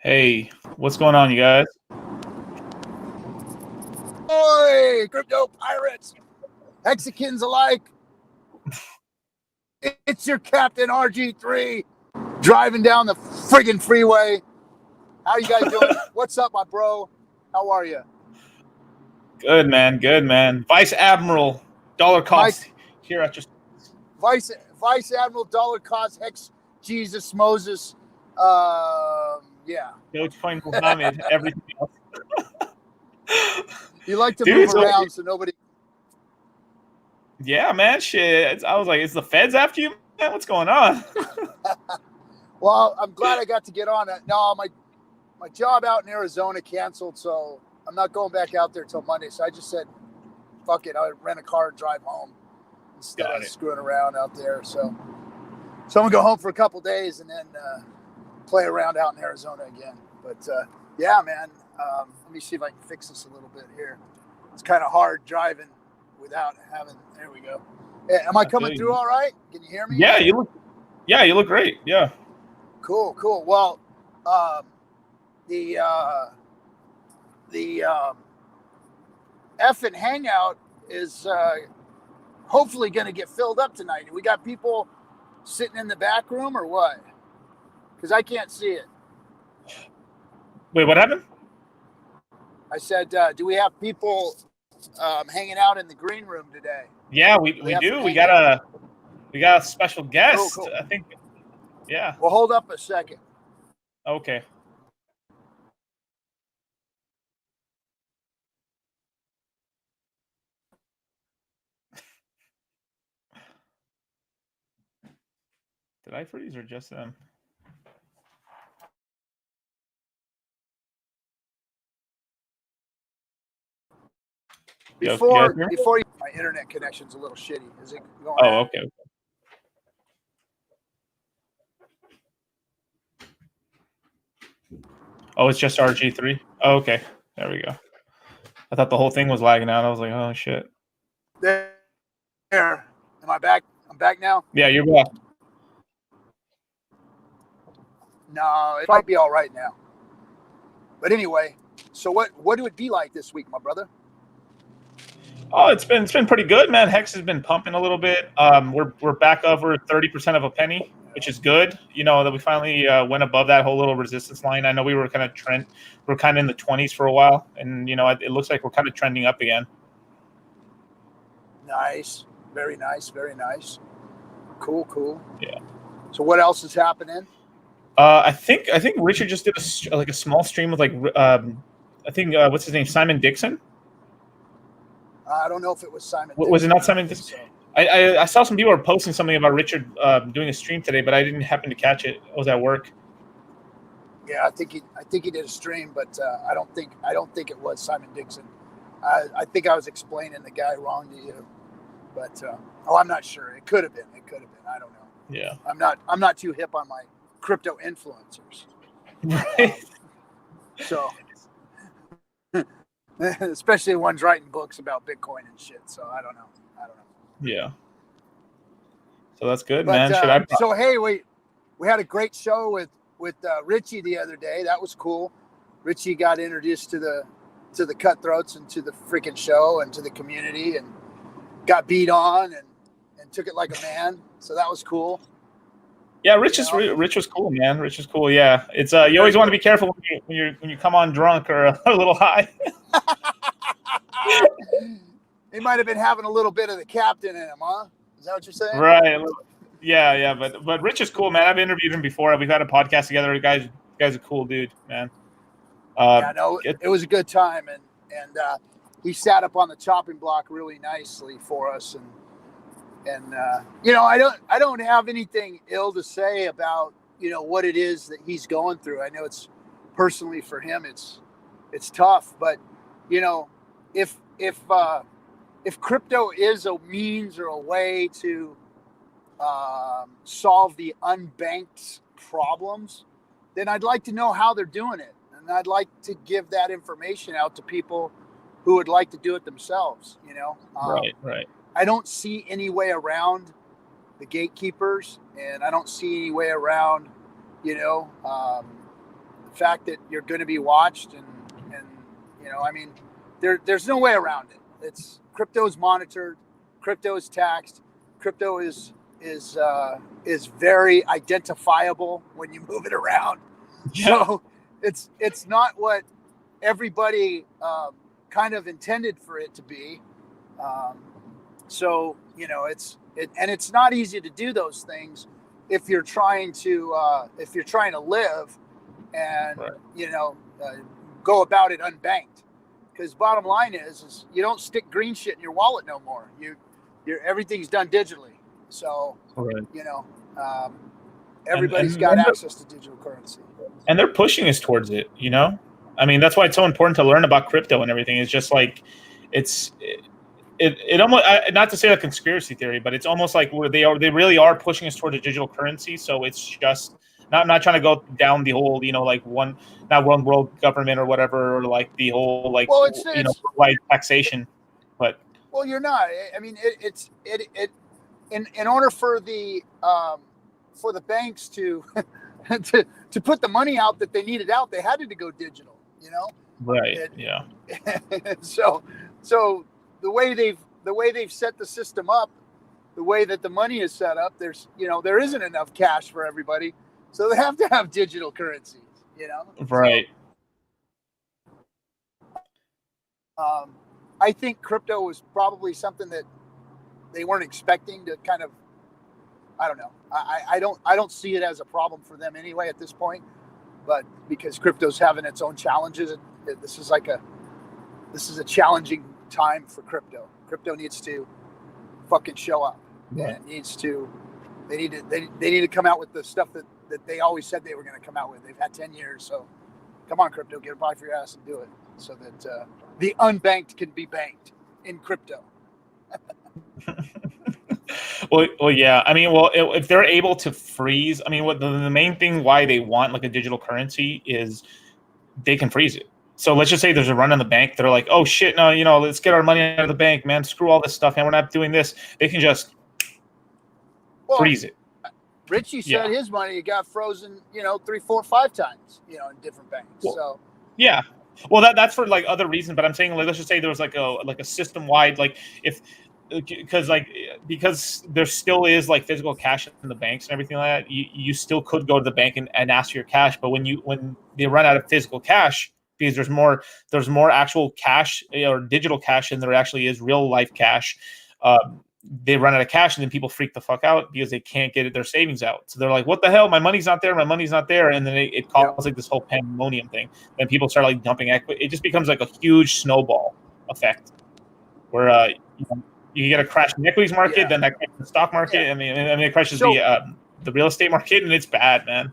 Hey, what's going on, you guys? Oi, crypto pirates, Hexicans alike. It's your Captain RG3 driving down the friggin' freeway. How you guys doing? What's up, my bro? How are you? Good, man. Good, man. Vice Admiral, dollar cost here at your... Vice Admiral Dollar Cost Hex Jesus Moses. Yeah. Dogecoin Muhammad, everything else. You like to move around so nobody... Yeah, man, shit. I was like, is the feds after you, man? What's going on? Well, I'm glad I got to get on it. No, my job out in Arizona canceled, so I'm not going back out there till Monday. So I just said, fuck it, I'll rent a car and drive home instead of screwing around out there. So I'm going to go home for a couple days and then play around out in Arizona again. But yeah, man, let me see if I can fix this a little bit here. It's kind of hard driving without having, there we go. Hey, am I coming through all right? Can you hear me? Yeah, you look great. Yeah. Cool. Well, the FN Hangout is hopefully going to get filled up tonight. We got people sitting in the back room or what? Because I can't see it. Wait, what happened? I said, do we have people hanging out in the green room today? Yeah, we do. We got a special guest. Cool. I think. Yeah. Well, hold up a second. Okay. Did I freeze or just them? Before my internet connection's a little shitty. Is it going? Oh, okay. Oh, it's just RG3? Oh, okay. There we go. I thought the whole thing was lagging out. I was like, oh, shit. There. Am I back? I'm back now? Yeah, you're back. No, it might be all right now. But anyway, so what would it be like this week, my brother? Oh, it's been pretty good, man. Hex has been pumping a little bit. We're back over 30% of a penny, which is good. You know that we finally went above that whole little resistance line. I know we were kind of in the 20s for a while, and you know it looks like we're kind of trending up again. Nice, very nice. Cool. Yeah. So what else is happening? I think Richard just did a small stream with I think what's his name, Simon Dixon. I don't know if it was Simon. Was it not Simon Dixon? So. I saw some people were posting something about Richard doing a stream today, but I didn't happen to catch it. I was at work. Yeah, I think he did a stream, but I don't think it was Simon Dixon. I think I was explaining the guy wrong to you, but I'm not sure. It could have been. I don't know. Yeah. I'm not too hip on my crypto influencers. Right. So. Especially ones writing books about Bitcoin and shit. So I don't know. Yeah. So that's good, man. So hey, we had a great show with Richie the other day. That was cool. Richie got introduced to the Cutthroats and to the freaking show and to the community and got beat on and took it like a man. So that was cool. Yeah, Rich was cool, man. Rich is cool. Yeah, it's you always want to be careful when you come on drunk or a little high. He might have been having a little bit of the captain in him, huh? Is that what you're saying? Right. Yeah. But Rich is cool, man. I've interviewed him before. We've had a podcast together. The guy's a cool dude, man. Yeah, no, it was a good time, and he sat up on the chopping block really nicely for us, and you know, I don't have anything ill to say about, you know, what it is that he's going through. I know it's personally for him, it's tough, but you know, if crypto is a means or a way to solve the unbanked problems, then I'd like to know how they're doing it, and I'd like to give that information out to people who would like to do it themselves. You know, right. I don't see any way around the gatekeepers, and I don't see any way around, you know, the fact that you're going to be watched, and I mean, there's no way around it. It's crypto is monitored, crypto is taxed, crypto is very identifiable when you move it around. Yeah. So it's not what everybody kind of intended for it to be. So it's not easy to do those things if you're trying to live and go about it unbanked. Because bottom line is you don't stick green shit in your wallet no more. Everything's done digitally. So everybody's got access to digital currency, and they're pushing us towards it. I mean, that's why it's so important to learn about crypto and everything. It's just like it almost, not to say a conspiracy theory, but it's almost like where they really are pushing us towards a digital currency. So it's just not trying to go down the whole not one world government or whatever, or like the whole wide taxation, but you're not. I mean, in order for the banks to to put the money out that they needed out, they had to go digital. Right. So the way they've set the system up, the way that the money is set up, there isn't enough cash for everybody, so they have to have digital currencies. Right. So, I think crypto was probably something that they weren't expecting to kind of. I don't know. I don't see it as a problem for them anyway at this point, but because crypto's having its own challenges, this is a challenging time for crypto. Crypto needs to fucking show up. Right. And they need to come out with the stuff that they always said they were going to come out with. They've had 10 years, so come on, crypto, get a bite for your ass and do it, so that the unbanked can be banked in crypto. Well, yeah. I mean, if they're able to freeze, I mean, what the main thing why they want like a digital currency is they can freeze it. So let's just say there's a run on the bank. They're like, oh shit, no, let's get our money out of the bank, man. Screw all this stuff, man. We're not doing this. They can just freeze it. Richie said his money got frozen, 3, 4, 5 times, in different banks. Well, so yeah. Well, that's for like other reasons, but I'm saying like, let's just say there was like a system wide, like because there still is like physical cash in the banks and everything like that. You still could go to the bank and ask for your cash, but when they run out of physical cash, because there's more actual cash or digital cash than there actually is real life cash. They run out of cash, and then people freak the fuck out because they can't get their savings out. So they're like, "What the hell? My money's not there. My money's not there." And then it causes like this whole pandemonium thing. Then people start like dumping equity. It just becomes like a huge snowball effect, where you get a crash in the equities market, then that crashes the stock market. Yeah. I mean, it crashes the real estate market, and it's bad, man.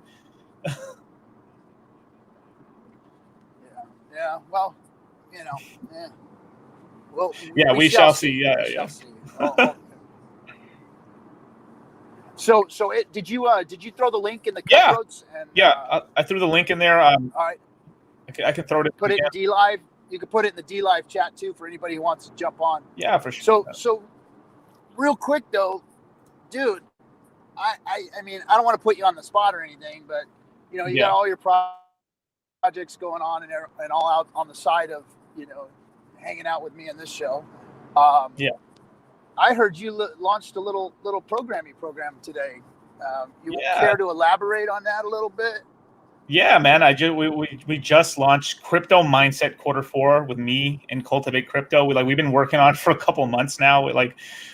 Yeah. Well, Well, we shall see. Yeah. So did you throw the link in the Cutthroats? Yeah. I threw the link in there. All right. I can throw it. Put it in Dlive. You can put it in the Dlive chat too for anybody who wants to jump on. Yeah, for sure. So real quick though, dude, I mean, I don't want to put you on the spot or anything, but you got all your projects going on and all out on the side of hanging out with me in this show. I heard you launched a little programming program today. You care to elaborate on that a little bit? Yeah, man. We just launched Crypto Mindset Q4 with me and Cultivate Crypto. We've been working on it for a couple months now.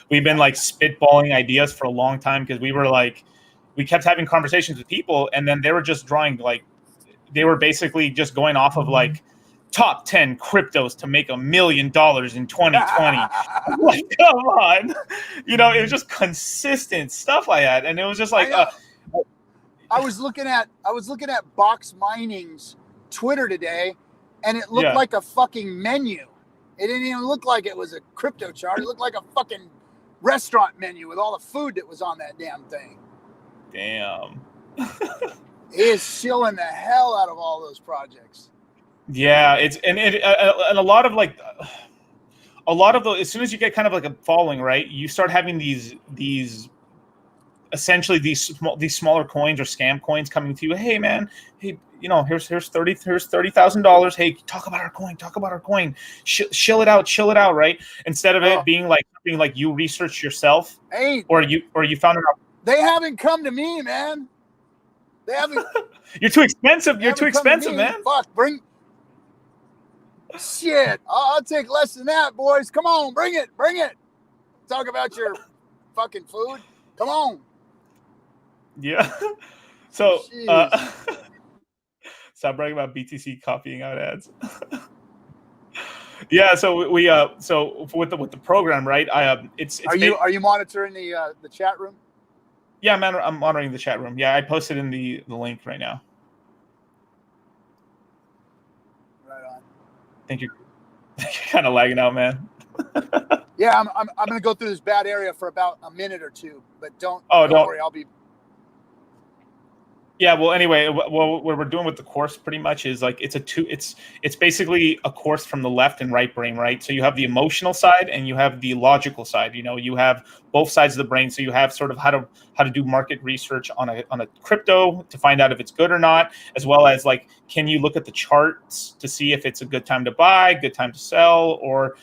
We've been like spitballing ideas for a long time, because we kept having conversations with people, and then they were just drawing they were basically just going off of like top 10 cryptos to make $1 million in 2020. Like, come on, it was just consistent stuff like that, and it was just like. I was looking at Box Mining's Twitter today, and it looked like a fucking menu. It didn't even look like it was a crypto chart. It looked like a fucking restaurant menu with all the food that was on that damn thing. Damn. It is shilling the hell out of all those projects. Yeah, and a lot of as soon as you get kind of like a following, right, you start having these essentially these smaller coins or scam coins coming to you. Hey man, hey, here's $30,000. Hey, talk about our coin. Shill it out, right? Instead of it being like you research yourself, or you found it out. They haven't come to me, man. They haven't. You're too expensive. You're too expensive, man. Fuck, shit. I'll take less than that, boys. Come on, bring it. Talk about your fucking food. Come on. Yeah. So stop bragging about BTC copying out ads. Yeah. So we so with the program, right? It's are you monitoring the chat room? Yeah, man, I'm monitoring the chat room. Yeah, I posted in the link right now. Right on. I think you're kind of lagging out, man. Yeah, I'm gonna go through this bad area for about a minute or two, but don't worry, I'll be. Yeah, well, anyway, what we're doing with the course pretty much is like it's basically a course from the left and right brain, right? So you have the emotional side and you have the logical side. You have both sides of the brain. So you have sort of how to do market research on a crypto to find out if it's good or not, as well as like, can you look at the charts to see if it's a good time to buy, good time to sell, or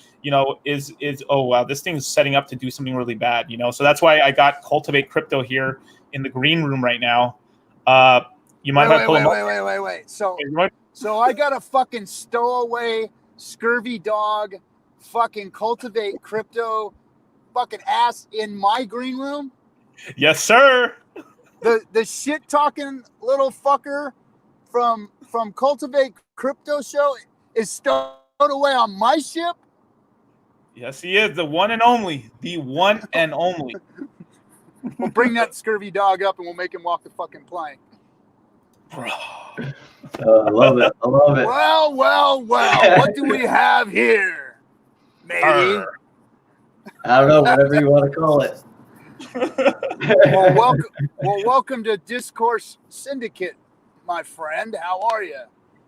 is oh wow, this thing's setting up to do something really bad. So that's why I got Cultivate Crypto here in the green room right now. You might have to pull them up. Wait. So I got a fucking stowaway, scurvy dog, fucking Cultivate Crypto, fucking ass in my green room. Yes, sir. The shit talking little fucker from Cultivate Crypto show is stowed away on my ship. Yes, he is the one and only. We'll bring that scurvy dog up and we'll make him walk the fucking plank. Bro. I love it. Well. What do we have here, matey? I don't know, whatever you want to call it. Welcome to Discourse Syndicate, my friend. How are you?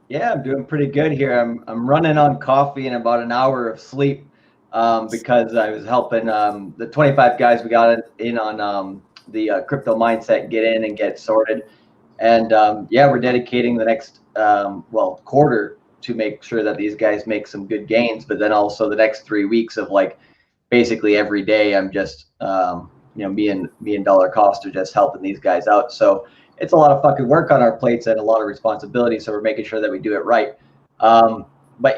Yeah, I'm doing pretty good here. I'm running on coffee and about an hour of sleep. Because I was helping the 25 guys we got in on the crypto mindset get in and get sorted. And we're dedicating the next quarter to make sure that these guys make some good gains. But then also the next 3 weeks of like basically every day I'm just me and Dollar Cost are just helping these guys out. So it's a lot of fucking work on our plates and a lot of responsibility. So we're making sure that we do it right. But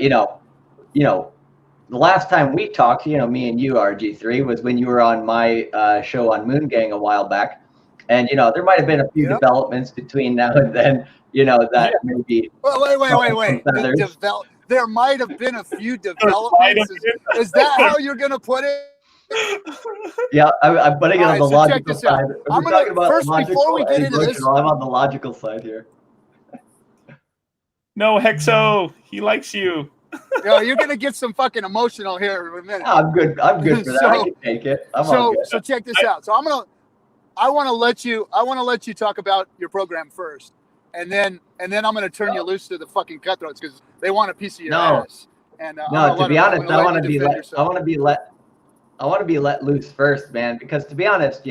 the last time we talked, me and you, RG3, was when you were on my show on Moon Gang a while back. And, there might have been a few developments between now and then, maybe. Well, wait. There might have been a few developments. Is that how you're going to put it? Yeah, I'm putting it on the logical side. I'm going to, first, before we get into this. I'm on the logical side here. No, Hexo, he likes you. You're gonna get some fucking emotional here in a minute. I'm good for that. I can take it. So check this out. So I want to let you talk about your program first, and then I'm gonna turn you loose to the fucking cutthroats because they want a piece of your ass. And to be honest, I want to be let loose first, man. Because to be honest,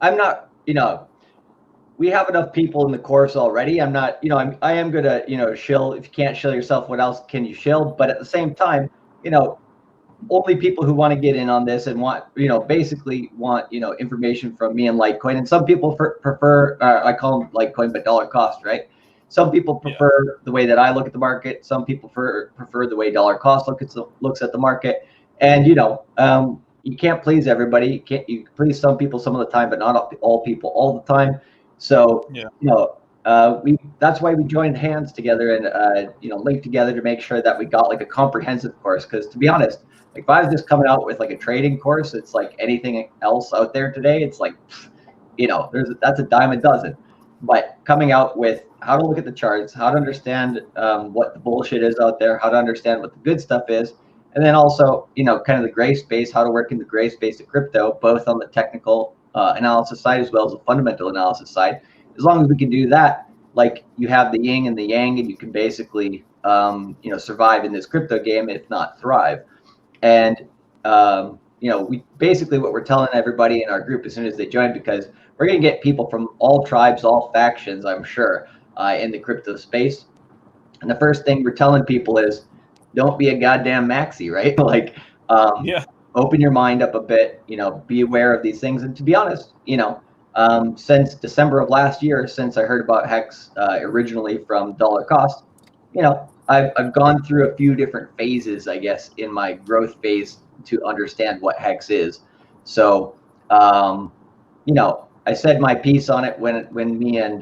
I'm not, we have enough people in the course already. I'm not, I am gonna, shill. If you can't shill yourself, what else can you shill? But at the same time, only people who want to get in on this and want, basically want, information from me and Litecoin. And some people prefer, I call them Litecoin, but Dollar Cost, right? Some people prefer the way that I look at the market. Some people prefer the way Dollar Cost looks at the market. And, you can't please everybody. You can please some people some of the time, but not all people all the time. So, that's why we joined hands together and, linked together to make sure that we got like a comprehensive course. Because to be honest, like if I was just coming out with like a trading course, it's like anything else out there today. It's like, that's a dime a dozen. But coming out with how to look at the charts, how to understand what the bullshit is out there, how to understand what the good stuff is, and then also, kind of the gray space, how to work in the gray space of crypto, both on the technical analysis side as well as the fundamental analysis side. As long as we can do that, like you have the yin and the yang, and you can basically, survive in this crypto game, if not thrive. And we basically what we're telling everybody in our group as soon as they join, because we're going to get people from all tribes, all factions, I'm sure, in the crypto space. And the first thing we're telling people is, don't be a goddamn maxi, right? Like, open your mind up a bit, be aware of these things. And to be honest, since December of last year, since I heard about Hex originally from Dollar Cost, I've gone through a few different phases, I guess, in my growth phase to understand what Hex is. So, I said my piece on it when me and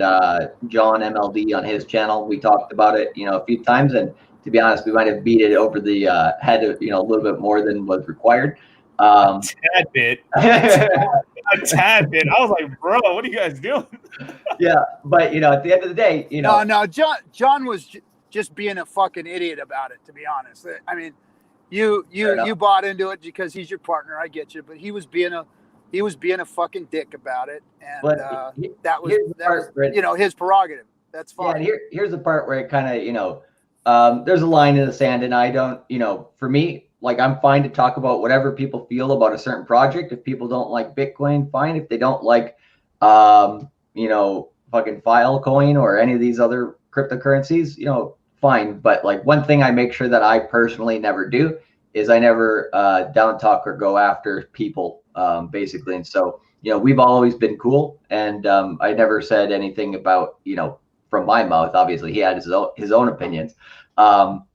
John MLD on his channel, we talked about it, a few times. And to be honest, we might have beat it over the head, a little bit more than was required. A tad bit. A tad bit. I was like, bro, what are you guys doing? Yeah, but at the end of the day, No, John was just being a fucking idiot about it. To be honest, I mean, you bought into it because he's your partner. I get you, but he was being a fucking dick about it, and that was his prerogative. That's fine. Yeah, here's the part where it kind of there's a line in the sand, and I don't for me. Like, I'm fine to talk about whatever people feel about a certain project. If people don't like Bitcoin, fine. If they don't like, fucking Filecoin or any of these other cryptocurrencies, fine. But like, one thing I make sure that I personally never do is I never down talk or go after people, basically. And so, we've always been cool, and I never said anything about, from my mouth. Obviously, he had his own opinions.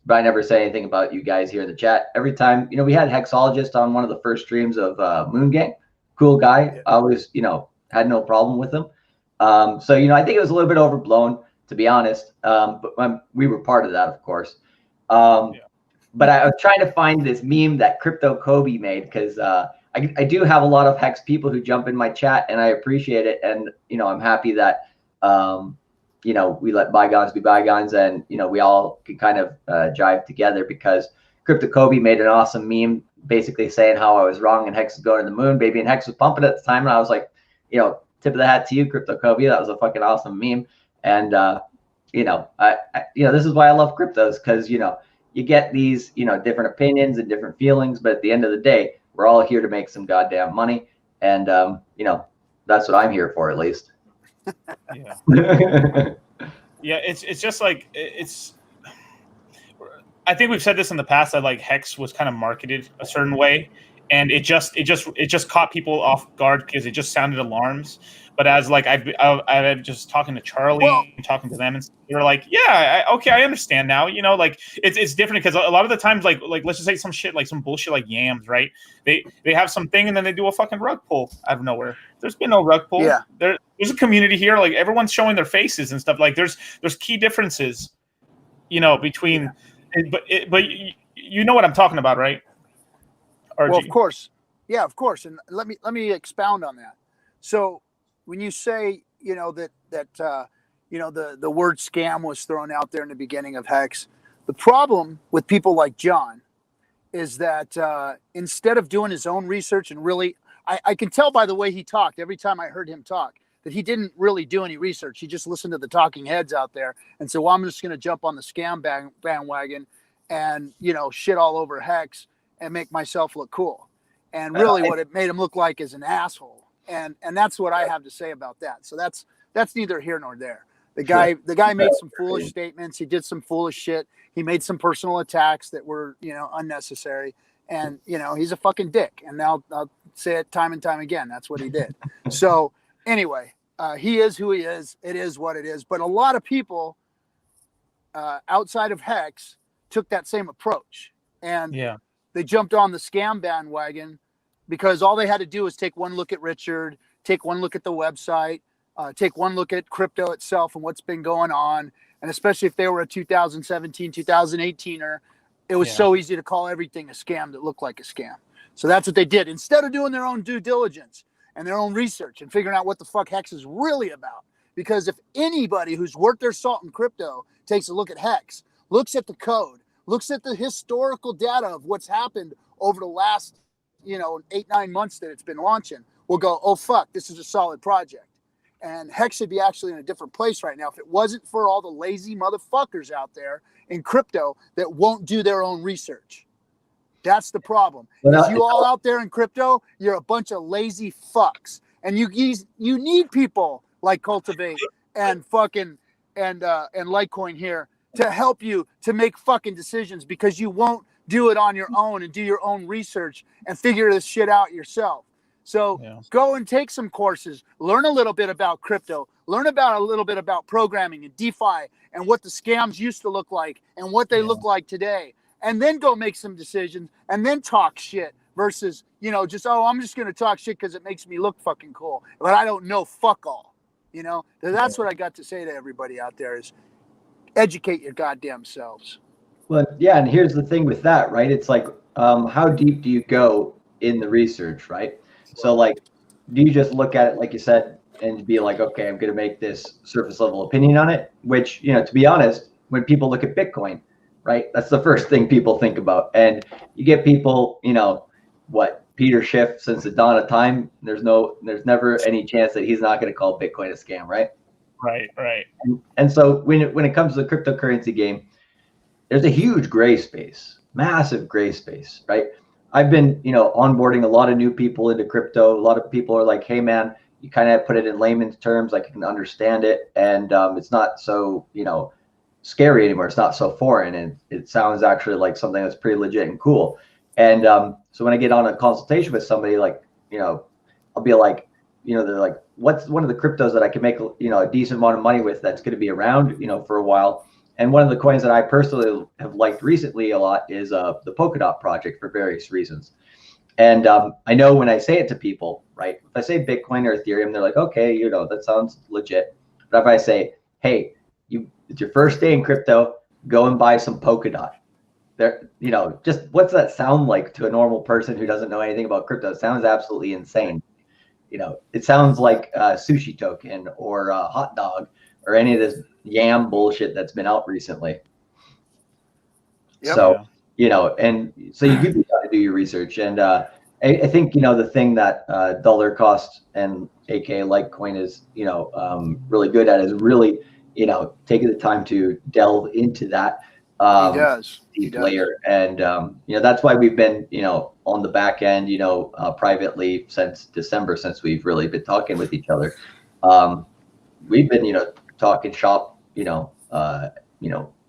But I never say anything about you guys here in the chat. Every time, we had Hexologist on one of the first streams of Moon Gang. Cool guy. I always, had no problem with him. So, I think it was a little bit overblown, to be honest. But we were part of that, of course. But I was trying to find this meme that Crypto Kobe made, because I do have a lot of Hex people who jump in my chat, and I appreciate it. And, I'm happy that, we let bygones be bygones, and, we all could kind of jive together, because Crypto Kobe made an awesome meme basically saying how I was wrong and Hex was going to the moon, baby. And Hex was pumping at the time. And I was like, tip of the hat to you, Crypto Kobe. That was a fucking awesome meme. And, this is why I love cryptos, because, you get these, different opinions and different feelings. But at the end of the day, we're all here to make some goddamn money. And, that's what I'm here for, at least. Yeah, it's just like I think we've said this in the past, that like Hex was kind of marketed a certain way, and it just caught people off guard because it just sounded alarms. But as like I've just talking to Charlie, and talking to them, and they were like, yeah, okay, I understand now. Like it's different, because a lot of the times, like let's just say some shit, like some bullshit like yams, right? They have something, and then they do a fucking rug pull out of nowhere. There's been no rug pull. Yeah. There's a community here. Like, everyone's showing their faces and stuff. Like, there's key differences, between. Yeah. But you know what I'm talking about, right? RG? Well, of course. Yeah, of course. And let me expound on that. So when you say, that the word scam was thrown out there in the beginning of Hex, the problem with people like John is that instead of doing his own research and really, I can tell by the way he talked every time I heard him talk that he didn't really do any research. He just listened to the talking heads out there and said, well, I'm just going to jump on the scam bandwagon and, shit all over Hex and make myself look cool. And really what it made him look like is an asshole. And that's what I have to say about that. So that's neither here nor there. The guy made some foolish statements. He did some foolish shit. He made some personal attacks that were, unnecessary. And, he's a fucking dick. And now I'll say it time and time again. That's what he did. So anyway, he is who he is. It is what it is. But a lot of people outside of Hex took that same approach. And they jumped on the scam bandwagon because all they had to do was take one look at Richard, take one look at the website, take one look at crypto itself and what's been going on. And especially if they were a 2017, 2018er, it was so easy to call everything a scam that looked like a scam. So that's what they did. Instead of doing their own due diligence and their own research and figuring out what the fuck Hex is really about. Because if anybody who's worth their salt in crypto takes a look at Hex, looks at the code, looks at the historical data of what's happened over the last, 8-9 months that it's been launching, will go, oh, fuck, this is a solid project. And Hex should be actually in a different place right now if it wasn't for all the lazy motherfuckers out there in crypto that won't do their own research. That's the problem. Well, Is you all out there in crypto, you're a bunch of lazy fucks. And you need people like Cultivate and fucking and Litecoin here to help you to make fucking decisions, because you won't do it on your own and do your own research and figure this shit out yourself. So go and take some courses, learn a little bit about crypto, learn about a little bit about programming and DeFi and what the scams used to look like and what they look like today. And then go make some decisions and then talk shit versus, just, I'm just going to talk shit because it makes me look fucking cool. But I don't know fuck all, That's what I got to say to everybody out there is educate your goddamn selves. Well, yeah. And here's the thing with that, right? It's like, how deep do you go in the research, right? So like, do you just look at it, like you said, and be like, okay, I'm going to make this surface level opinion on it, which, to be honest, when people look at Bitcoin, right, that's the first thing people think about. And you get people, Peter Schiff, since the dawn of time, there's never any chance that he's not going to call Bitcoin a scam, right? Right. And so when it comes to the cryptocurrency game, there's a huge gray space, massive gray space, right? I've been, onboarding a lot of new people into crypto. A lot of people are like, hey man, you kind of put it in layman's terms, like I can understand it. And it's not so, scary anymore. It's not so foreign. And it sounds actually like something that's pretty legit and cool. And so when I get on a consultation with somebody, like, I'll be like, they're like, what's one of the cryptos that I can make, a decent amount of money with that's going to be around, for a while. And one of the coins that I personally have liked recently a lot is the Polkadot project for various reasons. And I know when I say it to people, right, if I say Bitcoin or Ethereum, they're like, okay, that sounds legit. But if I say, hey, it's your first day in crypto, go and buy some Polkadot. There, just what's that sound like to a normal person who doesn't know anything about crypto? It sounds absolutely insane. It sounds like a sushi token or a hot dog or any of this yam bullshit that's been out recently. Yep. So, and so you do got to do your research. And I think, the thing that dollar cost and aka Litecoin is, really good at is really, taking the time to delve into that deep layer. And, that's why we've been, on the back end, privately since December, since we've really been talking with each other. We've been, talking shop,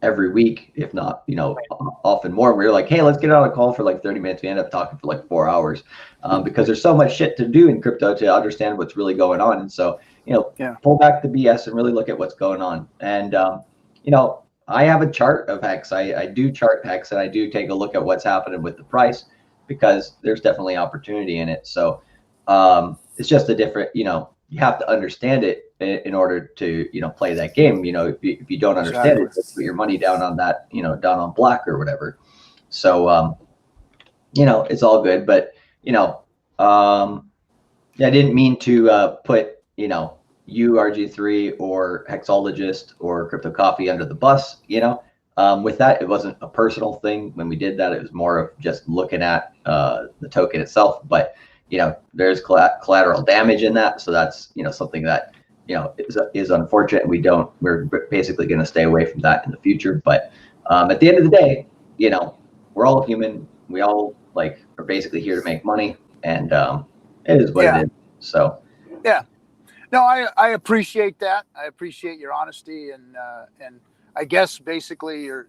every week, if not, often more. We were like, hey, let's get on a call for like 30 minutes. We end up talking for like 4 hours because there's so much shit to do in crypto to understand what's really going on. And so, pull back the BS and really look at what's going on. And, I have a chart of HEX. I do chart HEX and I do take a look at what's happening with the price because there's definitely opportunity in it. So it's just a different, you have to understand it in order to, play that game. If you don't understand it, just put your money down on that, down on black or whatever. So, it's all good. But, I didn't mean to put, you, RG3 or Hexologist or Crypto Coffee under the bus, with that, it wasn't a personal thing. When we did that, it was more of just looking at the token itself. But, there's collateral damage in that. So that's, something that, is unfortunate. We're basically going to stay away from that in the future. But at the end of the day, we're all human. We all are basically here to make money, and it is what it is. So, yeah. No, I appreciate that. I appreciate your honesty and I guess basically your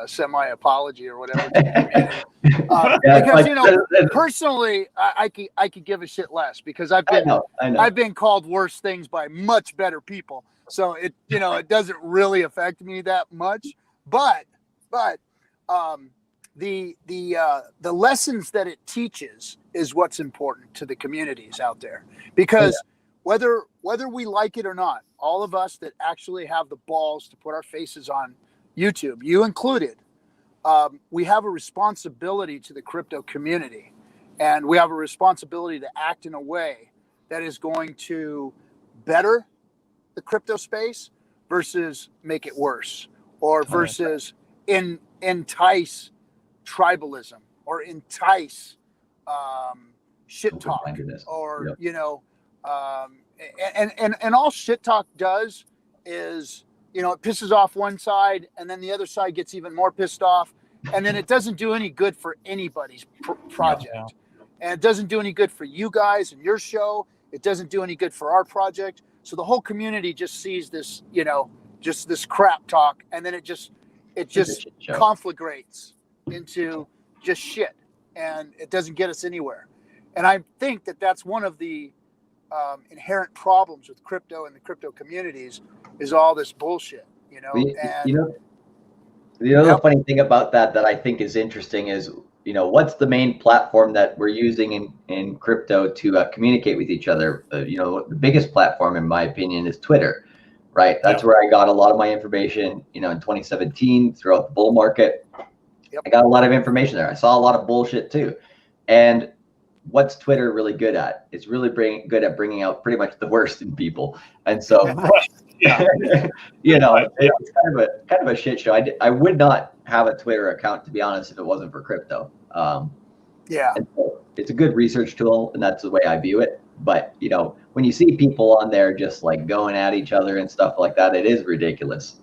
semi apology or whatever. Because personally, I could give a shit less because I've been called worse things by much better people. So it doesn't really affect me that much. But the lessons that it teaches is what's important to the communities out there because. Whether we like it or not, all of us that actually have the balls to put our faces on YouTube, you included, we have a responsibility to the crypto community, and we have a responsibility to act in a way that is going to better the crypto space versus make it worse, or versus entice tribalism or entice shit talk, or and all shit talk does is, it pisses off one side and then the other side gets even more pissed off and then it doesn't do any good for anybody's project. Yeah. And it doesn't do any good for you guys and your show. It doesn't do any good for our project. So the whole community just sees this, just this crap talk, and then it just conflagrates into just shit, and it doesn't get us anywhere. And I think that that's one of the inherent problems with crypto and the crypto communities is all this bullshit, The funny thing about that I think is interesting is, what's the main platform that we're using in crypto to communicate with each other? The biggest platform, in my opinion, is Twitter, right? That's where I got a lot of my information, in 2017 throughout the bull market. Yep. I got a lot of information there. I saw a lot of bullshit too. And what's Twitter really good at? It's really good at bringing out pretty much the worst in people. And so, it's kind of a shit show. I would not have a Twitter account, to be honest, if it wasn't for crypto. And so it's a good research tool, and that's the way I view it. But when you see people on there just like going at each other and stuff like that, it is ridiculous.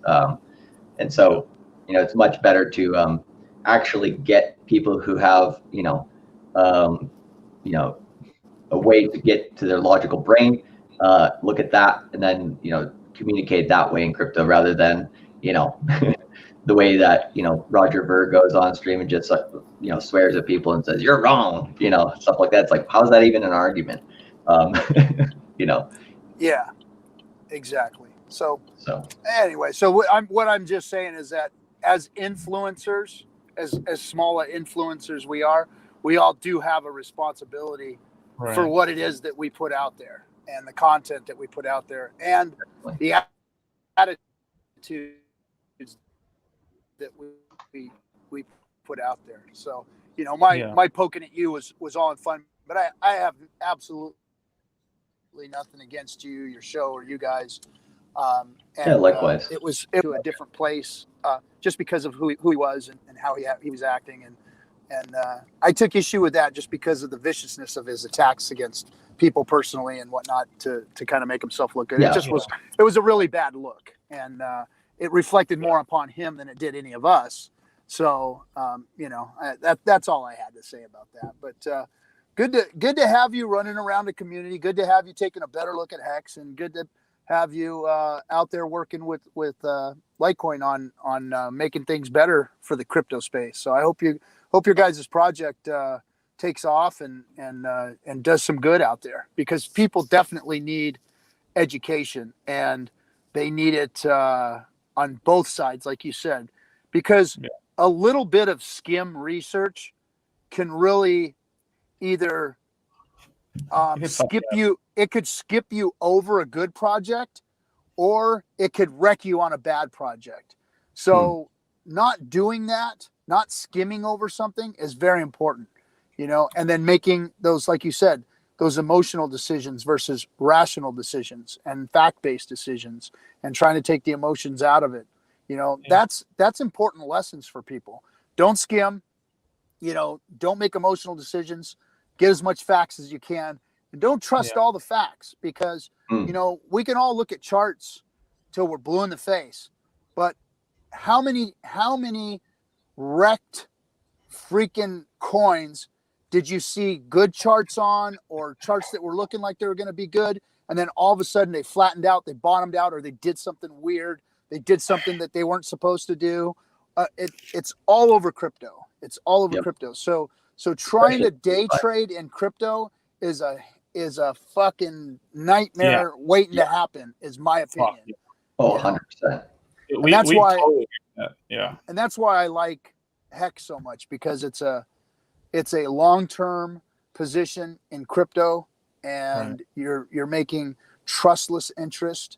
And so it's much better to actually get people who have a way to get to their logical brain, look at that, and then communicate that way in crypto, rather than the way that Roger Ver goes on stream and just swears at people and says you're wrong, stuff like that. It's like, how's that even an argument? Yeah, exactly. So anyway, so what I'm just saying is that as influencers, as small influencers we all do have a responsibility for what it is that we put out there, and the content that we put out there, and the attitudes that we put out there. So, my poking at you was all in fun, but I have absolutely nothing against you, your show, or you guys. Likewise. It was to a different place, just because of who he was and how he was acting, and I took issue with that just because of the viciousness of his attacks against people personally and whatnot to kind of make himself look good. It was a really bad look, and it reflected more upon him than it did any of us. So that's all I had to say about that. But good to have you running around the community. Good to have you taking a better look at Hex, and good to have you out there working with Litecoin on making things better for the crypto space. So I hope your guys' project takes off and does some good out there, because people definitely need education, and they need it on both sides, like you said, because a little bit of skim research can really either it could skip you over a good project, or it could wreck you on a bad project. So not doing that, not skimming over something, is very important, and then making those, like you said, those emotional decisions versus rational decisions and fact-based decisions, and trying to take the emotions out of it. That's important lessons for people. Don't skim, don't make emotional decisions, get as much facts as you can, and don't trust all the facts, because, we can all look at charts till we're blue in the face, but how many wrecked freaking coins did you see good charts on, or charts that were looking like they were going to be good, and then all of a sudden they flattened out, they bottomed out, or they did something weird, they did something that they weren't supposed to do? It's all over crypto. It's all over crypto. So trying to day trade in crypto is a fucking nightmare waiting to happen, is my opinion. 100%. And that's why totally and that's why I like Hex so much, because it's a long-term position in crypto, and you're making trustless interest,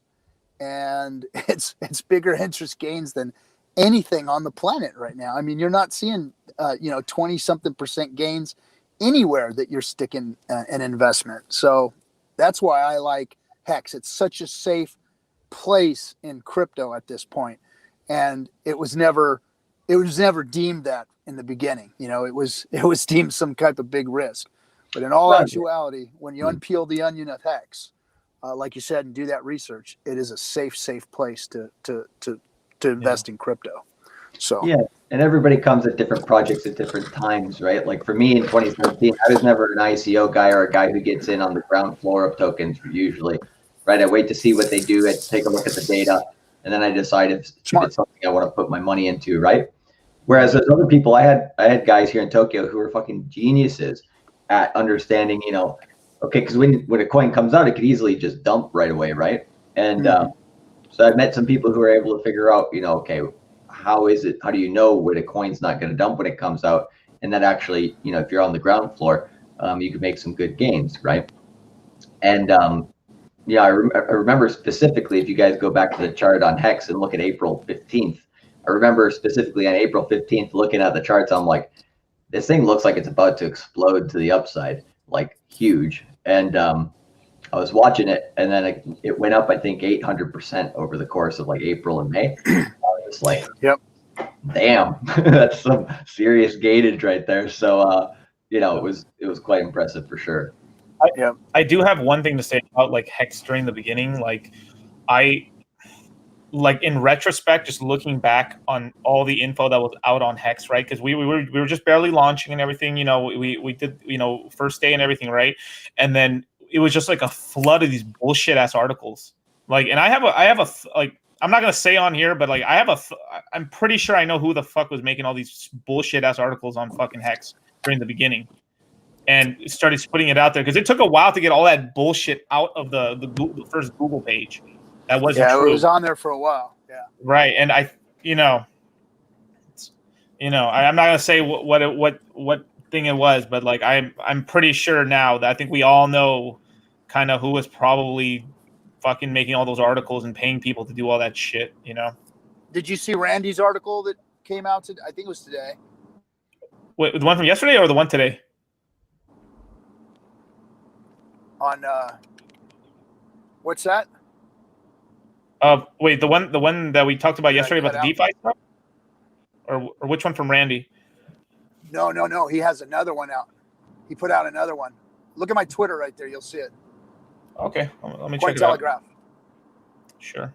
and it's bigger interest gains than anything on the planet right now. I mean, you're not seeing 20-something% gains anywhere that you're sticking an investment. So that's why I like Hex. It's such a safe place in crypto at this point, and it was never deemed that in the beginning. It was deemed some type of big risk, but in all actuality, when you unpeel the onion of Hex, like you said, and do that research, it is a safe place to invest in crypto. So Yeah, and everybody comes at different projects at different times, right? Like for me in 2017, I was never an ICO guy or a guy who gets in on the ground floor of tokens usually, right? I wait to see what they do, I take a look at the data, and then I decide if it's something I want to put my money into, right? Whereas there's other people, I had guys here in Tokyo who were fucking geniuses at understanding, you know, okay, because when a coin comes out, it could easily just dump right away, right? And so I've met some people who are able to figure out, you know, okay, how do you know when a coin's not going to dump when it comes out? And that actually, you know, if you're on the ground floor, you can make some good gains, right? And yeah, I remember specifically, if you guys go back to the chart on Hex and look at April 15th, I remember specifically on April 15th looking at the charts, I'm like, this thing looks like it's about to explode to the upside, like huge. And I was watching it, and then it went up, I think, 800% over the course of like April and May. I was like, yep, damn, that's some serious gauge right there. So, you know, it was quite impressive for sure. I do have one thing to say about like Hex during the beginning. Like in retrospect, just looking back on all the info that was out on Hex, right? Because we were just barely launching and everything. You know, we did, you know, first day and everything, right? And then it was just like a flood of these bullshit ass articles. Like, and I have a like, I'm not gonna say on here, but like I'm pretty sure I know who the fuck was making all these bullshit ass articles on fucking Hex during the beginning, and started putting it out there because it took a while to get all that bullshit out of the first Google page. That wasn't true. It was on there for a while. Yeah. Right, and I'm not gonna say what thing it was, but like I'm pretty sure now that I think we all know kind of who was probably fucking making all those articles and paying people to do all that shit. You know. Did you see Randy's article that came out today? I think it was today. Wait, the one from yesterday or the one today? On what's that? Wait, the one that we talked about yesterday about the DeFi stuff, or which one from Randy? No. He has another one out. He put out another one. Look at my Twitter right there. You'll see it. Okay, let me check it out. Cointelegraph. Sure.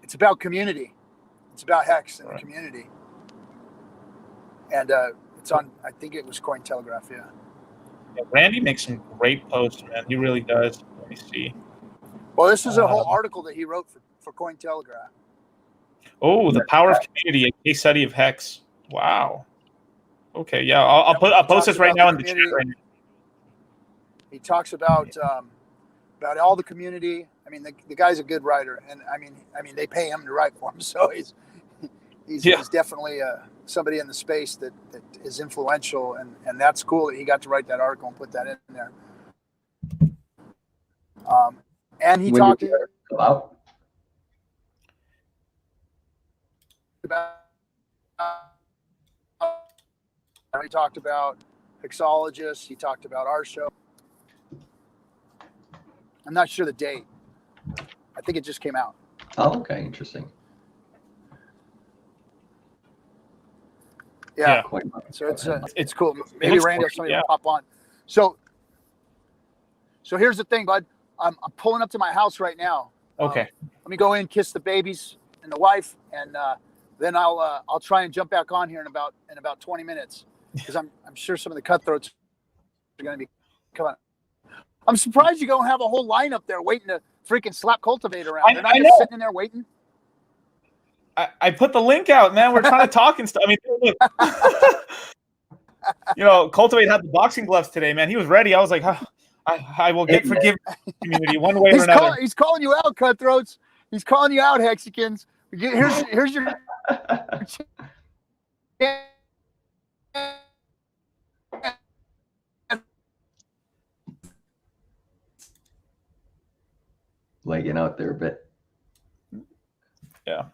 It's about community. It's about Hex and the community. And it's on. I think it was Cointelegraph. Yeah. Randy makes some great posts, man. He really does. Let me see. Well, this is a whole article that he wrote for Cointelegraph. Oh, the power of community, a case study of Hex. Wow. Okay, yeah, I'll post this right now in the chat. Right now. He talks about all the community. I mean, the guy's a good writer, and I mean, they pay him to write for him, so he's definitely somebody in the space that is influential, and that's cool that he got to write that article and put that in there. And he talked about he talked about Hexologist. He talked about our show. I'm not sure the date. I think it just came out. Oh, okay, interesting. Yeah. So it's cool. Maybe Randy will somebody pop on. So here's the thing, bud. I'm pulling up to my house right now. Okay. Let me go in, kiss the babies and the wife, and then I'll try and jump back on here in about 20 minutes because I'm sure some of the cutthroats are going to be coming. I'm surprised you don't have a whole lineup there waiting to freaking slap Cultivate around. They're not just sitting in there waiting. I put the link out, man. We're trying to talk and stuff. I mean, look. Cultivate had the boxing gloves today, man. He was ready. I was like, I will get forgiven community one way or another. He's calling you out, Cutthroats. He's calling you out, Hexicans. Here's your lagging out there a bit. Yeah.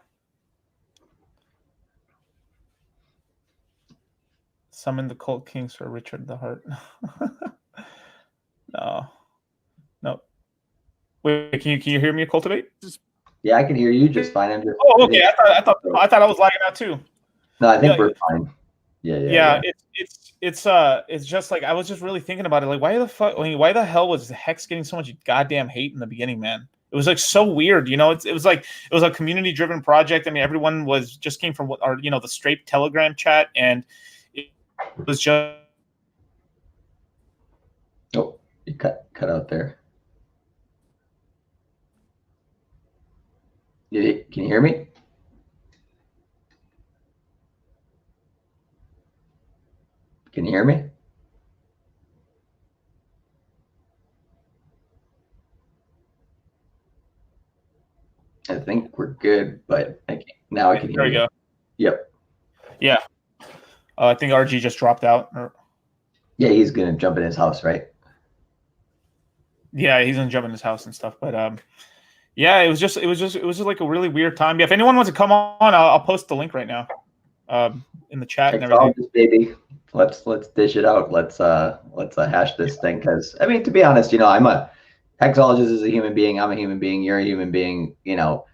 Summon the Cult Kings for Richard the Heart. No. Wait, can you hear me? Cultivate? Yeah, I can hear you just fine. I'm just. Oh, okay. I thought I was lagging out too. No, I think we're fine. Yeah. It's just like I was just really thinking about it. Like, why the hell was Hex getting so much goddamn hate in the beginning, man? It was like so weird, you know. It was like it was a community-driven project. I mean, everyone was just came from our, you know, the straight Telegram chat, and it was just. Oh, you cut out there. Can you hear me? Can you hear me? I think we're good, but now I can hear you. There we go. Yep. Yeah. I think RG just dropped out. Yeah, he's gonna jump in his house, right? Yeah, he's gonna jump in his house and stuff. But yeah, it was just like a really weird time. Yeah, if anyone wants to come on, I'll post the link right now, in the chat and everything. Baby, let's dish it out. Let's hash this thing, because I mean, to be honest, you know, I'm a Hexologist is a human being. I'm a human being. You're a human being. You know,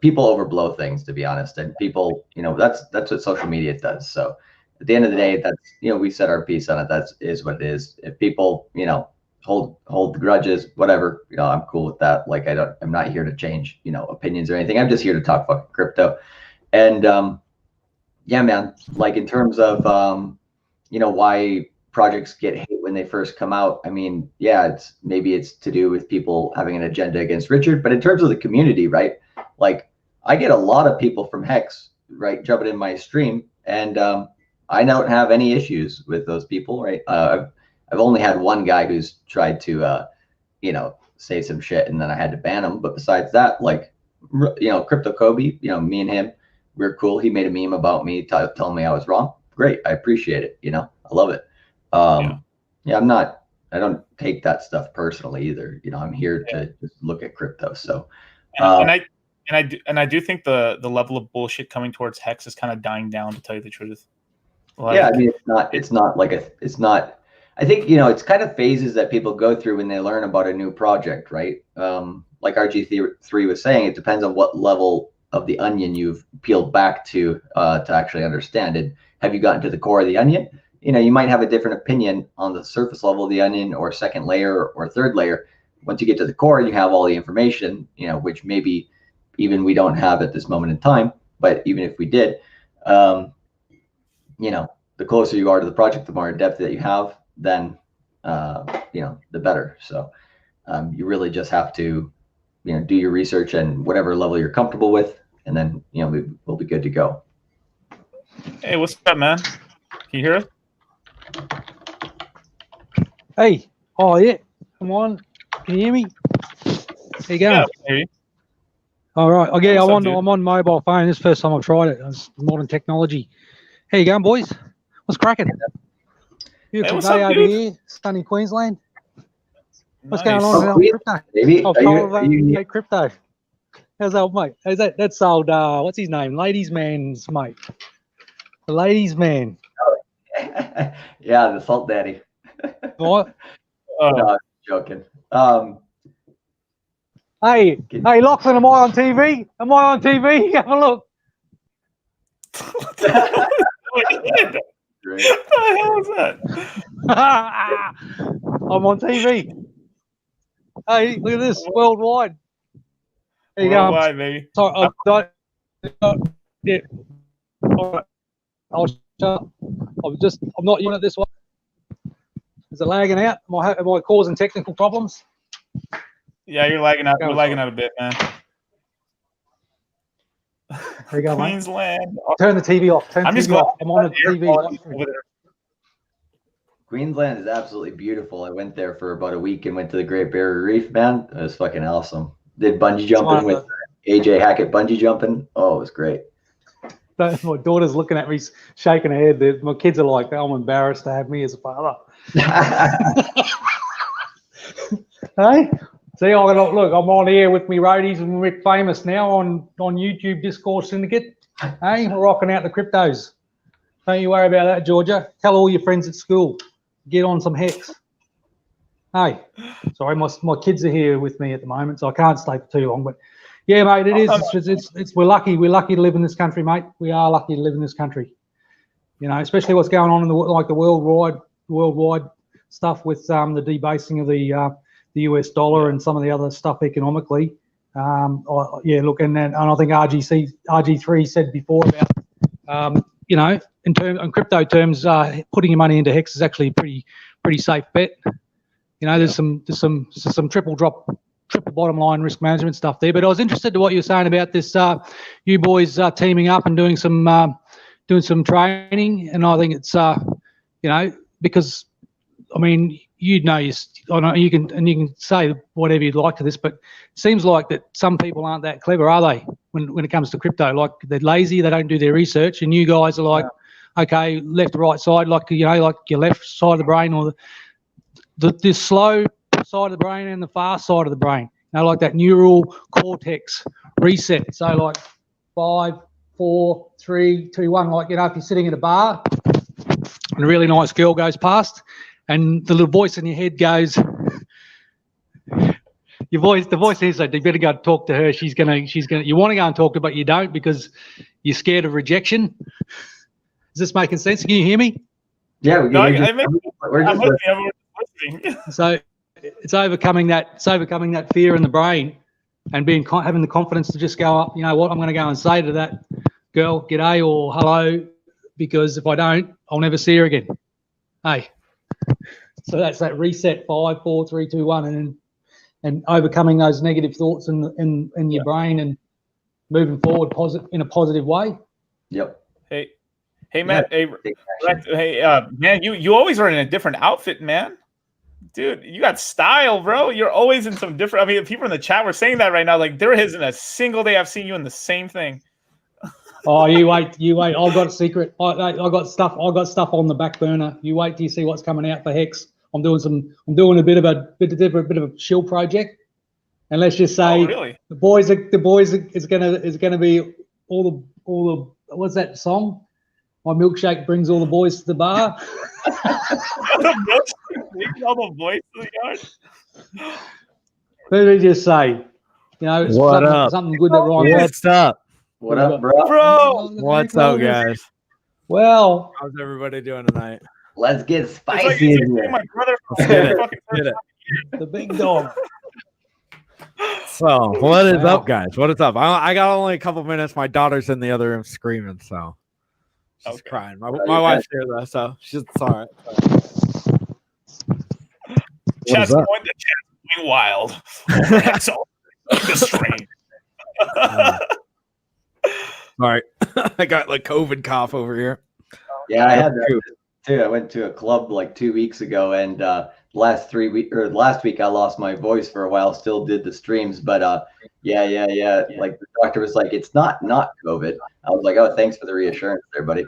people overblow things, to be honest, and people, you know, that's what social media does. So at the end of the day, that's, you know, we said our piece on it. That is what it is. If people, you know, hold grudges, whatever, you know, I'm cool with that. Like, I'm not here to change, you know, opinions or anything. I'm just here to talk fucking crypto. And yeah, man, like in terms of you know, why projects get hate when they first come out. I mean, yeah, maybe it's to do with people having an agenda against Richard, but in terms of the community, right? Like, I get a lot of people from Hex, right, jumping in my stream, and I don't have any issues with those people, right? I've only had one guy who's tried to, you know, say some shit, and then I had to ban him. But besides that, like, you know, Crypto Kobe, you know, me and him, we're cool. He made a meme about me, telling me I was wrong. Great, I appreciate it. You know, I love it. Yeah, I don't take that stuff personally either. You know, I'm here to just look at crypto. So, and I do think the level of bullshit coming towards Hex is kind of dying down, to tell you the truth. Like, yeah, I mean, it's not. I think, you know, it's kind of phases that people go through when they learn about a new project, right? Like RG3 was saying, it depends on what level of the onion you've peeled back to actually understand it. Have you gotten to the core of the onion? You know, you might have a different opinion on the surface level of the onion, or second layer, or third layer. Once you get to the core, you have all the information, you know, which maybe even we don't have at this moment in time. But even if we did, you know, the closer you are to the project, the more depth that you have, then, you know, the better. So you really just have to, you know, do your research and whatever level you're comfortable with, and then, you know, we'll be good to go. Hey, what's up, man? Can you hear us? Hey, oh yeah, come on, can you hear me? There you go. Yeah, I can hear you. All right, okay, What's I'm up, on mobile phone. This is the first time I've tried it. It's modern technology. How you going, boys? What's cracking? Beautiful what's day up, over dude? here, sunny Queensland. What's Nice. going on Oh, with crypto? Baby, I've cultivated crypto. How's that, mate? How's that? That's old. What's his name? Ladies' man's mate. The ladies' man. yeah, the salt daddy. What? No, I'm joking. Hey, Lachlan, am I on TV? Am I on TV? Have a look. What the hell is that? I'm on TV. Hey, look at this, worldwide. There you Worldwide, baby. Sorry, yeah. All right. I'll shut up. I'm not using it this way. Is it lagging out? Am I causing technical problems? Yeah, you're lagging out. You're lagging out a bit, man. There you go, Queensland. Mate. Turn the TV off. Turn the TV off. I'm on the TV. Over there. Queensland is absolutely beautiful. I went there for about a week and went to the Great Barrier Reef, man. It was fucking awesome. Did bungee jumping with AJ Hackett bungee jumping. Oh, it was great. My daughter's looking at me, shaking her head. My kids are like, I'm embarrassed to have me as a father. Hey, see, look, I'm on here with me roadies and Rick Famous now on YouTube, Discourse Syndicate. Hey, we're rocking out the cryptos. Don't you worry about that, Georgia. Tell all your friends at school. Get on some Hex. Hey, sorry, my kids are here with me at the moment, so I can't stay for too long. But yeah, mate, it is. We're lucky. We're lucky to live in this country, mate. We are lucky to live in this country. You know, especially what's going on in the worldwide stuff with the debasing of the the US dollar and some of the other stuff economically. Yeah, look, and I think RG3 said before about you know, in crypto terms, putting your money into Hex is actually a pretty safe bet. You know, there's some triple bottom line risk management stuff there. But I was interested to what you were saying about this, you boys teaming up and doing some training, and I think it's you know, because I mean, you know, I know you can say whatever you'd like to this, but it seems like that some people aren't that clever, are they? When it comes to crypto, like they're lazy, they don't do their research, and you guys are like, okay, left, right side, like, you know, like your left side of the brain or the slow side of the brain and the fast side of the brain. You know, like that neural cortex reset. So like 5, 4, 3, 2, 1. Like, you know, if you're sitting at a bar and a really nice girl goes past, and the little voice in your head goes, the voice is that you better go talk to her. She's gonna. You want to go and talk to her, but you don't because you're scared of rejection. Is this making sense? Can you hear me? Yeah, we're just listening. So it's overcoming that fear in the brain, and having the confidence to just go up. You know what? I'm going to go and say to that girl, "G'day" or "Hello," because if I don't, I'll never see her again. Hey. So that's that reset, 5, 4, 3, 2, 1, and overcoming those negative thoughts in your brain and moving forward in a positive way. Yep. Hey, Matt. Man, you always are in a different outfit, man. Dude, you got style, bro. You're always in some different. I mean, people in the chat were saying that right now. Like, there isn't a single day I've seen you in the same thing. Oh, you wait. I've got a secret. I got stuff on the back burner. You wait till you see what's coming out for Hex. I'm doing a bit of a shill project, and let's just say the boys is gonna be all the what's that song? My milkshake brings all the boys to the bar. The milkshake brings all the boys to the yard. Let me just say, you know, it's something good that rhymes. What's up? What up, bro? What's up, guys? Well, how's everybody doing tonight? Let's get spicy in here. My brother Get it. the big dog. So, what is up, guys? What is up? I got only a couple minutes. My daughter's in the other room screaming, so she's crying. My wife's here though, so she's all right. Chat's going wild. That's all. The strain. All right, I got like COVID cough over here. Yeah, I had that too. I went to a club like 2 weeks ago, and last week I lost my voice for a while. Still did the streams, but yeah. Like the doctor was like, "It's not COVID." I was like, "Oh, thanks for the reassurance, there, buddy."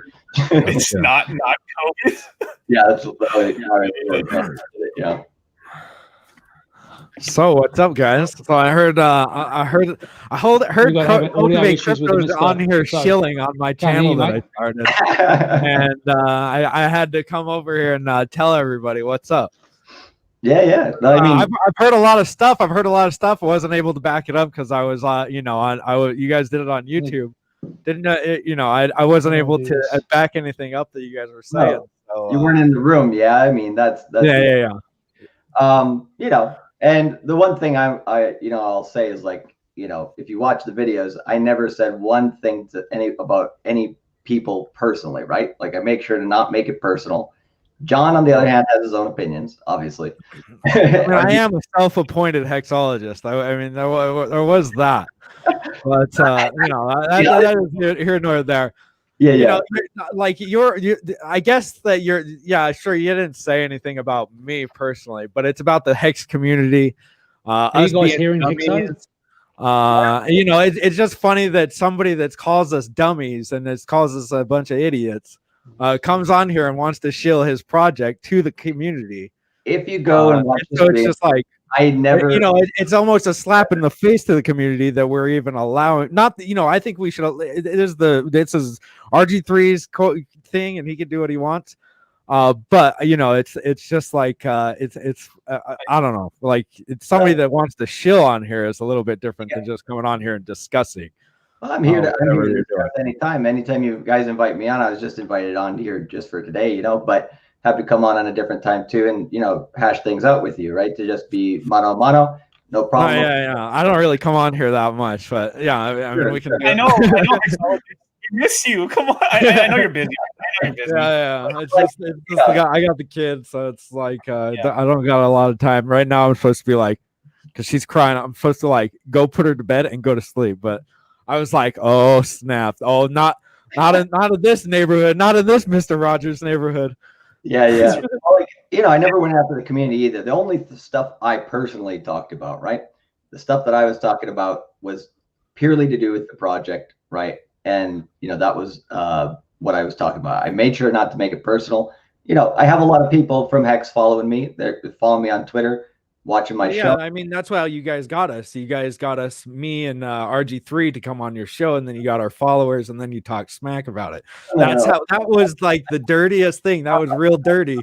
It's not COVID. Yeah, that's yeah. So what's up, guys? So I heard Cultivate Crypto is on here shilling on my channel that I started, and I had to come over here and tell everybody what's up. Yeah. No, I mean, I've heard a lot of stuff. I wasn't able to back it up because I was, you guys did it on YouTube. Didn't I wasn't able to back anything up that you guys were saying. No, so, you weren't in the room. Yeah, I mean that's yeah. You know. And the one thing I'll say is, like, you know, if you watch the videos, I never said one thing about any people personally, right? Like, I make sure to not make it personal. John, on the other hand, has his own opinions, obviously. I am a self-appointed hexologist. I mean, there was that, but that is here nor there. Yeah. You know, like I guess that sure, you didn't say anything about me personally, but it's about the Hex community. Are you guys hearing Hexos? You know, it's just funny that somebody that calls us dummies and that calls us a bunch of idiots comes on here and wants to shill his project to the community. If you go and watch so it's just like, I never, you know, it's almost a slap in the face to the community that we're even allowing. Not that, you know, I think we should. This is RG3's thing, and he can do what he wants. But you know, it's just like I don't know, like it's somebody that wants to shill on here is a little bit different than just coming on here and discussing. Well, I'm here to discuss anytime you guys invite me on. I was just invited on here just for today, you know, but have to come on a different time too, and hash things out with you, right? To just be mano a mano, no problem. Yeah. I don't really come on here that much, but yeah, I mean, we can. I know. Hexologist. I miss you. Come on. I know you're busy. Yeah. It's just I got the kids, so it's like I don't got a lot of time right now. I'm supposed to be like, because she's crying, I'm supposed to like go put her to bed and go to sleep. But I was like, oh snap! Oh, not in this neighborhood, not in this Mr. Rogers neighborhood. Yeah. Well, like, I never went after the community either. The only stuff I personally talked about, right? The stuff that I was talking about was purely to do with the project, right? And that was what I was talking about. I made sure not to make it personal. I have a lot of people from Hex following me. They're following me on Twitter, watching my show. I mean, that's why you guys got us. You guys got us, me and RG3 to come on your show, and then you got our followers, and then you talk smack about it. That's how that was like the dirtiest thing. That was real dirty.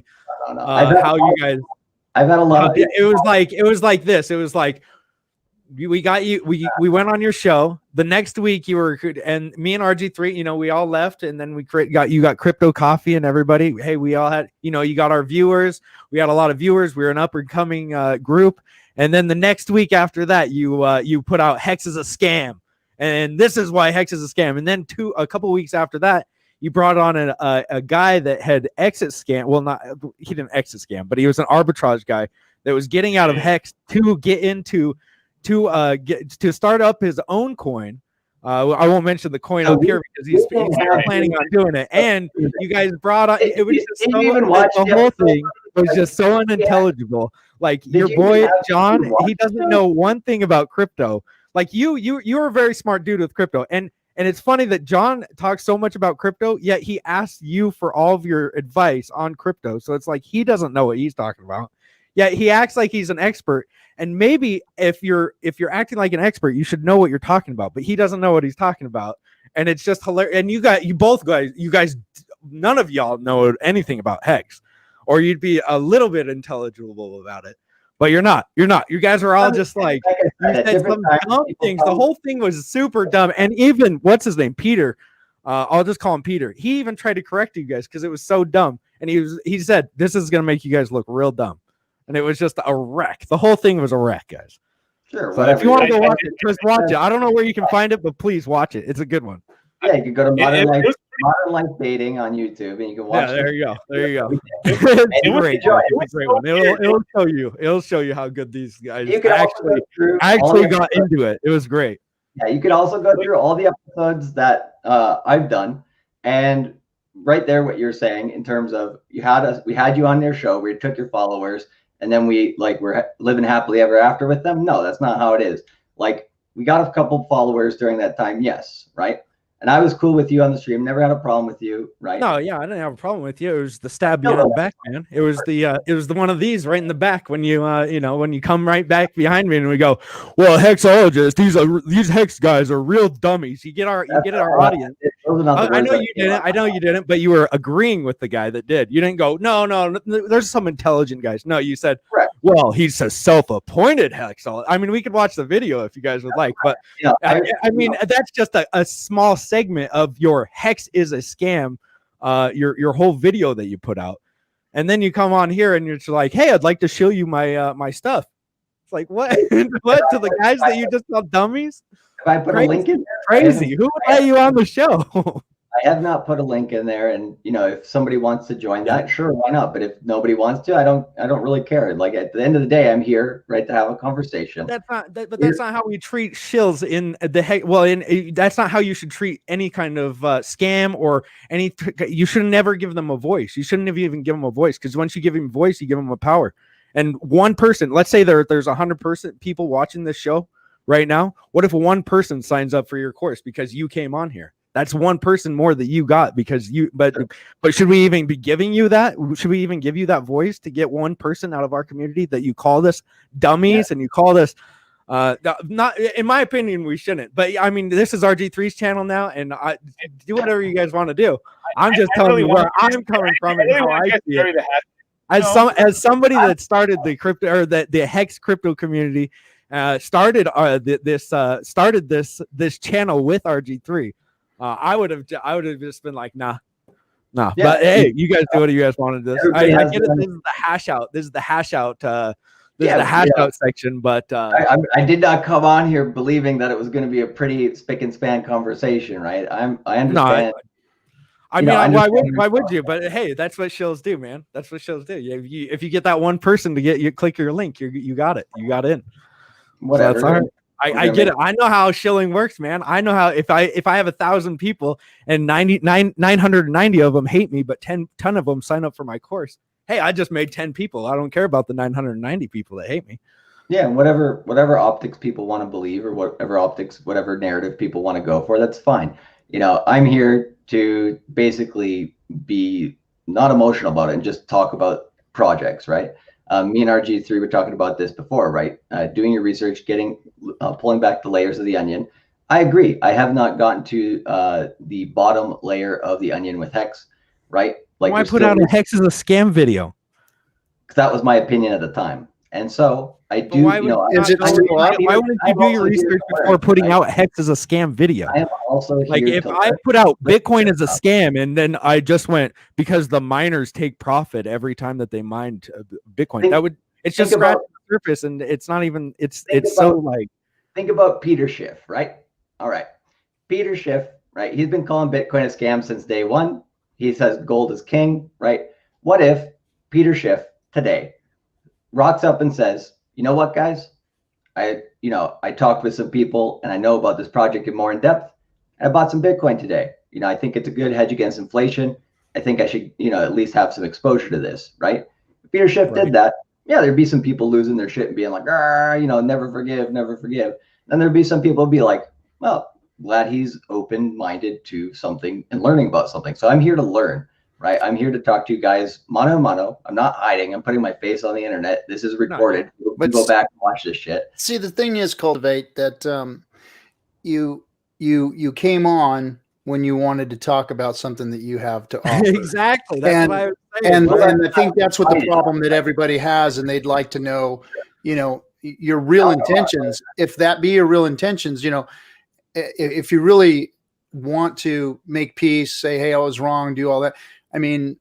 How you guys? I've had a lot. It was like this. It was like we got you. We went on your show. The next week you were, and me and RG3, we all left, and then you got Crypto Coffee and everybody. Hey, we all had, you got our viewers. We had a lot of viewers. We were an up and coming group. And then the next week after that, you put out Hex is a scam, and this is why Hex is a scam. And then a couple weeks after that, you brought on a guy that had exit scam. Well, he didn't exit scam, but he was an arbitrage guy that was getting out of Hex to get into to start up his own coin. I won't mention the coin up here because he's planning on doing it. And you guys brought on it was just the whole thing was just so unintelligible. Like your boy John, he doesn't know one thing about crypto. Like you're a very smart dude with crypto. And it's funny that John talks so much about crypto, yet he asks you for all of your advice on crypto. So it's like he doesn't know what he's talking about. Yet he acts like he's an expert. And maybe if you're acting like an expert, you should know what you're talking about. But he doesn't know what he's talking about, and it's just hilarious. And you guys, none of y'all know anything about Hex, or you'd be a little bit intelligible about it. But you're not. You guys are all just like you said some dumb things. The whole thing was super dumb. And even what's his name, Peter. I'll just call him Peter. He even tried to correct you guys because it was so dumb. And he said this is gonna make you guys look real dumb. And it was just a wreck. The whole thing was a wreck, guys. Sure. So if you want to go watch it, just watch it. I don't know where you can find it, but please watch it. It's a good one. Yeah, you can go to Modern Life Dating on YouTube, and you can watch. Yeah, there you go. It's a great one. It'll show you how good these guys actually got into it. It was great. Yeah, you could also go through all the episodes that I've done, and right there, what you're saying in terms of we had you on their show, we took your followers, and then we're living happily ever after with them. No, that's not how it is. Like, we got a couple followers during that time, yes, right? And I was cool with you on the stream, never had a problem with you, right? No, yeah, I didn't have a problem with you. It was the stab you in the back, man. It was the one of these right in the back when you when you come right back behind me and we go, well, Hexologist, these Hex guys are real dummies. You get our audience. I know you didn't, but you were agreeing with the guy that did. You didn't go, no, there's some intelligent guys. No, you said, correct. Well, he's a self-appointed Hexologist. I mean, we could watch the video if you guys would like, but I mean, that's just a small segment of your Hex is a scam, your whole video that you put out. And then you come on here and you're just like, hey, I'd like to show you my stuff. It's like, what? What? To the guys that you just call dummies? If I put a link in there, crazy. Who would let you on the show? I have not put a link in there, and if somebody wants to join that, sure, why not? But if nobody wants to, I don't really care. Like, at the end of the day, I'm here, right, to have a conversation. That's not how we treat shills in the Hex. Well, that's not how you should treat any kind of scam or any. You should never give them a voice. You shouldn't have even give them a voice, because once you give them a voice, you give them a power. And one person, let's say there's 100% people watching this show right now. What if one person signs up for your course because you came on here? That's one person more that you got because you, but should we even be giving you that? Should we even give you that voice to get one person out of our community that you call us dummies and you call us, not, in my opinion, we shouldn't, but I mean, this is RG3's channel now, and I do whatever you guys want to do. I'm just telling you where I'm coming from and how I see it. As somebody that started the crypto or the Hex crypto community, started this channel with RG3. I would have just been like, nah, No, Yeah. but hey, you guys do what you guys want to do. I Everybody has get it. their- This is the hash out. This is the hash out. This Yeah, is the hash yeah. out section. But I did not come on here believing that it was going to be a pretty spick and span conversation, right? I understand. I You mean, know, I why understand would you? But hey, that's what shills do, man. That's what shills do. If you get that one person to get you click your link, you got it. You got in. Whatever. So that's all right. I get it. I know how shilling works, man. I know how if I have 1,000 people and 990 of them hate me, but 10 of them sign up for my course. Hey, I just made 10 people. I don't care about the 990 people that hate me. Yeah, whatever optics people want to believe, or whatever narrative people want to go for, that's fine. You know, I'm here to basically be not emotional about it and just talk about projects, right? Me and RG3 were talking about this before, right? Doing your research, pulling back the layers of the onion. I agree. I have not gotten to the bottom layer of the onion with Hex, right? Like, why put out a Hex is a scam video? Because that was my opinion at the time. And so I do, Why you know, why wouldn't you do your research before putting out Hex as a scam video? I am also like here if to I learn. put out Bitcoin as a scam and then I just went because the miners take profit every time that they mine Bitcoin, it's just scratching the surface and it's not even think about Peter Schiff, right? All right. Peter Schiff, right? He's been calling Bitcoin a scam since day one. He says gold is king, right? What if Peter Schiff today rocks up and says, you know what, guys? I talked with some people and I know about this project more in depth. And I bought some Bitcoin today. You know, I think it's a good hedge against inflation. I think I should, at least have some exposure to this, right? If Peter Schiff did that, yeah, there'd be some people losing their shit and being like, never forgive, never forgive. And there'd be some people be like, well, glad he's open-minded to something and learning about something. So I'm here to learn. Right, I'm here to talk to you guys mano a mano. I'm not hiding. I'm putting my face on the internet. This is recorded. But go back and watch this shit. See, the thing is, Cultivate, that you came on when you wanted to talk about something that you have to offer. Exactly. That's what I was saying. And I think that's what the problem that everybody has, and they'd like to know, your real intentions. If that be your real intentions, if you really want to make peace, say, hey, I was wrong, do all that. I mean,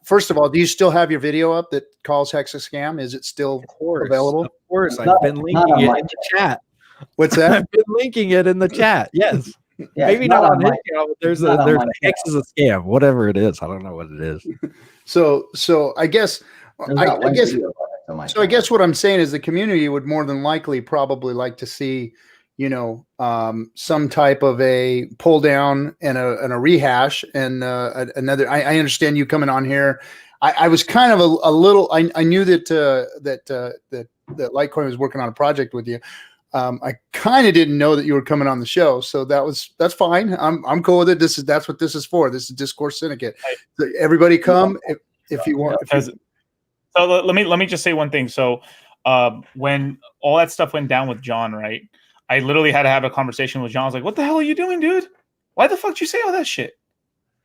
first of all, do you still have your video up that calls Hex a scam? Is it still available? Of course. I've been linking it in the chat. What's that? I've been linking it in the chat. Yes. Yeah, maybe not on his channel, but there's a Hex is a scam, whatever it is. I don't know what it is. So I guess what I'm saying is the community would more than likely probably like to see, some type of a pull down and a rehash and another. I understand you coming on here. I was kind of a little. I knew that Litecoin was working on a project with you. I kind of didn't know that you were coming on the show, so that's fine. I'm cool with it. That's what this is for. This is Discourse Syndicate. So everybody come if you want. So let me just say one thing. So when all that stuff went down with John, right? I literally had to have a conversation with John. I was like, "What the hell are you doing, dude? Why the fuck did you say all that shit?"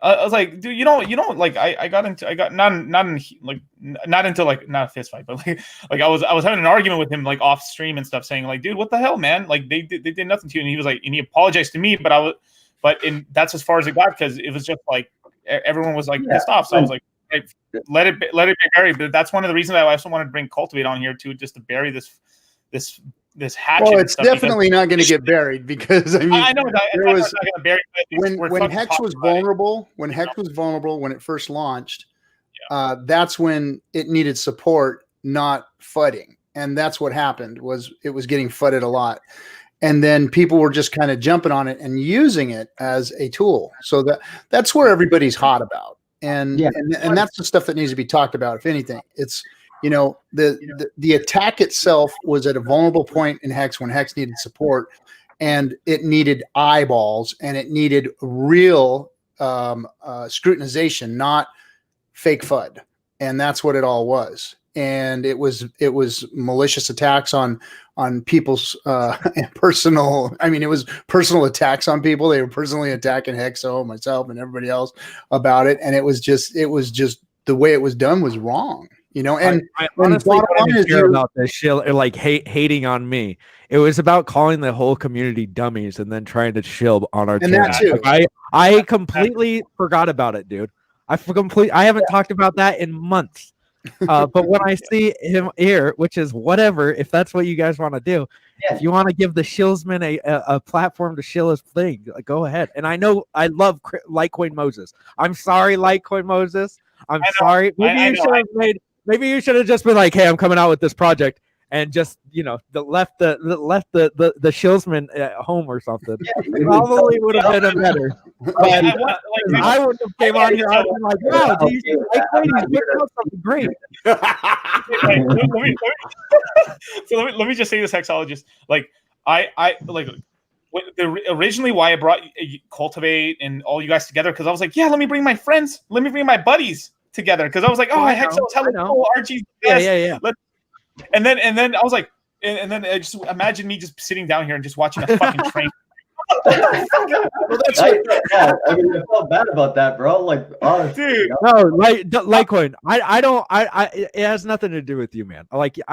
I was like, "Dude, you don't like." I got not into not a fist fight, but like I was having an argument with him like off stream and stuff, saying like, "Dude, what the hell, man? Like they did nothing to you." And he was like, and he apologized to me, but that's as far as it got because it was just like everyone was like pissed off. So I was like, hey, let it be buried. But that's one of the reasons I also wanted to bring Cultivate on here too, just to bury this hatchet. Well, it's definitely not going to get buried because I know that there was not bury it, when Hex was vulnerable. When Hex was vulnerable when it first launched, that's when it needed support, not fudding, and that's what happened. It was getting fudded a lot, and then people were just kind of jumping on it and using it as a tool. So that's where everybody's hot about, and that's the stuff that needs to be talked about. If anything, it's. The attack itself was at a vulnerable point in Hex when Hex needed support, and it needed eyeballs and it needed real scrutinization, not fake FUD. And that's what it all was. And it was malicious attacks on people's personal. I mean, it was personal attacks on people. They were personally attacking Hexo, myself, and everybody else about it. And it was just the way it was done was wrong. And I honestly didn't care about this shit, like hating on me. It was about calling the whole community dummies and then trying to shill on our channel. That too. I completely forgot about it, dude. I haven't talked about that in months. But when I see him here, which is whatever, if that's what you guys want to do, if you want to give the Shillsman a platform to shill his thing, go ahead. And I know I love Litecoin Moses. I'm sorry, Litecoin Moses. I'm sorry. Maybe you should have just been like, hey, I'm coming out with this project. And just left the Shillsman at home or something. Probably would have been a better. But I would have came on here. I'd been like, wow, do you like something great? Let me just say this, Hexologist. Like I originally why I brought Cultivate and all you guys together, because I was like, yeah, let me bring my friends, let me bring my buddies together, because I was like, oh, Hexol's hella cool, RG's best. Yeah. And then I was like, and then I just imagine me just sitting down here and just watching a fucking train. Well, that's I felt bad about that, bro. Like, oh, dude, no, Litecoin. I don't. It has nothing to do with you, man. Like, you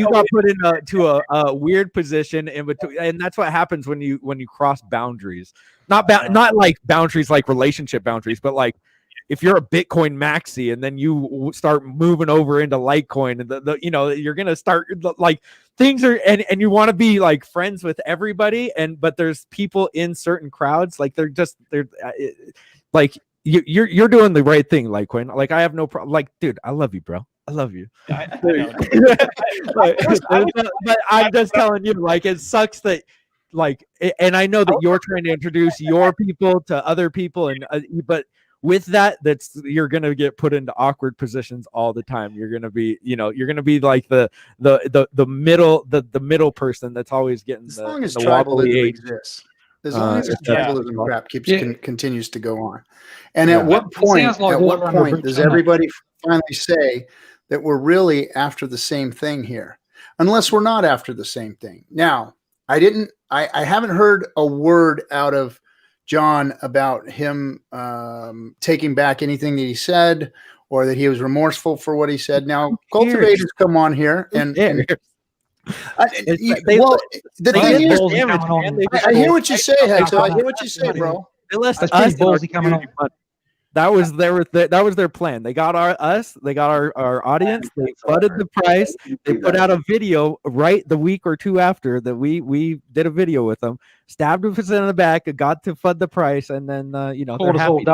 got put into a weird position in between, and that's what happens when you cross boundaries. Not like boundaries, like relationship boundaries, but like, if you're a Bitcoin maxi and then you start moving over into Litecoin, and you're gonna start like things are, and you want to be like friends with everybody, but there's people in certain crowds, like they're like you're doing the right thing, Litecoin. Like, I have no problem. Like, dude, I love you, bro. I love you. But I'm just telling you, like, it sucks that. Like, and I know that you're trying to introduce your people to other people, and but with that, you're gonna get put into awkward positions all the time. You're gonna be, you're gonna be like the middle person that's always getting as long as the tribalism age. exists. As long as tribalism crap continues to go on, and at what point does everybody finally say that we're really after the same thing here? Unless we're not after the same thing. Now, I haven't heard a word out of John about him taking back anything that he said, or that he was remorseful for what he said. Now, cultivators come on here and the thing is, I hear what you say, Hexo. I hear what you say, bro. That's pretty ballsy coming on. That was their plan. They got our audience. They flooded the price. They put out a video right the week or two after that. We did a video with them, stabbed us in the back, got to flood the price, and then they're happy.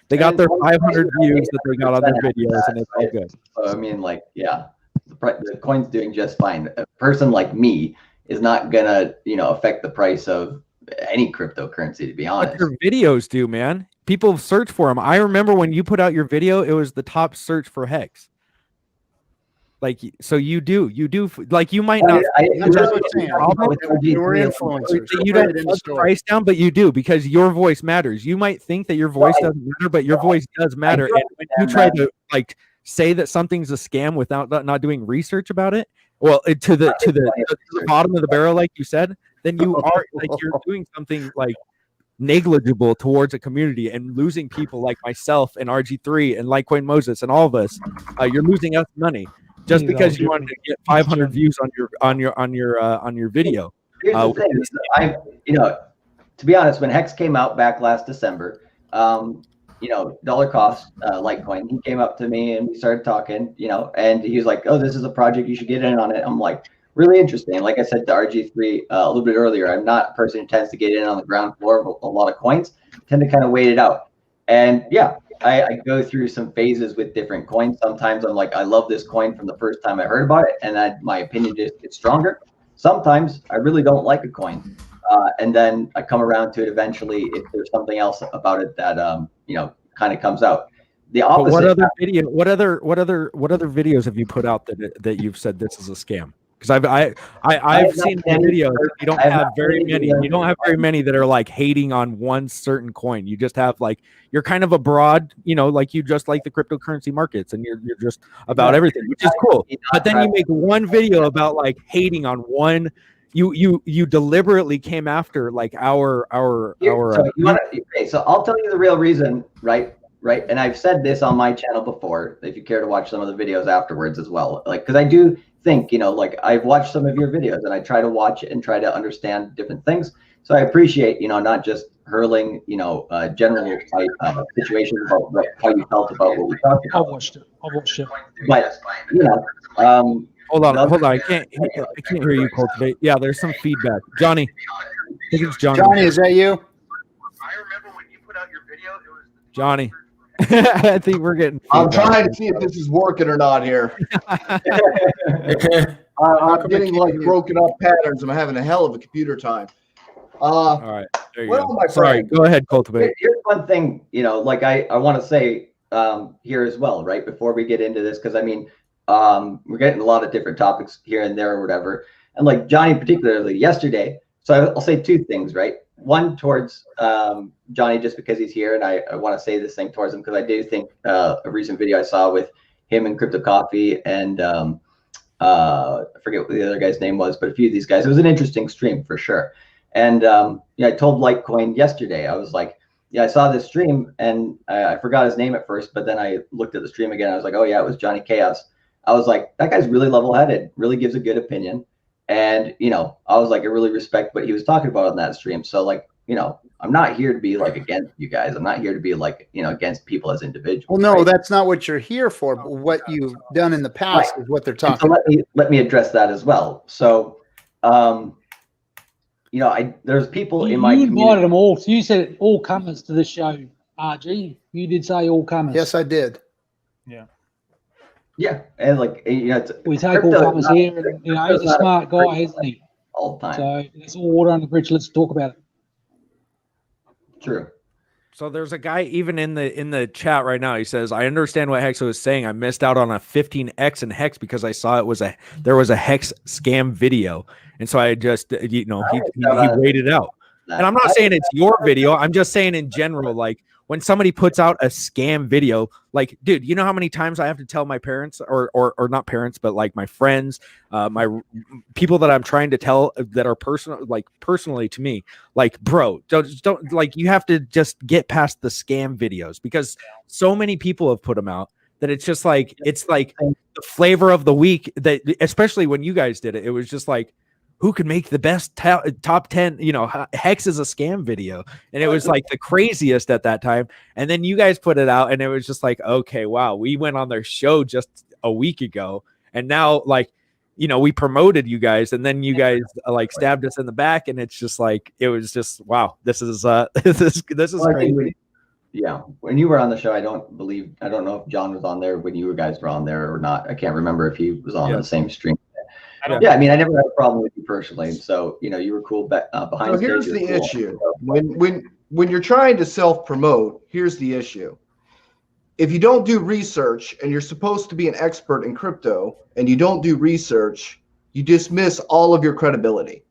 They got their 500 views that they got on their videos, and it's all good. So, I mean, like, yeah, the coin's doing just fine. A person like me is not gonna affect the price of any cryptocurrency, to be honest. But your videos do, man. People search for them. I remember when you put out your video, it was the top search for Hex. Like, so you do like, you might not. You don't put the price down, but you do, because your voice matters. You might think that your voice doesn't matter, but your voice does matter. And when you try to like say that something's a scam without not doing research about it, well, to the bottom of the barrel, like you said, then you are like, you're doing something like negligible towards a community, and losing people like myself and RG3 and Litecoin Moses and all of us. You're losing us money just because you wanted to get 500 views on your video. Here's the thing. To be honest, when Hex came out back last December, dollar cost Litecoin, he came up to me and we started talking, and he was like, oh, this is a project, you should get in on it. I'm like, really interesting. Like I said to RG3 a little bit earlier, I'm not a person who tends to get in on the ground floor of a lot of coins. I tend to kind of wait it out. And yeah, I go through some phases with different coins. Sometimes I'm like, I love this coin from the first time I heard about it, and my opinion just gets stronger. Sometimes I really don't like a coin, and then I come around to it eventually if there's something else about it that kind of comes out. The opposite. But what other videos have you put out that you've said this is a scam? Because I've seen videos. You don't have very many. You don't have very many that are like hating on one certain coin. You just have like, you're kind of a broad, like you just like the cryptocurrency markets, and you're just about everything, which is cool. But then you make one video about like hating on one. You deliberately came after like our. So I'll tell you the real reason, right? And I've said this on my channel before, if you care to watch some of the videos afterwards as well. Like, because I do think, like, I've watched some of your videos and I try to watch it and try to understand different things. So I appreciate, not just hurling, general type situation about how you felt about what we talked about. I've watched it. But hold on. I can't hear you, Cultivate. Yeah, there's some feedback. Johnny, I think it's Johnny. Johnny, is that you? I remember when you put out your video, it was Johnny. I think we're getting feedback. I'm trying to see if this is working or not here. I'm getting like broken up patterns. I'm having a hell of a computer time. All right. There you go. My Sorry. friend. Go ahead, Cultivate. Here's one thing, like I want to say here as well, right? Before we get into this, because I mean, we're getting a lot of different topics here and there or whatever. And like Johnny, particularly yesterday. So I'll say two things, right? One towards Johnny, just because he's here, and I want to say this thing towards him because I do think a recent video I saw with him and Crypto Coffee and I forget what the other guy's name was, but a few of these guys. It was an interesting stream for sure. And I told Litecoin yesterday, I was like, yeah, I saw this stream and I forgot his name at first, but then I looked at the stream again. I was like, oh yeah, it was Johnny Chaos. I was like, that guy's really level-headed, really gives a good opinion. And, I was like, I really respect what he was talking about on that stream. So like, I'm not here to be like against you guys. I'm not here to be like, against people as individuals. Well, no, right? that's not what you're here for. But what you've done in the past is what they're talking about. Let me address that as well. So, there's people in my community. You invited them all. So you said all comers to the show, RG. You did say all comers. Yes, I did. Yeah, and like we take all comers here, and he's a smart guy, isn't he? All the time. So it's all water under the bridge. Let's talk about it. True. So there's a guy even in the chat right now. He says, "I understand what Hexo is saying. I missed out on a 15x in Hex because I saw there was a Hex scam video, and so I just he waited out." And I'm not saying it's your video. I'm just saying in general, like when somebody puts out a scam video, like, dude, you know how many times I have to tell my parents or not parents, but like my friends, my people that I'm trying to tell that are personally to me, like, bro, don't like, you have to just get past the scam videos because so many people have put them out that it's just like, it's like the flavor of the week that, especially when you guys did it, it was just like, who could make the best top 10, Hex is a scam video. And it was like the craziest at that time. And then you guys put it out and it was just like, okay, wow, we went on their show just a week ago. And now like, we promoted you guys and then you guys like stabbed us in the back. And it's just like, it was just, wow, this is crazy. Yeah. When you were on the show, I don't know if John was on there when you guys were on there or not. I can't remember if he was on the same stream. Yeah, I mean, I never had a problem with you personally, and so you were cool behind. So here's the issue: when you're trying to self-promote, here's the issue: if you don't do research, and you're supposed to be an expert in crypto, and you don't do research, you dismiss all of your credibility.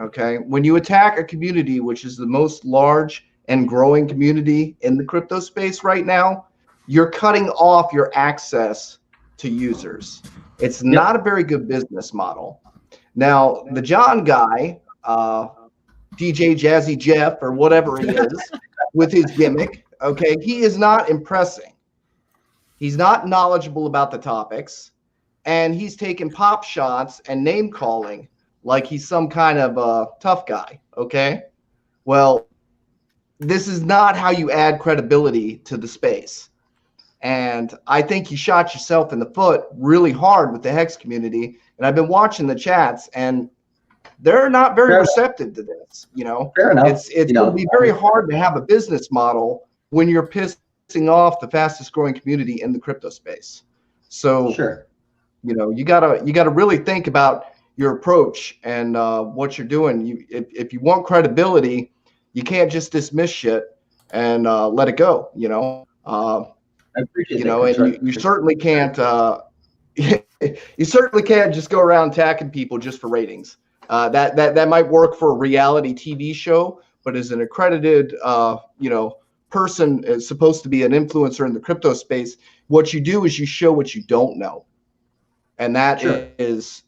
Okay, when you attack a community which is the most large and growing community in the crypto space right now, you're cutting off your access to users. It's not a very good business model. Now, the John guy, DJ Jazzy Jeff or whatever he is, with his gimmick, okay, he is not impressing. He's not knowledgeable about the topics, and he's taking pop shots and name calling like he's some kind of tough guy, okay? Well, this is not how you add credibility to the space. And I think you shot yourself in the foot really hard with the Hex community. And I've been watching the chats, and they're not very receptive to this. Fair enough. It's going to be very hard to have a business model when you're pissing off the fastest growing community in the crypto space. So, you gotta really think about your approach and what you're doing. If you want credibility, you can't just dismiss shit and let it go. I appreciate and you certainly can't you certainly can't just go around attacking people just for ratings. That might work for a reality TV show, but as an accredited person is supposed to be an influencer in the crypto space, what you do is you show what you don't know. And that is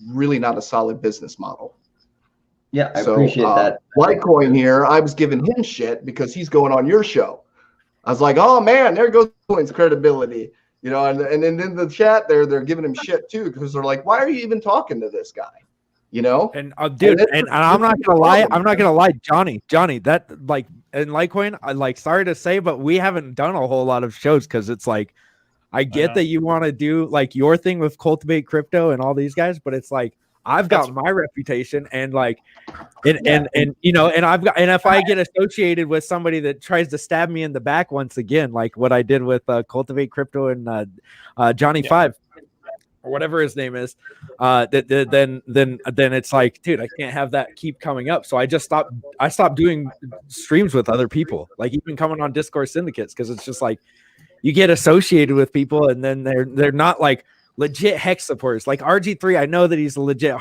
really not a solid business model. Yeah, I appreciate that. Litecoin here, I was giving him shit because he's going on your show. I was like, oh man, there goes Coin's credibility, and then in the chat they're giving him shit too because they're like, why are you even talking to this guy? you know. And dude, and I'm not gonna lie, Johnny, that like in Litecoin, I like sorry to say, but we haven't done a whole lot of shows because it's like I get that you want to do like your thing with Cultivate Crypto and all these guys, but it's like I've got my reputation and like and you know, and I've got, and if I get associated with somebody that tries to stab me in the back once again, like what I did with Cultivate Crypto and Johnny 5 or whatever his name is, then it's like, dude, I can't have that keep coming up. So I stopped doing streams with other people, like even coming on Discourse Syndicates, because it's just like you get associated with people and then they're not like legit Hex supporters. Like RG3, I know that he's a legit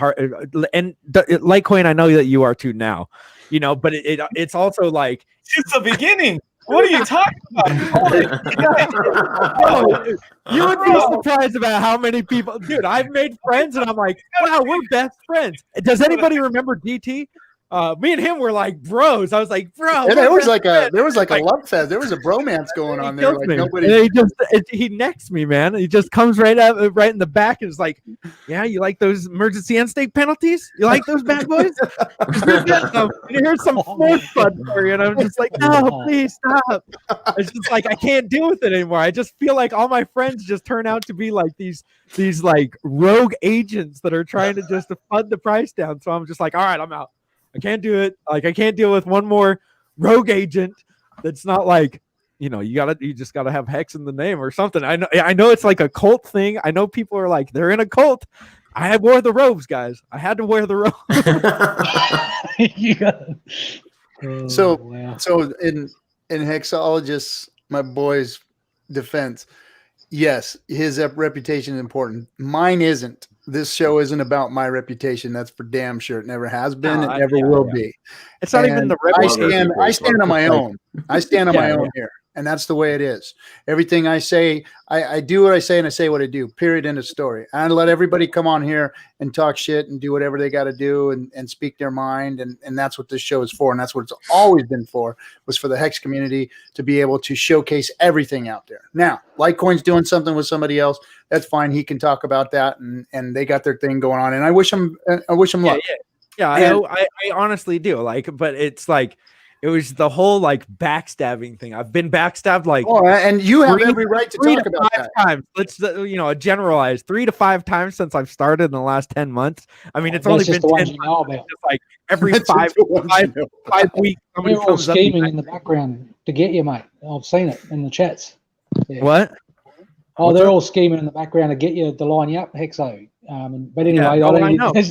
and Litecoin, I know that you are too now, you know, but it's also like since the beginning. What are you talking about? You would be surprised about how many people, dude. I've made friends and I'm like, wow, we're best friends. Does anybody remember DT? Me and him were like bros. I was like, bro. Yeah, there was like a love fest. There was a bromance going on there. Like nobody. He necks me, man. He just comes right in the back and is like, yeah, you like those emergency end state penalties? You like those bad boys? Here's some force fun for you, and I'm just like, no, please stop. It's just like I can't deal with it anymore. I just feel like all my friends just turn out to be like these like rogue agents that are trying to just fund the price down. So I'm just like, all right, I'm out. I can't do it. Like I can't deal with one more rogue agent that's not like, you know, you just gotta have Hex in the name or something. I know it's like a cult thing. I know people are like, they're in a cult. I wore the robes, guys. I had to wear the robes. So in Hexologist, my boy's defense, yes, his reputation is important. Mine isn't. This show isn't about my reputation. That's for damn sure. It never has been. It never will be. It's not even the reputation. I stand on my own. I stand on my own here. And that's the way it is. Everything I say, I do what I say and I say what I do, period, end of story. I let everybody come on here and talk shit and do whatever they got to do and speak their mind. And that's what this show is for. And that's what it's always been for, was for the Hex community to be able to showcase everything out there. Now, Litecoin's doing something with somebody else. That's fine. He can talk about that. And they got their thing going on. And I wish him luck. Yeah, I honestly do. Like, but it's like, it was the whole like backstabbing thing. I've been backstabbed like, and you have every right to talk about that. Times. Let's generalize 3 to 5 times since I've started in the last 10 months. I mean, it's only been 10 months. Just like every 5 weeks, somebody comes scheming in the background to get you, mate. I've seen it in the chats. Yeah. What? Oh, they're all scheming in the background to get you to line you up, Hexo. But anyway, I know. That's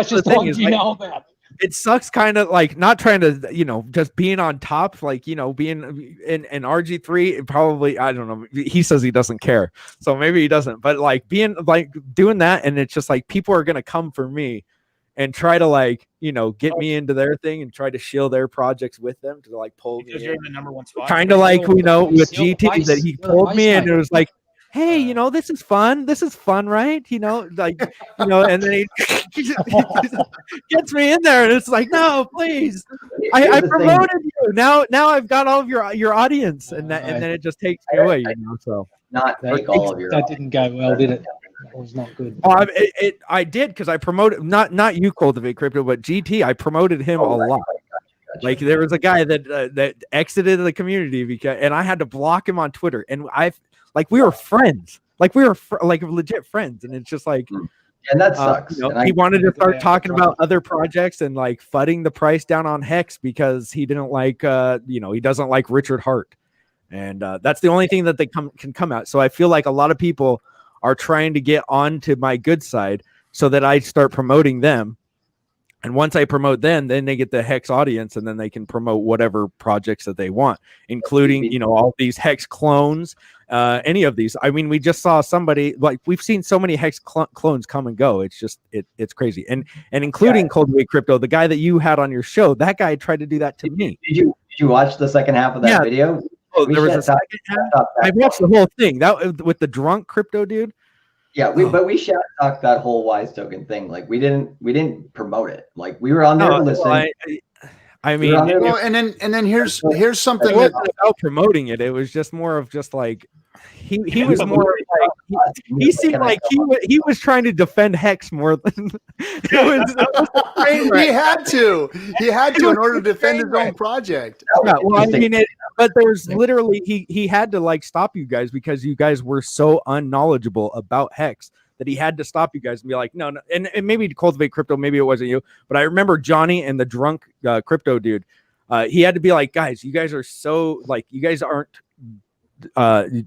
just the thing is, you know about. It sucks kind of like not trying to, just being on top, like, being in RG3, probably, I don't know. He says he doesn't care. So maybe he doesn't, but like being like doing that. And it's just like, people are going to come for me and try to like, get me into their thing and try to shield their projects with them to like pull me because you're in the number one spot. Kind of like, with GT that he pulled me in. It was like, hey, this is fun. This is fun, right? And then he gets me in there, and it's like, no, please. I promoted you. Now I've got all of your audience, and then it just takes me away. So not take all of your. That didn't go well, did it? That was not good. I did because I promoted not you, Cultivate Crypto, but GT. I promoted him a lot. Like there was a guy that exited the community and I had to block him on Twitter, and we were friends, like legit friends, and it's just like, and that sucks. He wanted to start talking about other projects and like fudding the price down on Hex because he didn't like, he doesn't like Richard Hart, and that's the only thing that they can come out. So I feel like a lot of people are trying to get onto my good side so that I start promoting them. And once I promote them, then they get the Hex audience, and then they can promote whatever projects that they want, including, all these Hex clones, any of these. I mean, we just saw somebody, like, we've seen so many Hex clones come and go. It's just, it's crazy. And including Cultivate Crypto, the guy that you had on your show, that guy tried to do that to me. Did you watch the second half of that video? Oh, there was a second half. I watched the whole thing. That with the drunk crypto dude. Yeah, but we shout talked that whole Wise token thing. Like we didn't promote it. Like we were on there to listen. I mean, and then here's something it wasn't about promoting it. It was just more of just like he was more like he seemed like he was trying to defend Hex more than he had to in order to defend his own project. Yeah, well, I mean, but there's literally he had to like stop you guys because you guys were so unknowledgeable about Hex that he had to stop you guys and be like, no, and maybe to cultivate crypto, maybe it wasn't you, but I remember Johnny and the drunk crypto dude. He had to be like, guys, you guys are so like you guys aren't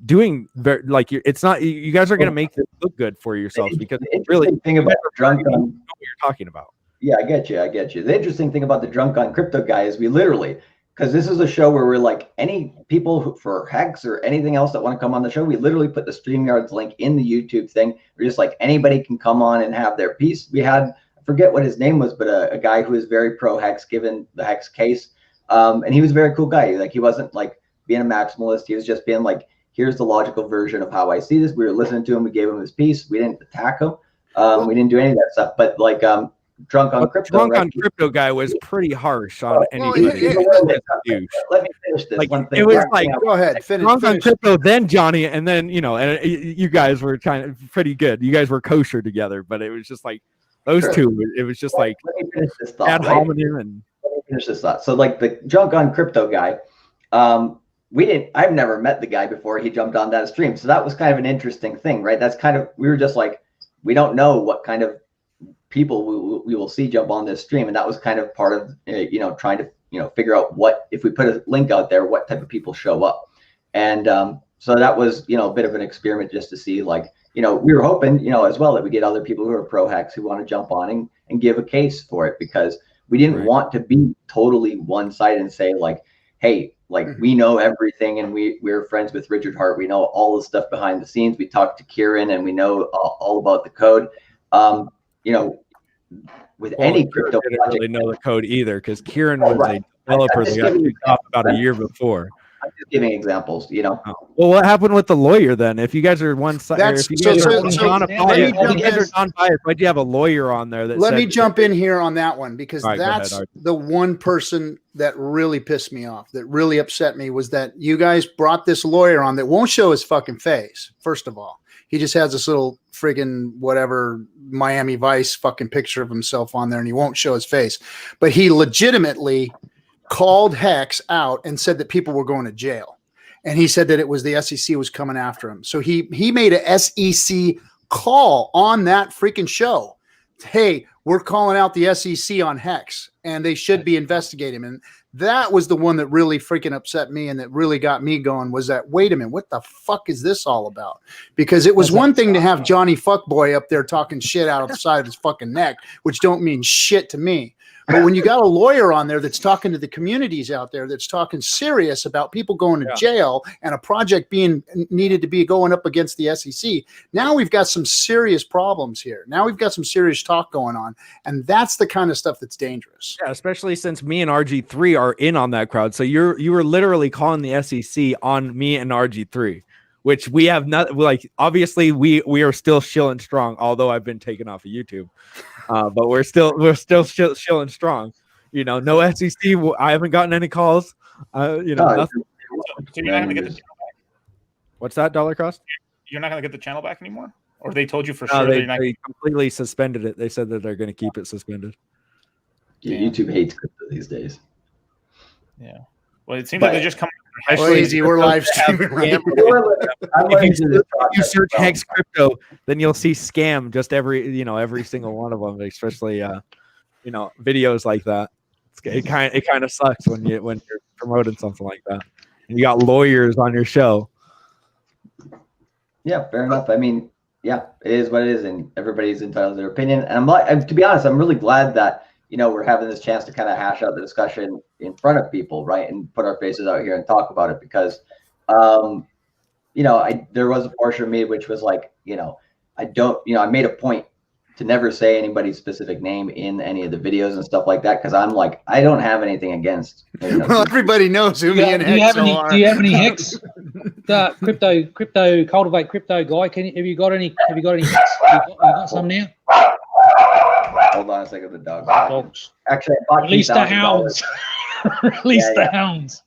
doing very like it's not you guys are going to make this look good for yourselves because it's really thing about drunk on what you're talking about. Yeah, I get you. The interesting thing about the drunk on crypto guy is we literally, because this is a show where we're like any people who, for Hex or anything else that want to come on the show, we literally put the StreamYards link in the YouTube thing. We're just like anybody can come on and have their piece. We had, I forget what his name was, but a guy who is very pro Hex given the Hex case. And he was a very cool guy. Like he wasn't like being a maximalist. He was just being like, here's the logical version of how I see this. We were listening to him. We gave him his piece. We didn't attack him. We didn't do any of that stuff. But like drunk on crypto guy was pretty harsh on anybody. Let me finish this. Like, one thing. it was like, go ahead, finish. Drunk on crypto, then Johnny, and then and you guys were kind of pretty good. You guys were kosher together, but it was just like those two. It was just like let me finish this thought, ad hominem and. Let me finish this thought. So like the drunk on crypto guy, I've never met the guy before he jumped on that stream. So that was kind of an interesting thing, right? That's kind of, we were just like, we don't know what kind of people we will see jump on this stream. And that was kind of part of, trying to, figure out what, if we put a link out there, what type of people show up. And so that was, a bit of an experiment just to see like, we were hoping, as well that we get other people who are pro Hex who want to jump on and give a case for it, because we didn't want to be totally one-sided and say like, hey, like we know everything and we're friends with Richard Hart. We know all the stuff behind the scenes. We talked to Kieran and we know all about the code. With any crypto project, didn't really know the code either because Kieran was a developer that got kicked off about a year before. I'm just giving examples, Well, what happened with the lawyer then? If you guys are one side, if you guys are non-biased, why'd you have a lawyer on there? Let me jump in here on that one because that's the one person that really pissed me off, that really upset me, was that you guys brought this lawyer on that won't show his fucking face. First of all, he just has this little friggin' whatever Miami Vice fucking picture of himself on there, and he won't show his face. But he legitimately called Hex out and said that people were going to jail. And he said that it was the SEC was coming after him. So he made a SEC call on that freaking show. Hey, we're calling out the SEC on Hex and they should be investigating him. And that was the one that really freaking upset me and that really got me going, was that, wait a minute, what the fuck is this all about? Because it was one thing to have Johnny Fuckboy up there talking shit out of the side of his fucking neck, which don't mean shit to me. But when you got a lawyer on there that's talking to the communities out there, that's talking serious about people going to jail and a project being needed to be going up against the SEC, now we've got some serious problems here. Now we've got some serious talk going on. And that's the kind of stuff that's dangerous. Yeah, especially since me and RG3 are in on that crowd. So you were literally calling the SEC on me and RG3, which we have not, like, obviously we are still shilling strong, although I've been taken off of YouTube. But we're still shilling strong. No SEC. I haven't gotten any calls. Nothing. So you're not going to get the channel back? What's that, Dollar Cost? You're not going to get the channel back anymore? Or they told you for sure they completely suspended it. They said that they're going to keep it suspended. Yeah, YouTube hates crypto these days. Yeah. Well, it seems like they're just coming. Easy, we're live streaming. If you search Hex Crypto, then you'll see scam just every single one of them, especially videos like that. It kind of sucks when you're promoting something like that. And you got lawyers on your show. Yeah, fair enough. I mean, yeah, it is what it is, and everybody's entitled to their opinion. And to be honest, I'm really glad that we're having this chance to kind of hash out the discussion in front of people, right, and put our faces out here and talk about it, because there was a portion of me which was like, I made a point to never say anybody's specific name in any of the videos and stuff like that, because I'm like, I don't have anything against. Well, everybody knows who me and Hex are. Do you have any Hex? The crypto cultivate crypto guy? Have you got any? You got some now? Hold on a second, the dogs. Actually, I bought release the hounds. Release the hounds.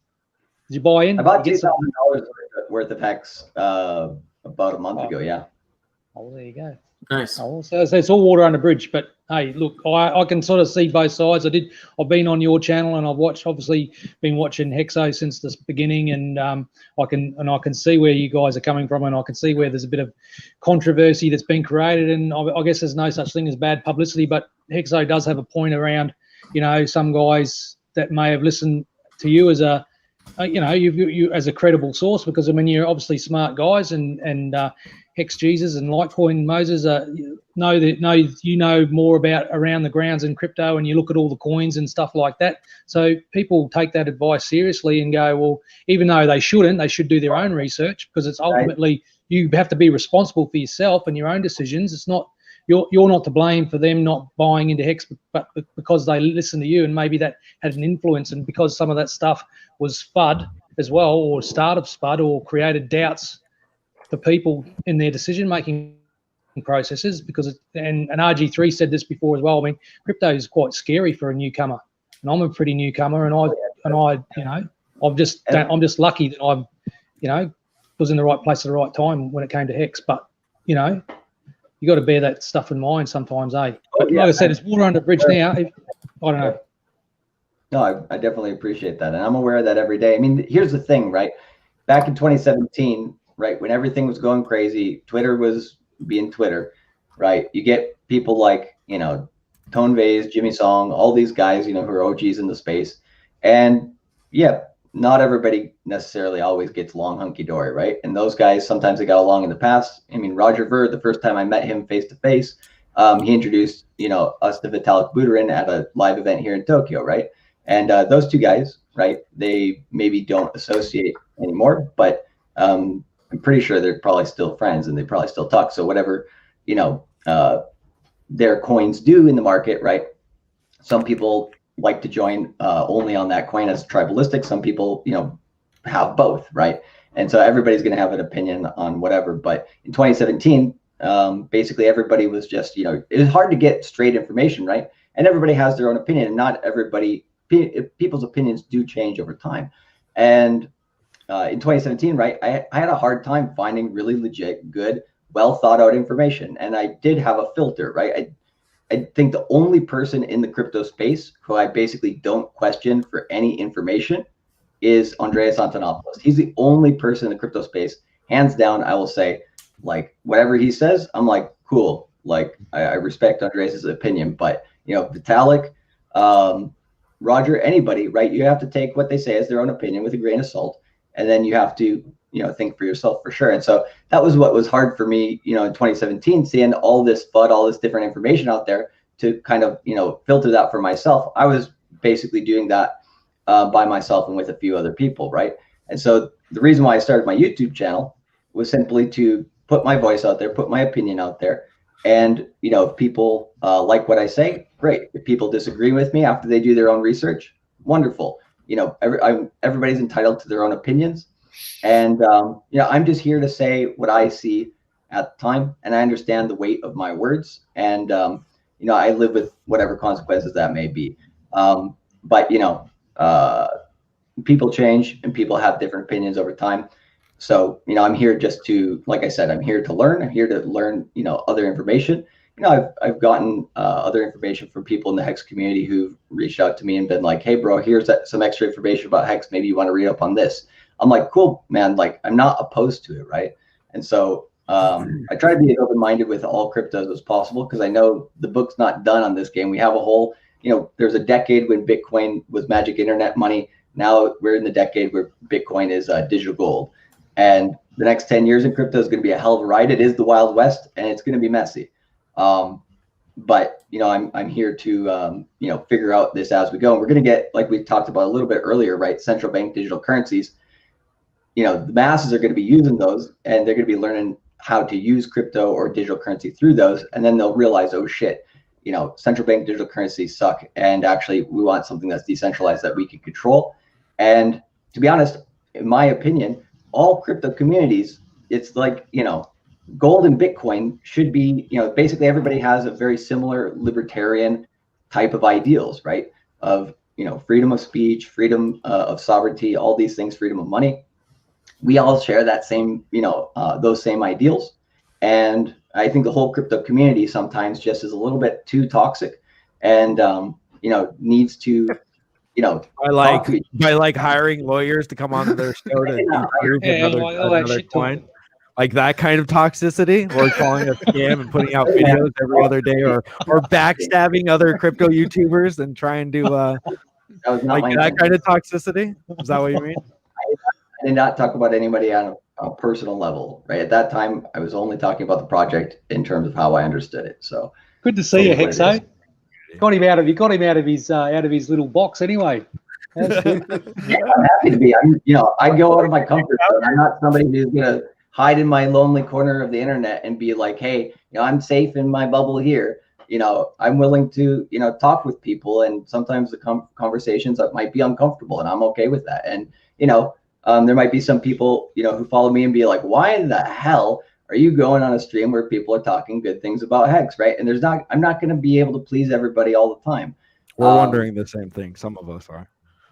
Did you buy in? I bought $2,000 worth worth of Hex about a month ago. Yeah. Oh, there you go. Nice. Oh, so it's all water under bridge. But hey, look, I can sort of see both sides. I've been on your channel and I've obviously been watching Hexo since the beginning, and I can see where you guys are coming from, and I can see where there's a bit of controversy that's been created. And I guess there's no such thing as bad publicity, but Hexo does have a point around, some guys that may have listened to you as a you as a credible source, because I mean you're obviously smart guys, and Hex Jesus and Litecoin Moses know more about around the grounds in crypto, and you look at all the coins and stuff like that. So people take that advice seriously and go, well, even though they shouldn't, they should do their own research, because it's ultimately you have to be responsible for yourself and your own decisions. It's not you're not to blame for them not buying into Hex, but because they listen to you, and maybe that had an influence, and because some of that stuff was FUD as well, or start of FUD, or created doubts for people in their decision-making processes. Because and RG3 said this before as well. I mean, crypto is quite scary for a newcomer, and I'm a pretty newcomer, and I'm just lucky that I'm was in the right place at the right time when it came to Hex. But you got to bear that stuff in mind sometimes, eh? But like I said, it's water under the bridge now. I don't know. No, I definitely appreciate that, and I'm aware of that every day. I mean, here's the thing, right? Back in 2017, right, when everything was going crazy, Twitter was being Twitter, right? You get people like Tone Vase, Jimmy Song, all these guys, who are OGs in the space, and yeah, not everybody necessarily always gets along hunky-dory, right? And those guys, sometimes they got along in the past. I mean, Roger Ver, the first time I met him face-to-face, he introduced, us to Vitalik Buterin at a live event here in Tokyo, right? And those two guys, right, they maybe don't associate anymore, but I'm pretty sure they're probably still friends, and they probably still talk. So whatever, their coins do in the market, right? Some people like to join only on that coin as tribalistic. Some people, have both, right? And so everybody's going to have an opinion on whatever. But in 2017, basically everybody was just, it was hard to get straight information, right? And everybody has their own opinion, and not everybody, people's opinions do change over time. And in 2017, right, I had a hard time finding really legit, good, well thought out information. And I did have a filter, right? I think the only person in the crypto space who I basically don't question for any information is Andreas Antonopoulos. He's the only person in the crypto space, hands down. I will say, like, whatever he says, I'm like, cool. Like, I respect Andreas's opinion, but Vitalik, Roger, anybody, right? You have to take what they say as their own opinion with a grain of salt, and then you have to, think for yourself for sure. And so that was what was hard for me, in 2017, seeing all this FUD, all this different information out there to kind of, filter that for myself. I was basically doing that by myself and with a few other people, right? And so the reason why I started my YouTube channel was simply to put my voice out there, put my opinion out there. And, if people like what I say, great. If people disagree with me after they do their own research, wonderful. Everybody's entitled to their own opinions. And, I'm just here to say what I see at the time, and I understand the weight of my words. And, I live with whatever consequences that may be. But, people change and people have different opinions over time. So, I'm here just to, like I said, I'm here to learn. I'm here to learn, other information. I've gotten other information from people in the Hex community who've reached out to me and been like, hey, bro, here's some extra information about Hex. Maybe you want to read up on this. I'm like, cool, man. Like, I'm not opposed to it, right? And so I try to be as open-minded with all cryptos as possible, because I know the book's not done on this game. We have a whole, there's a decade when Bitcoin was magic internet money. Now we're in the decade where Bitcoin is digital gold. And the next 10 years in crypto is going to be a hell of a ride. It is the Wild West, and it's going to be messy. But, I'm here to, figure out this as we go. And we're going to get, like we talked about a little bit earlier, right? Central bank digital currencies. The masses are going to be using those, and they're going to be learning how to use crypto or digital currency through those. And then they'll realize, oh shit, central bank digital currencies suck. And actually we want something that's decentralized that we can control. And to be honest, in my opinion, all crypto communities, it's like, gold and Bitcoin should be, basically everybody has a very similar libertarian type of ideals, right? Of, freedom of speech, freedom of sovereignty, all these things, freedom of money. we all share that same, those same ideals. And I think the whole crypto community sometimes just is a little bit too toxic, and needs to, by hiring lawyers to come on their show to prove another coin. Like that kind of toxicity, or calling a scam and putting out videos every other day, or backstabbing other crypto YouTubers and trying to that kind of toxicity. Is that what you mean? I did not talk about anybody on a personal level, right? At that time, I was only talking about the project in terms of how I understood it. So good to see you, Hexo. Got him out of his little box anyway. That's good. Yeah, I'm happy to be. I go out of my comfort zone. I'm not somebody who's gonna hide in my lonely corner of the internet and be like, hey, I'm safe in my bubble here. I'm willing to, talk with people, and sometimes the conversations that might be uncomfortable, and I'm okay with that. And, there might be some people, who follow me and be like, why the hell are you going on a stream where people are talking good things about Hex, right? And I'm not going to be able to please everybody all the time. We're wondering the same thing. Some of us are.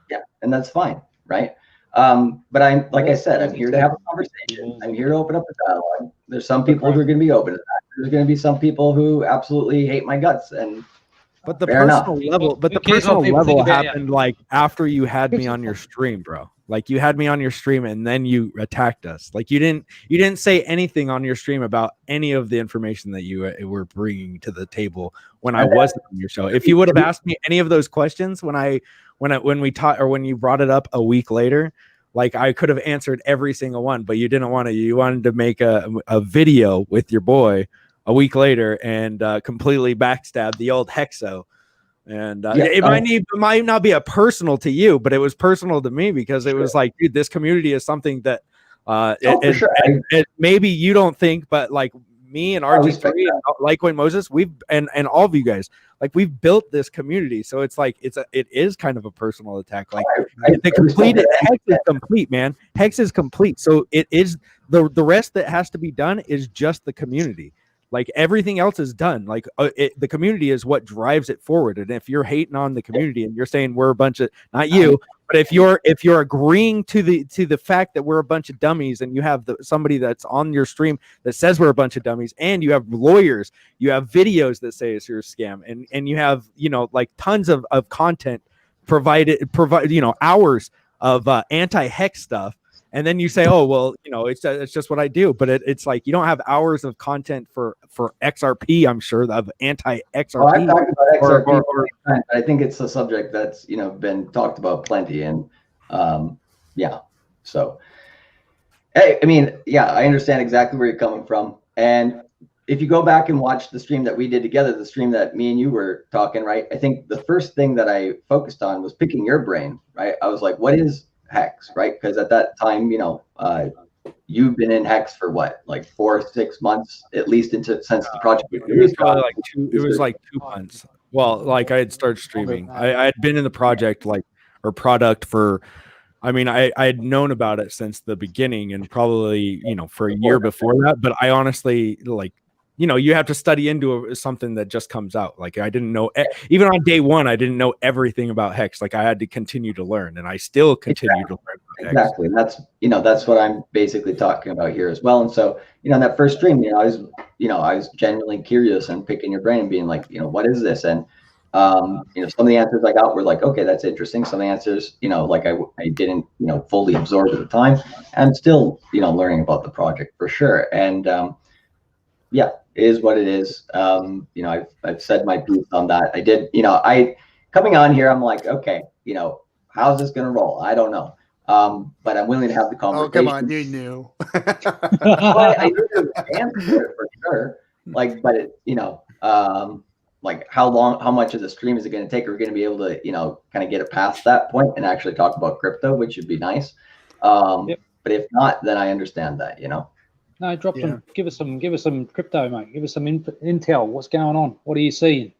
Yeah, and that's fine, right? But like I said, I'm here to have a conversation. I'm here to open up a dialogue. There's some people who are going to be open to that. There's going to be some people who absolutely hate my guts, and but the personal level happened after you had me on your stream, bro. Like you had me on your stream and then you attacked us. Like you didn't say anything on your stream about any of the information that you were bringing to the table when I wasn't on your show. If you would have asked me any of those questions when we taught, or when you brought it up a week later, like I could have answered every single one, but you didn't want to. You wanted to make a video with your boy a week later and completely backstab the old Hexo. And it might not be a personal to you, but it was personal to me, because it was like, dude, this community is something that maybe you don't think, but like me and RG3 and Litecoin Moses, and all of you guys, like we've built this community. So it's like it is kind of a personal attack. Like Hex is complete, man. Hex is complete. So it is the rest that has to be done is just the community. Like everything else is done. Like the community is what drives it forward. And if you're hating on the community and you're saying we're a bunch of, not you, but if you're agreeing to the fact that we're a bunch of dummies, and you have somebody that's on your stream that says we're a bunch of dummies, and you have lawyers, you have videos that say it's your scam, and you have like tons of content provide hours of anti-hex stuff. And then you say, oh, well, it's just what I do. But it's like you don't have hours of content for XRP, I'm sure, of anti-XRP. Well, I talked about XRP, I think it's a subject that's, been talked about plenty. And so, hey, I understand exactly where you're coming from. And if you go back and watch the stream that we did together, the stream that me and you were talking, right? I think the first thing that I focused on was picking your brain, right? I was like, what is Hex, right? Because at that time, you've been in Hex for what, like 4 or 6 months at least since the project. It was probably like 2 months. Well, like I had started streaming. I had been in the project product for. I had known about it since the beginning, and probably for a year before that. But I honestly you have to study into something that just comes out. Like I didn't know, even on day one, I didn't know everything about Hex. Like I had to continue to learn, and I still continue to learn about Hex. Exactly. And that's what I'm basically talking about here as well. And so, in that first stream, I was genuinely curious and picking your brain and being like, what is this? And, some of the answers I got were like, okay, that's interesting. Some of the answers, I didn't, fully absorb at the time. I'm still, learning about the project for sure. And, it is what it is. I've said my piece on that. I did, coming on here, I'm like, okay, how's this gonna roll? I don't know. But I'm willing to have the conversation. Oh, come on, you knew. Well, I knew there was an answer for sure. But how much of the stream is it gonna take? Are we gonna be able to, kind of get it past that point and actually talk about crypto, which would be nice. But if not, then I understand that, No, drop some. Give us some crypto, mate. Give us some intel. What's going on? What are you seeing?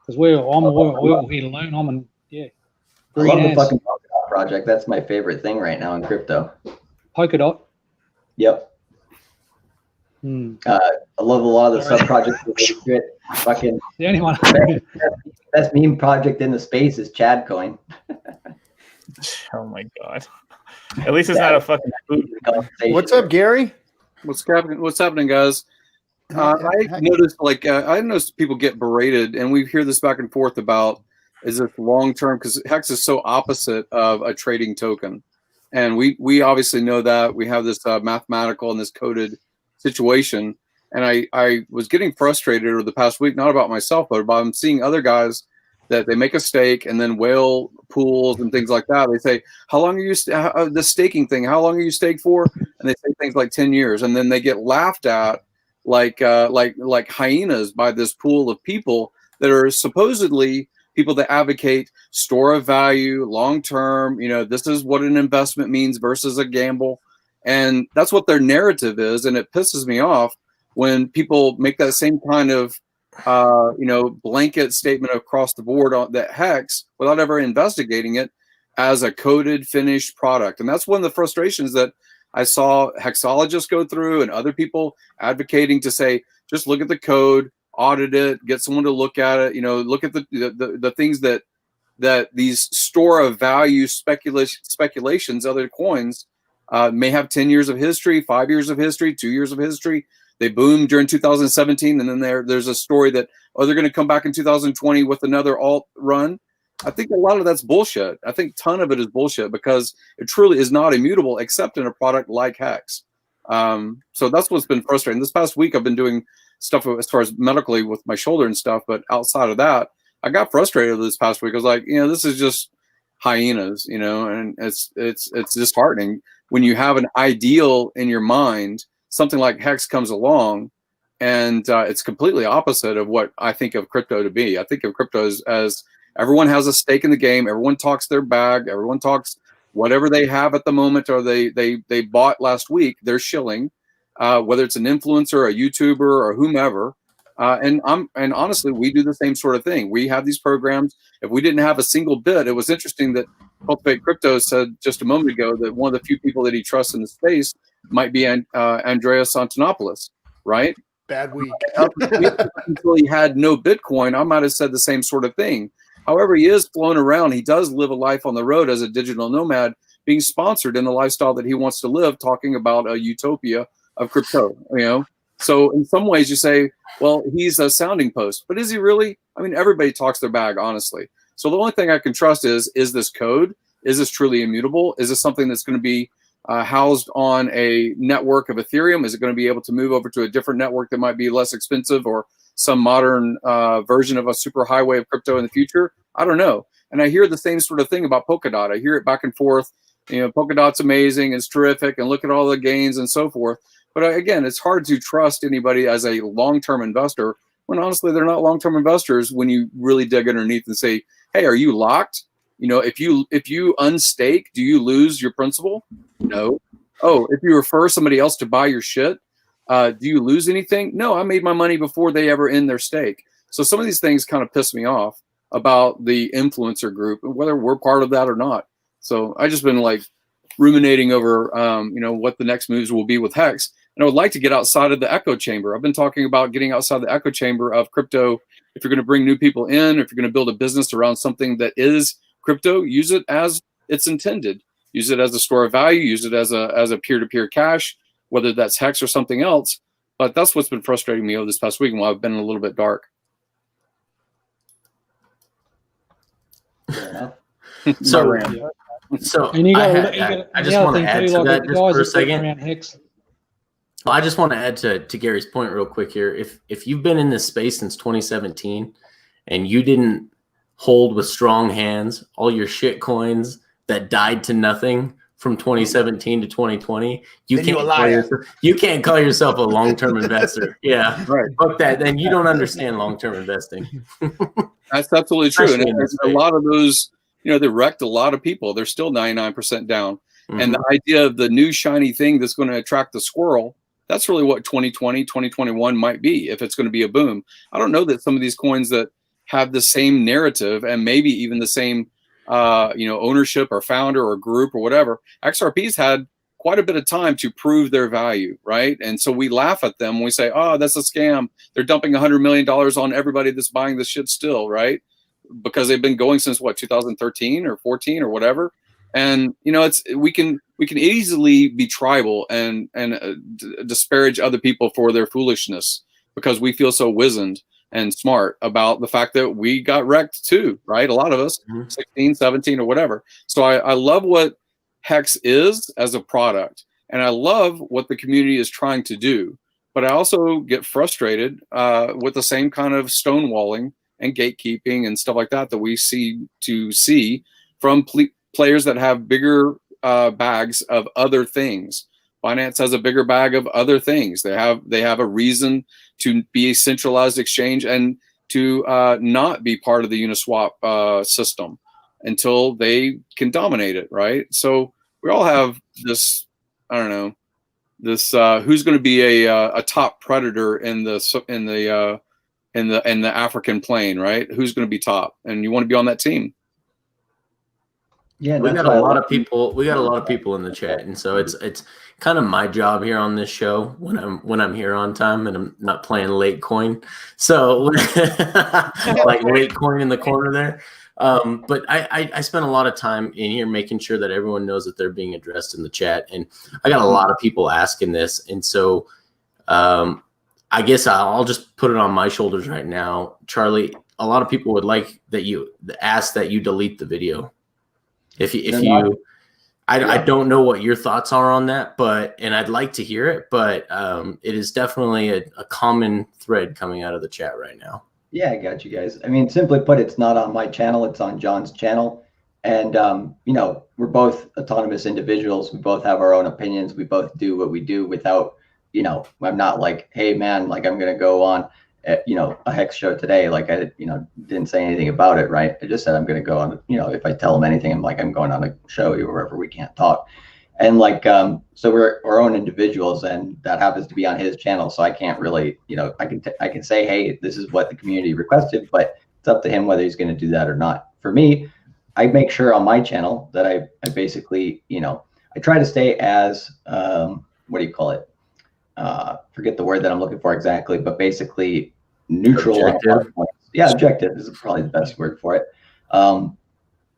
Because we're all here to learn. I love the fucking Polkadot project. That's my favorite thing right now in crypto. Polkadot. Yep. I love a lot of the sub projects. Fucking the only one. Best meme project in the space is Chad Coin. Oh my god. At least it's not a fucking food. What's up, Gary? What's happening, guys? I noticed, I noticed people get berated, and we hear this back and forth about is it long term, because Hex is so opposite of a trading token, and we obviously know that we have this mathematical and this coded situation. And I was getting frustrated over the past week, not about myself, but about I'm seeing other guys that they make a stake and then whale pools and things like that. They say, how long are you, the staking thing, how long are you staked for? And they say things like 10 years. And then they get laughed at like hyenas by this pool of people that are supposedly people that advocate store of value, long-term, this is what an investment means versus a gamble. And that's what their narrative is. And it pisses me off when people make that same kind of blanket statement across the board on that Hex without ever investigating it as a coded finished product. And that's one of the frustrations that I saw Hexologists go through and other people advocating to say, just look at the code, audit it, get someone to look at it, look at the things that these store of value speculations, other coins may have 10 years of history, 5 years of history, 2 years of history. They boomed during 2017, and then there's a story that, they're going to come back in 2020 with another alt run. I think a lot of that's bullshit. I think a ton of it is bullshit because it truly is not immutable except in a product like Hex. So that's what's been frustrating. This past week, I've been doing stuff as far as medically with my shoulder and stuff, but outside of that, I got frustrated this past week. I was like, this is just hyenas, and it's disheartening when you have an ideal in your mind. Something like Hex comes along, and it's completely opposite of what I think of crypto to be. I think of crypto as everyone has a stake in the game. Everyone talks their bag. Everyone talks whatever they have at the moment, or they bought last week. They're shilling, whether it's an influencer, a YouTuber, or whomever. And honestly, we do the same sort of thing. We have these programs. If we didn't have a single bit, it was interesting that Cultivate Crypto said just a moment ago that one of the few people that he trusts in the space might be Andreas Antonopoulos, right? Bad week. Until he had no Bitcoin, I might have said the same sort of thing. However, he is flown around. He does live a life on the road as a digital nomad, being sponsored in the lifestyle that he wants to live, talking about a utopia of crypto, So in some ways you say, well, he's a sounding post, but is he really? I mean, everybody talks their bag, honestly. So the only thing I can trust is this code? Is this truly immutable? Is this something that's going to be housed on a network of Ethereum? Is it going to be able to move over to a different network that might be less expensive, or some modern version of a super highway of crypto in the future? I don't know. And I hear the same sort of thing about Polkadot. I hear it back and forth. Polkadot's amazing. It's terrific. And look at all the gains and so forth. But again, it's hard to trust anybody as a long-term investor when honestly they're not long-term investors when you really dig underneath and say, hey, are you locked? If you unstake, do you lose your principal? No. Oh, if you refer somebody else to buy your shit, do you lose anything? No, I made my money before they ever end their stake. So some of these things kind of piss me off about the influencer group, whether we're part of that or not. So I just been ruminating over, what the next moves will be with Hex. And I would like to get outside of the echo chamber. I've been talking about getting outside the echo chamber of crypto. If you're going to bring new people in, if you're going to build a business around something that is crypto, use it as it's intended. Use it as a store of value. Use it as a peer-to-peer cash, whether that's Hex or something else. But that's what's been frustrating me over this past week, and why I've been a little bit dark. So I just want to add to that just for a second. Well, I just want to add to Gary's point real quick here. If you've been in this space since 2017 and you didn't hold with strong hands all your shit coins that died to nothing from 2017 to 2020, you can't call yourself a long-term investor. Yeah, right. Fuck that. Then you don't understand long-term investing. That's absolutely true. And there's a lot of those, they wrecked a lot of people. They're still 99% down. Mm-hmm. And the idea of the new shiny thing that's going to attract the squirrel, that's really what 2020, 2021 might be if it's going to be a boom. I don't know that some of these coins that have the same narrative and maybe even the same, ownership or founder or group or whatever, XRP's had quite a bit of time to prove their value, right? And so we laugh at them when we say, oh, that's a scam. They're dumping $100 million on everybody that's buying this shit still, right? Because they've been going since 2013 or 14 or whatever. And we can we can easily be tribal and disparage other people for their foolishness because we feel so wizened and smart about the fact that we got wrecked too, right? A lot of us, 16, 17 or whatever. So I love what Hex is as a product, and I love what the community is trying to do. But I also get frustrated with the same kind of stonewalling and gatekeeping and stuff like that we see from players that have bigger bags of other things. Binance has a bigger bag of other things. They have a reason to be a centralized exchange and to not be part of the Uniswap system until they can dominate it, right? So we all have this, I don't know, this who's going to be a top predator in the African plain, right? Who's going to be top, and you want to be on that team. Yeah, we got a lot of people. We got a lot of people in the chat, and so it's kind of my job here on this show when I'm here on time and I'm not playing late coin. So like late coin in the corner there. But I spent a lot of time in here making sure that everyone knows that they're being addressed in the chat, and I got a lot of people asking this, and so I guess I'll just put it on my shoulders right now, Charlie. A lot of people would like that you ask that you delete the video. I don't know what your thoughts are on that, and I'd like to hear it, but it is definitely a common thread coming out of the chat right now. Yeah, I got you guys. I mean, simply put, it's not on my channel, it's on John's channel. And, you know, we're both autonomous individuals. We both have our own opinions. We both do what we do without, you know, I'm not like, hey man, like I'm going to go on, you know, a Hex show today. Like I, you know, didn't say anything about it. Right. I just said, I'm going to go on, you know, if I tell them anything, I'm like, I'm going on a show wherever we can't talk. And like, so we're our own individuals, and that happens to be on his channel. So I can't really, you know, I can say, hey, this is what the community requested, but it's up to him whether he's going to do that or not. For me, I make sure on my channel that I basically, you know, I try to stay as, what do you call it? Forget the word that I'm looking for exactly, but basically neutral. Objective. Yeah, objective is probably the best word for it.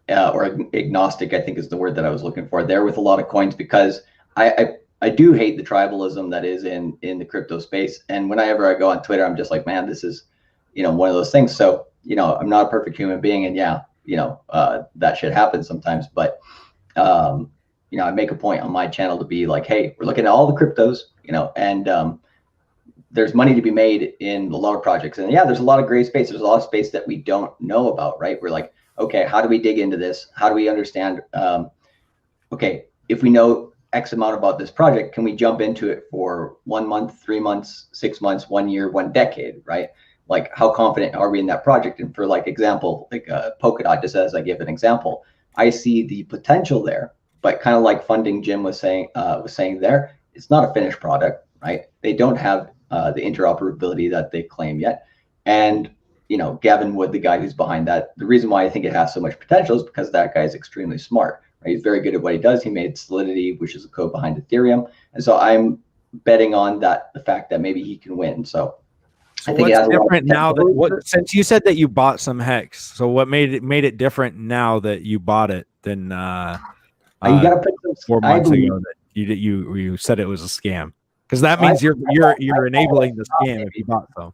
Or agnostic, I think is the word that I was looking for there with a lot of coins, because I do hate the tribalism that is in the crypto space. And whenever I go on Twitter, I'm just like, man, this is, you know, one of those things. So, you know, I'm not a perfect human being, and yeah, you know, that shit happens sometimes, but, you know, I make a point on my channel to be like, hey, we're looking at all the cryptos, you know, and there's money to be made in a lot of projects. And yeah, there's a lot of gray space. There's a lot of space that we don't know about, right? We're like, okay, how do we dig into this? How do we understand, okay, if we know X amount about this project, can we jump into it for 1 month, 3 months, 6 months, 1 year, 1 decade, right? Like, how confident are we in that project? And for like example, like Polkadot, just as I give an example, I see the potential there, but kind of like funding Jim was saying there, it's not a finished product, right? They don't have the interoperability that they claim yet. And you know, Gavin Wood, the guy who's behind that, the reason why I think it has so much potential is because that guy is extremely smart, right? He's very good at what he does. He made Solidity, which is the code behind Ethereum. And so I'm betting on that, the fact that maybe he can win. So I think what's different now that since you said that you bought some Hex, so what made it different now that you bought it than you gotta put some, 4 months ago that you said it was a scam? Because that means you're enabling the scam if you bought some.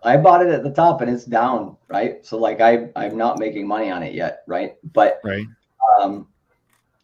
I bought it at the top and it's down, right? So like I'm not making money on it yet, right? But right.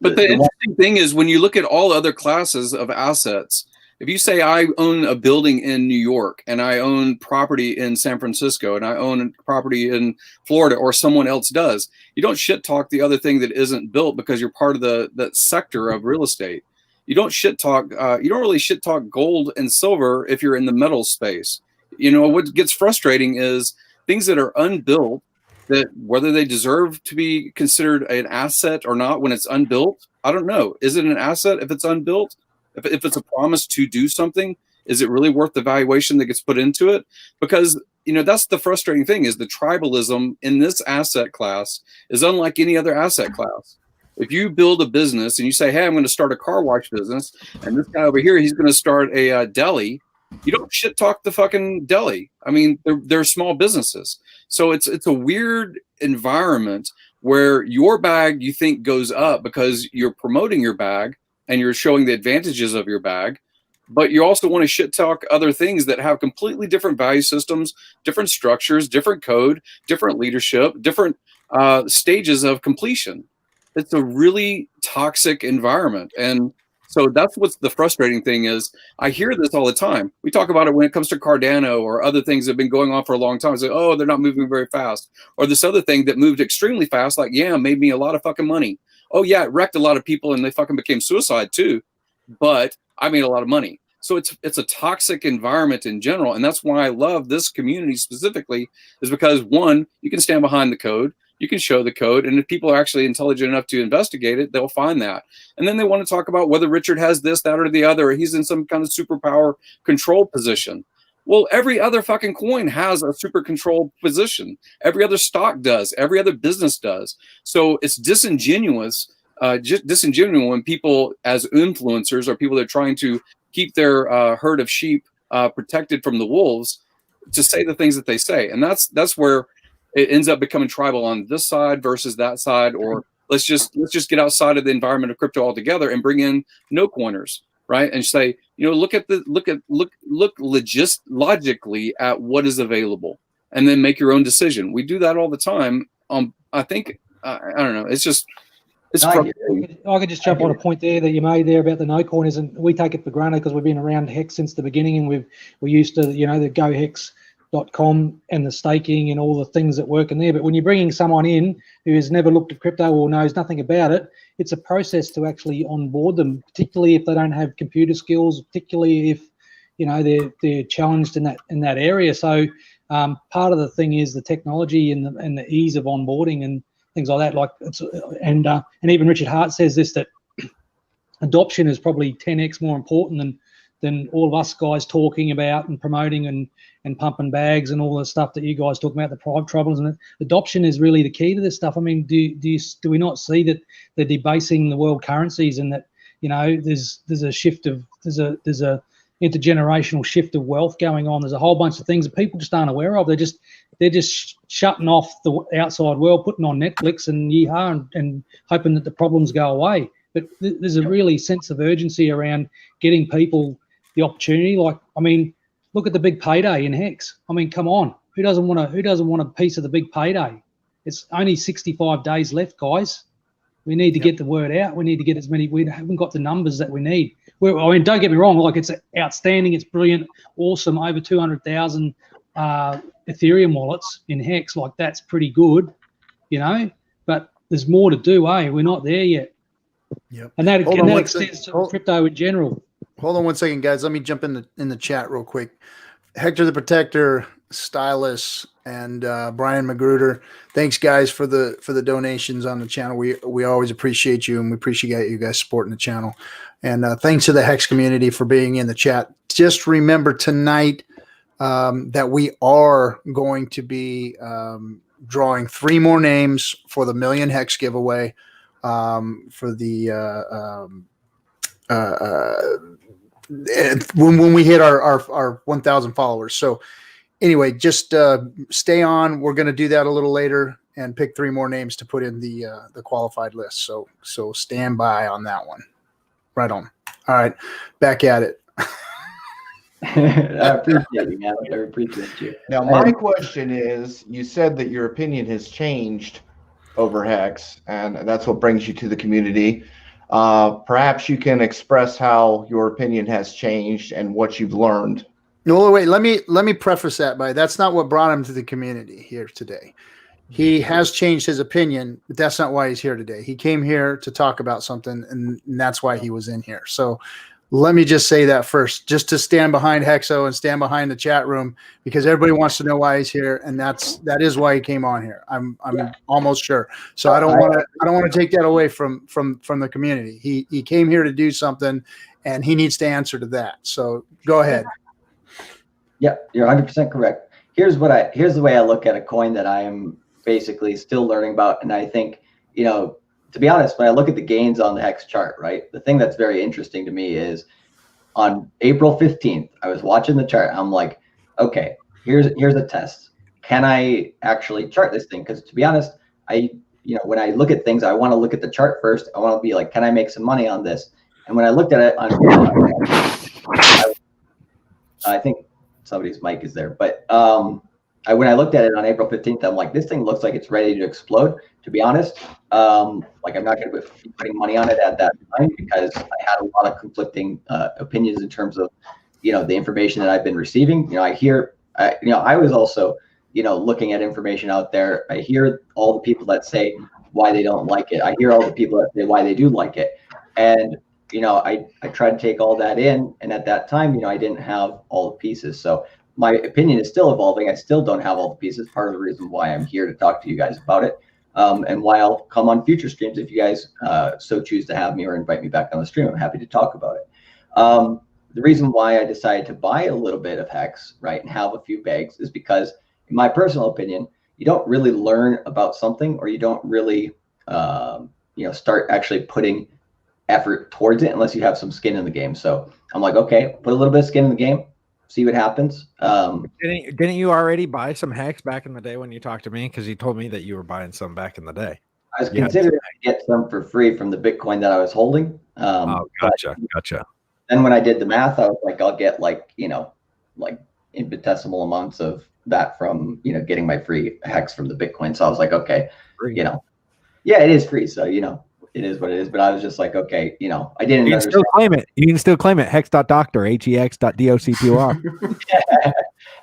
But the interesting thing is when you look at all other classes of assets, if you say I own a building in New York and I own property in San Francisco and I own property in Florida, or someone else does, you don't shit talk the other thing that isn't built because you're part of that sector of real estate. You don't shit talk. You don't really shit talk gold and silver if you're in the metal space. You know, what gets frustrating is things that are unbuilt, that whether they deserve to be considered an asset or not when it's unbuilt, I don't know. Is it an asset if it's unbuilt? If it's a promise to do something, is it really worth the valuation that gets put into it? Because, you know, that's the frustrating thing, is the tribalism in this asset class is unlike any other asset class. If you build a business and you say, hey, I'm going to start a car wash business, and this guy over here, he's going to start a deli, you don't shit talk the fucking deli. I mean, they're small businesses. So it's a weird environment where your bag you think goes up because you're promoting your bag and you're showing the advantages of your bag, but you also want to shit talk other things that have completely different value systems, different structures, different code, different leadership, different stages of completion. It's a really toxic environment. And so that's what's the frustrating thing is I hear this all the time. We talk about it when it comes to Cardano or other things that have been going on for a long time. It's like, oh, they're not moving very fast. Or this other thing that moved extremely fast, like, yeah, made me a lot of fucking money. Oh, yeah, it wrecked a lot of people and they fucking became suicide too. But I made a lot of money. So it's a toxic environment in general. And that's why I love this community specifically, is because, one, you can stand behind the code. You can show the code, and if people are actually intelligent enough to investigate it, they'll find that. And then they want to talk about whether Richard has this, that, or the other, or he's in some kind of superpower control position. Well, every other fucking coin has a super control position. Every other stock does. Every other business does. So it's disingenuous when people as influencers or people that are trying to keep their herd of sheep protected from the wolves to say the things that they say. And that's where it ends up becoming tribal on this side versus that side, or let's just get outside of the environment of crypto altogether and bring in no coiners, right? And say, look logically at what is available, and then make your own decision. We do that all the time. I think I don't know. It's just I could just jump on a point there that you made there about the no coiners, and we take it for granted because we've been around Hex since the beginning, and we're used to the Go Hex.com and the staking and all the things that work in there. But when you're bringing someone in who has never looked at crypto or knows nothing about it, it's a process to actually onboard them, particularly if they don't have computer skills, particularly if they're challenged in that area. So part of the thing is the technology and the ease of onboarding and things like that. And even Richard Hart says this, that adoption is probably 10x more important than all of us guys talking about and promoting and pumping bags and all the stuff that you guys talk about, the private troubles. And adoption is really the key to this stuff. I mean, do we not see that they're debasing the world currencies, and that there's a shift of there's a intergenerational shift of wealth going on. There's a whole bunch of things that people just aren't aware of. They're just shutting off the outside world, putting on Netflix and yeehaw and hoping that the problems go away. But there's a really sense of urgency around getting people the opportunity. Like, I mean, look at the big payday in Hex. I mean, come on, who doesn't want a piece of the big payday? It's only 65 days left, guys. We need to get the word out. We need to get as many. We haven't got the numbers that we need. I mean, don't get me wrong. Like, it's outstanding. It's brilliant, awesome. Over 200,000 Ethereum wallets in Hex. Like, that's pretty good, But there's more to do, eh? We're not there yet. Yep. And that extends to crypto in general. Hold on one second, guys. Let me jump in the chat real quick. Hector the Protector, Stylus, and Brian Magruder. Thanks, guys, for the donations on the channel. We always appreciate you, and we appreciate you guys supporting the channel. And thanks to the Hex community for being in the chat. Just remember tonight that we are going to be drawing 3 more names for the Million Hex giveaway for the when we hit our 1,000 followers. So anyway, just stay on. We're going to do that a little later and pick 3 more names to put in the qualified list. So stand by on that one. Right on. All right, back at it. I appreciate you, man. I appreciate you. Now, my question is, you said that your opinion has changed over Hex, and that's what brings you to the community. Perhaps you can express how your opinion has changed and what you've learned. No, wait. Let me preface that by that's not what brought him to the community here today. He has changed his opinion, but that's not why he's here today. He came here to talk about something, and that's why he was in here. So let me just say that first, just to stand behind Hexo and stand behind the chat room, because everybody wants to know why he's here, and that is why he came on here. I'm almost sure. So I don't want to take that away from the community. He came here to do something, and he needs to answer to that. So go ahead. Yeah, you're 100% correct. Here's the way I look at a coin that I am basically still learning about, and I think, to be honest, when I look at the gains on the Hex chart, right, the thing that's very interesting to me is on April 15th, I was watching the chart. I'm like, okay, here's a test. Can I actually chart this thing? Because to be honest, when I look at things, I want to look at the chart first. I want to be like, can I make some money on this? And when I looked at it on, I think somebody's mic is there, but when I looked at it on April 15th, I'm like, this thing looks like it's ready to explode, to be honest. Like I'm not going to be putting money on it at that time because I had a lot of conflicting opinions in terms of, the information that I've been receiving. I was also, looking at information out there. I hear all the people that say why they don't like it. I hear all the people that say why they do like it. And, I tried to take all that in. And at that time, I didn't have all the pieces. So my opinion is still evolving. I still don't have all the pieces. Part of the reason why I'm here to talk to you guys about it. And why I'll come on future streams if you guys so choose to have me or invite me back on the stream. I'm happy to talk about it. The reason why I decided to buy a little bit of Hex, right, and have a few bags is because, in my personal opinion, you don't really learn about something, or you don't really, start actually putting effort towards it unless you have some skin in the game. So I'm like, okay, put a little bit of skin in the game, see what happens. Didn't you already buy some Hex back in the day when you talked to me? Because you told me that you were buying some back in the day. I was considering to get some for free from the Bitcoin that I was holding. Gotcha. Then when I did the math, I was like, I'll get like infinitesimal amounts of that from, getting my free Hex from the Bitcoin. So I was like, okay, yeah, it is free. So, it is what it is. But I was just like, okay, I didn't You can still claim it. You can still claim it. Hex.doctor, HEX.doctor.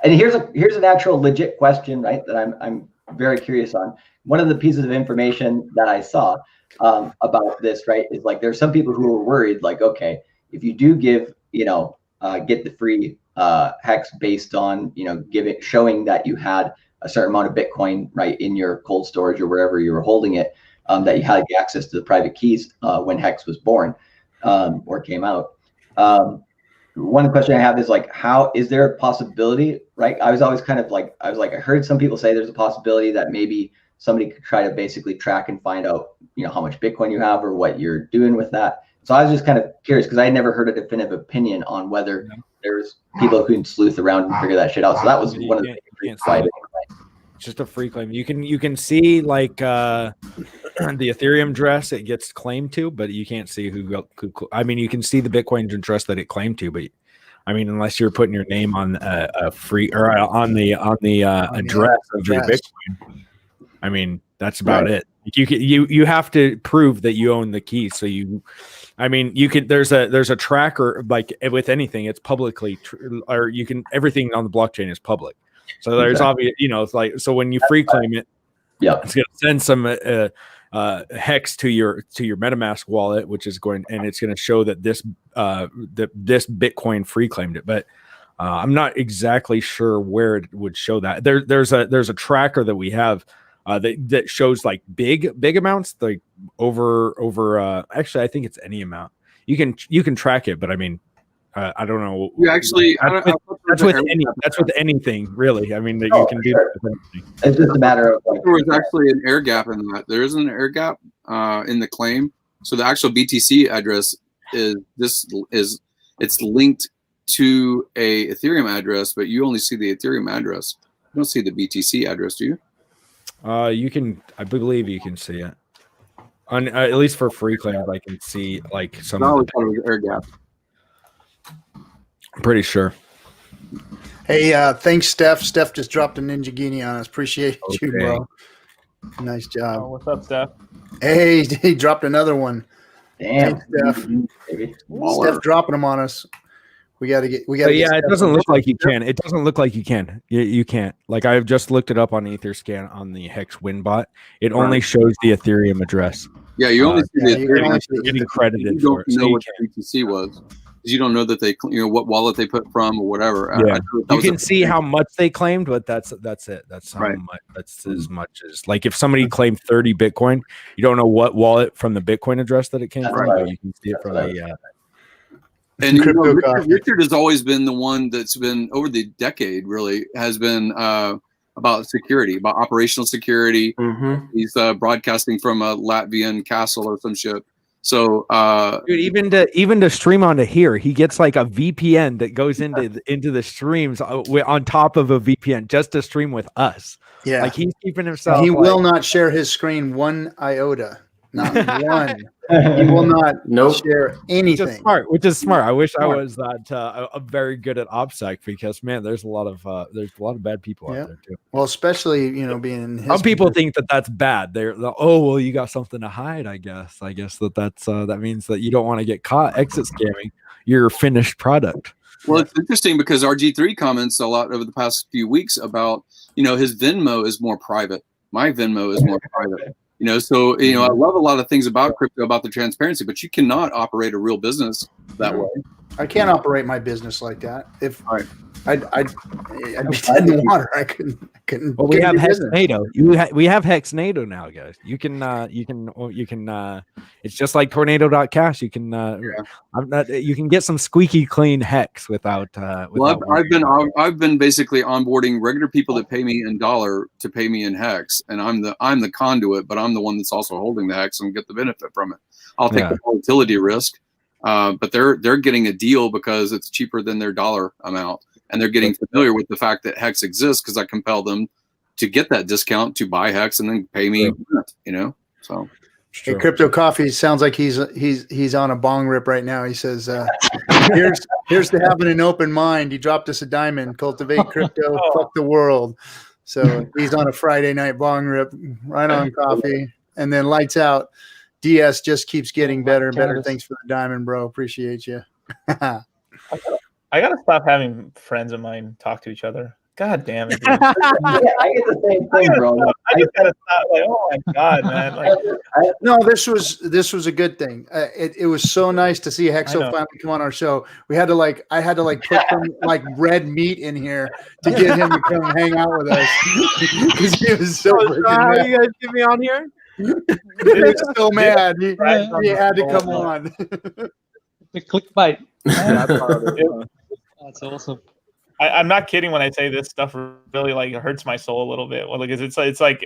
And here's an actual legit question, right, that I'm very curious on. One of the pieces of information that I saw about this, right, is like there's some people who are worried, like, okay, if you do give, get the free Hex based on, showing that you had a certain amount of Bitcoin, right, in your cold storage or wherever you were holding it, that you had access to the private keys when Hex was born or came out. One question I have is like, how is there a possibility, right? I was always kind of like, I heard some people say there's a possibility that maybe somebody could try to basically track and find out, how much Bitcoin you have or what you're doing with that. So I was just kind of curious because I had never heard a definitive opinion on whether there's people who can sleuth around and figure that shit out. So that was one of the things. It's just a free claim. You can see like the Ethereum address it gets claimed to, but you can't see who. I mean, you can see the Bitcoin address that it claimed to, but I mean, unless you're putting your name on a free or on the address of your Bitcoin, I mean, that's about it. You have to prove that you own the key. So there's a tracker like with anything. It's publicly or you can everything on the blockchain is public. So there's obvious, it's like, so when you free claim it, it's going to send some Hex to your MetaMask wallet, which is and it's going to show that this Bitcoin free claimed it. But I'm not exactly sure where it would show that. There's a tracker that we have that shows like big amounts, like over actually I think it's any amount. You can track it, but I mean, I don't know. You actually, that's with anything, really. I mean, that you can do that with anything. It's just a matter of like, there was actually an air gap in that. There is an air gap in the claim. So the actual BTC address it's linked to a Ethereum address, but you only see the Ethereum address. You don't see the BTC address, do you? You can. I believe you can see it. On at least for free claims, I can see like some. No, it's an air gap. I'm pretty sure. Hey, thanks, Steph. Steph just dropped a Ninja Guinea on us. Appreciate you, bro. Nice job. What's up, Steph? Hey, he dropped another one. Damn, thanks, Steph. Steph dropping them on us. We got to get. Yeah, it doesn't look like you can. It doesn't look like you can. You can't. Like I've just looked it up on Etherscan on the Hex Winbot. It only shows the Ethereum address. Yeah, you only see the Ethereum. Getting credited you don't for it. know what the BTC was. You don't know that they, what wallet they put from or whatever. Yeah. You can see how much they claimed, but that's it. That's how much. That's as much as like if somebody claimed 30 Bitcoin, you don't know what wallet from the Bitcoin address that it came from, but you can see it from the. And Richard has always been the one that's been over the decade. Really has been about security, about operational security. Mm-hmm. He's broadcasting from a Latvian castle or some shit. So, dude, even to stream onto here, he gets like a VPN that goes into the streams on top of a VPN just to stream with us. Yeah, like he's keeping himself. He will not share his screen one iota. Not one. He will not share anything. Which is smart. I wish I was that very good at OPSEC, because man, there's a lot of bad people out there too. Well, especially being in his some people think that that's bad. They're oh well, you got something to hide. I guess that means that you don't want to get caught exit scamming your finished product. Well, it's interesting because RG3 comments a lot over the past few weeks about his Venmo is more private. My Venmo is more private. So I love a lot of things about crypto, about the transparency, but you cannot operate a real business that way. I can't operate my business like that. If I'd be dead in the water. I couldn't. Well, we have Hexnado. We have Hexnado now, guys. You can. It's just like Tornado.cash. You can. You can get some squeaky clean Hex without. Well, I've been basically onboarding regular people that pay me in dollar to pay me in Hex, and I'm the conduit, but I'm the one that's also holding the Hex and get the benefit from it. I'll take the volatility risk, but they're getting a deal because it's cheaper than their dollar amount. And they're getting familiar with the fact that Hex exists because I compel them to get that discount to buy Hex and then pay me, So, hey, Crypto Coffee sounds like he's on a bong rip right now. He says, "Here's to having an open mind." He dropped us a diamond. Cultivate crypto, fuck the world. So he's on a Friday night bong rip, right on coffee, and then lights out. DS just keeps getting better and better. Thanks for the diamond, bro. Appreciate you. I gotta stop having friends of mine talk to each other. God damn it, dude. I get the same thing, bro. I just gotta stop. Like, oh my god, man. No, this was a good thing. It was so nice to see Hexo finally come on our show. I had to put some red meat in here to get him to come hang out with us because he was so. How you guys get me on here? He was so mad. He had to come on. The clickbait. That's awesome. I'm not kidding when I say this stuff really hurts my soul a little bit. Well, because it's like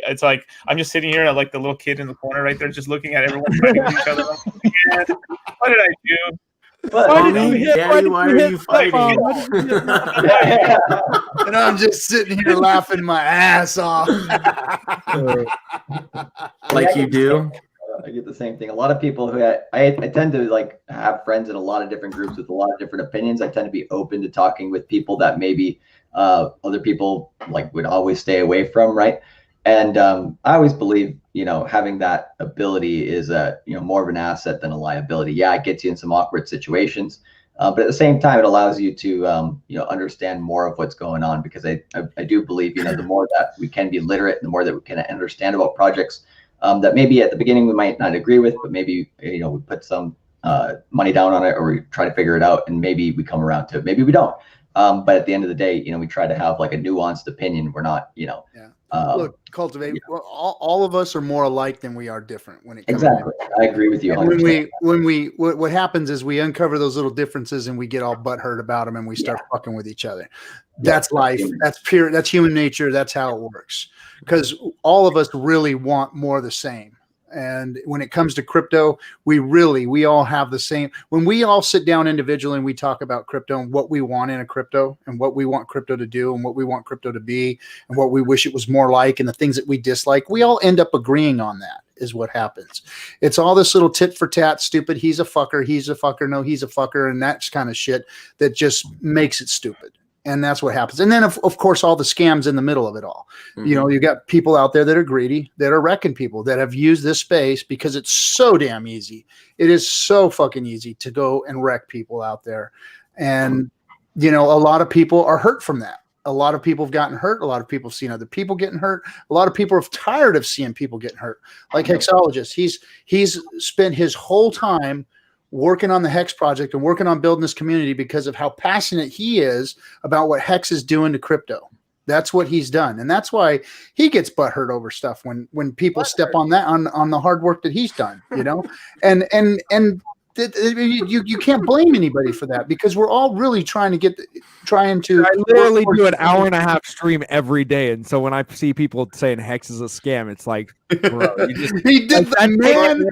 I'm just sitting here like the little kid in the corner right there, just looking at everyone trying to get each other. What did I do? Why are you fighting? And I'm just sitting here laughing my ass off. Like you do. I get the same thing. A lot of people who I tend to have friends in a lot of different groups with a lot of different opinions. I tend to be open to talking with people that maybe other people would always stay away from, right? And I always believe, having that ability is more of an asset than a liability. Yeah, it gets you in some awkward situations, but at the same time, it allows you to understand more of what's going on, because I do believe the more that we can be literate, the more that we can understand about projects. That maybe at the beginning we might not agree with, but maybe we put some money down on it, or we try to figure it out, and maybe we come around to it. Maybe we don't. But at the end of the day, we try to have a nuanced opinion. We're not, look, cultivate. Well, all of us are more alike than we are different when it comes. Exactly, I agree with you. What happens is we uncover those little differences and we get all butthurt about them and we start fucking with each other. That's life. That's pure. That's human nature. That's how it works. Because all of us really want more of the same. And when it comes to crypto, we all have the same. When we all sit down individually and we talk about crypto and what we want in a crypto and what we want crypto to do and what we want crypto to be and what we wish it was more like and the things that we dislike, we all end up agreeing on that is what happens. It's all this little tit for tat, stupid, he's a fucker, no, he's a fucker, and that kind of shit that just makes it stupid. And that's what happens. And then, of course, all the scams in the middle of it all. Mm-hmm. You got people out there that are greedy, that are wrecking people, that have used this space because it's so damn easy. It is so fucking easy to go and wreck people out there. And, a lot of people are hurt from that. A lot of people have gotten hurt. A lot of people have seen other people getting hurt. A lot of people are tired of seeing people getting hurt. Like Hexologist, he's spent his whole time working on the Hex project and working on building this community because of how passionate he is about what Hex is doing to crypto. That's what he's done. And that's why he gets butthurt over stuff when people step on that, on the hard work that he's done, and you can't blame anybody for that, because we're all really trying to I literally do an hour and a half stream every day. And so when I see people saying Hex is a scam, it's like, bro, he did that, man.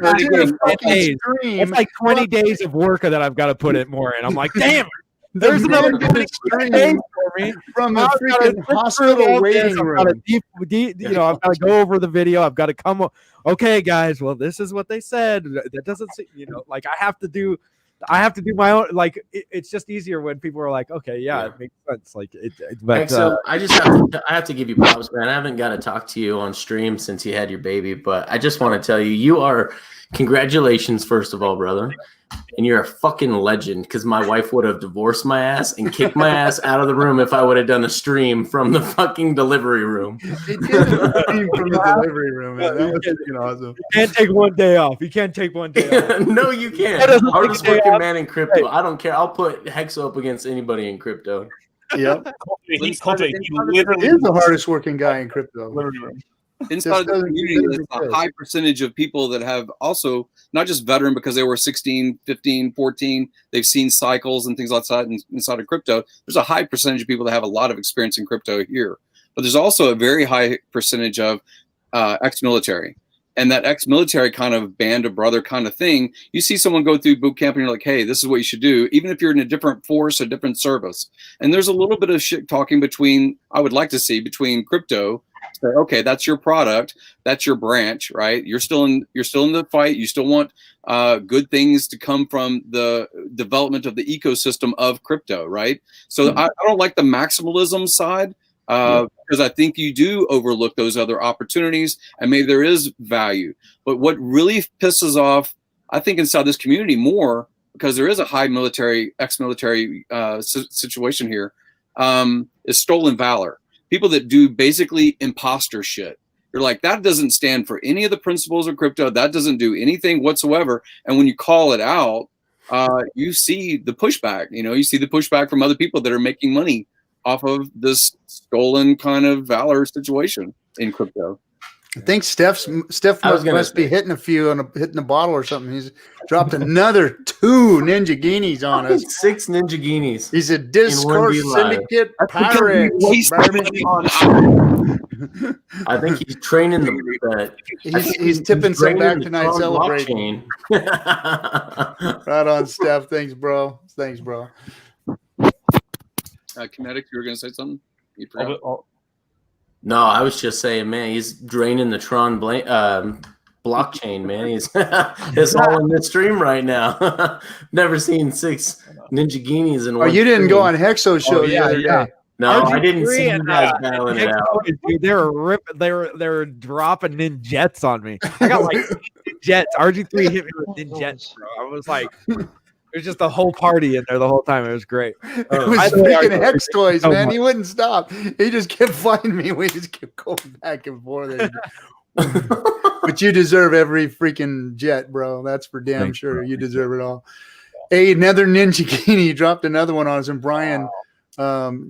It's like 20 days of work that I've got to put it more in. I'm like, damn. There's another stream from the freaking hospital waiting room. I've got to go over the video. I've got to come. Okay, guys. Well, this is what they said. That doesn't seem, like I have to do my own. Like it's just easier when people are like, okay, yeah. It makes sense. Like but so I have to give you props, man. I haven't got to talk to you on stream since you had your baby, but I just want to tell you, congratulations, first of all, brother. And you're a fucking legend, because my wife would have divorced my ass and kicked my ass out of the room if I would have done a stream from the fucking delivery room. He did a stream from the delivery room, man. That was freaking awesome. You can't take one day off. You can't take one day off. No, you can't. Hardest working man in crypto. I don't care. I'll put Hexo up against anybody in crypto. Yep. He literally is the hardest working guy in crypto. Inside the community, there's a high percentage of people that have also not just veteran because they were 16, 15, 14. They've seen cycles and things like that inside of crypto. There's a high percentage of people that have a lot of experience in crypto here. But there's also a very high percentage of ex-military. And that ex-military kind of band of brother kind of thing, you see someone go through boot camp and you're like, hey, this is what you should do, even if you're in a different force, a different service. And there's a little bit of shit talking between crypto. So, okay, that's your product, that's your branch, right? You're still in the fight. You still want good things to come from the development of the ecosystem of crypto, right? So I don't like the maximalism side because I think you do overlook those other opportunities, and maybe there is value. But what really pisses off, I think, inside this community more, because there is a high ex-military situation here, is stolen valor. People that do basically imposter shit. You're like, that doesn't stand for any of the principles of crypto. That doesn't do anything whatsoever. And when you call it out, you see the pushback. You see the pushback from other people that are making money off of this stolen kind of valor situation in crypto. I think Steph must be hitting a few hitting a bottle or something. He's dropped another 2 Ninja Guineas on us. 6 Ninja Guineas. He's a Discourse Syndicate pirate. I think he's training the. He's tipping some back tonight, celebrating. Right on, Steph. Thanks, bro. Kinetic, you were going to say something? You No, I was just saying, man, he's draining the Tron blockchain, man. It's all in this stream right now. Never seen 6 Ninja Guineas in one. Oh, you didn't go on Hexo show the other day. No, I didn't see you guys battling it out. Dude, they were dropping ninjets on me. I got like ninjets. RG3 hit me with ninjets, bro. I was like, there's just a whole party in there the whole time. It was great. It was freaking Hex toys, man. He wouldn't stop. He just kept fighting me. We just kept going back and forth. But you deserve every freaking jet, bro. That's for damn sure. You deserve it all. Hey, another Ninja Guinea dropped another one on us. And Brian,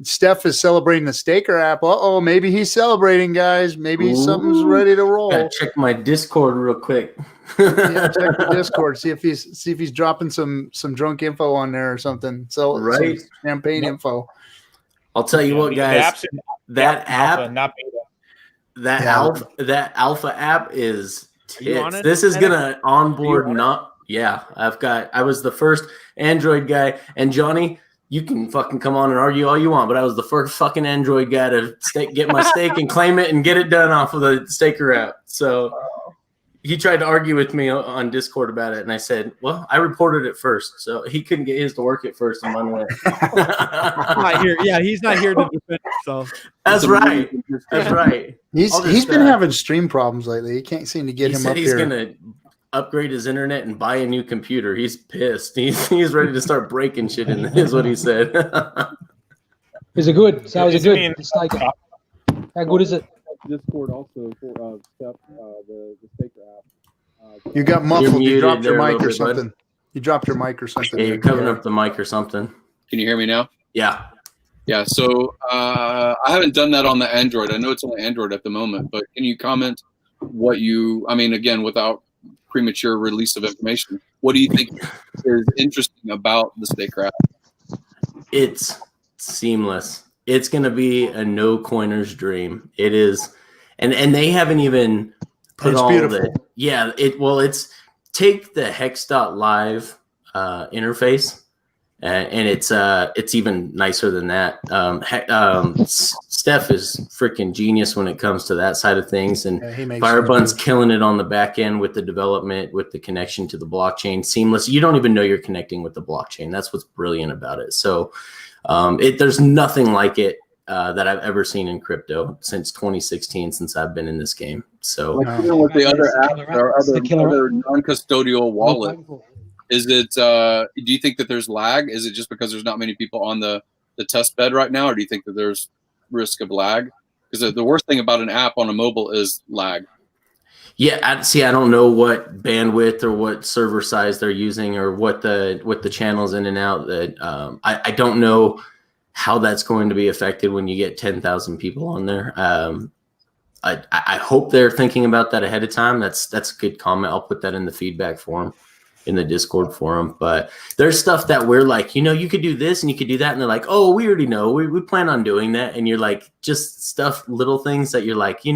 Steph is celebrating the Staker app. Maybe he's celebrating, guys. Maybe something's ready to roll. Gotta check my Discord real quick. Yeah, check the Discord. See if he's dropping some drunk info on there or something. So right, some champagne info. I'll tell you what, guys. That alpha app is tits. This is gonna onboard. I was the first Android guy, and Johnny, you can fucking come on and argue all you want, but I was the first fucking Android guy to get my stake and claim it and get it done off of the Staker app. So he tried to argue with me on Discord about it, and I said, well, I reported it first, so he couldn't get his to work at first and mine went. He's not here to defend himself. That's right. He's been having stream problems lately. He can't seem to get him up here. He's gonna upgrade his internet and buy a new computer. He's pissed. He's ready to start breaking shit in there, is what he said. Is it good? So is it good? How good is it? Discord also for Steph, the Staker app. You got muffled. You dropped your mic or something. Bud. You dropped your mic or something. Yeah, you're covering up the mic or something. Can you hear me now? Yeah. Yeah. So I haven't done that on the Android. I know it's on Android at the moment, but can you comment again, without premature release of information, what do you think is interesting about the Staker app? It's seamless. It's going to be a no coiner's dream. It is. And they haven't even put all of it. Yeah. It's take the hex.live interface and it's even nicer than that. Steph is freaking genius when it comes to that side of things, and Firebun's killing it on the back end with the development, with the connection to the blockchain, seamless. You don't even know you're connecting with the blockchain. That's what's brilliant about it. So there's nothing like it that I've ever seen in crypto since 2016, since I've been in this game. So with the other apps or other non-custodial wallet. Is it? Do you think that there's lag? Is it just because there's not many people on the test bed right now, or do you think that there's risk of lag? Because the worst thing about an app on a mobile is lag. Yeah, I don't know what bandwidth or what server size they're using, or what the channels in and out. That I don't know how that's going to be affected when you get 10,000 people on there. I hope they're thinking about that ahead of time. That's a good comment. I'll put that in the feedback form, in the Discord forum. But there's stuff that we're like, you could do this and you could do that, and they're like, oh, we already know, we plan on doing that. And you're like, just stuff, little things that you're like, you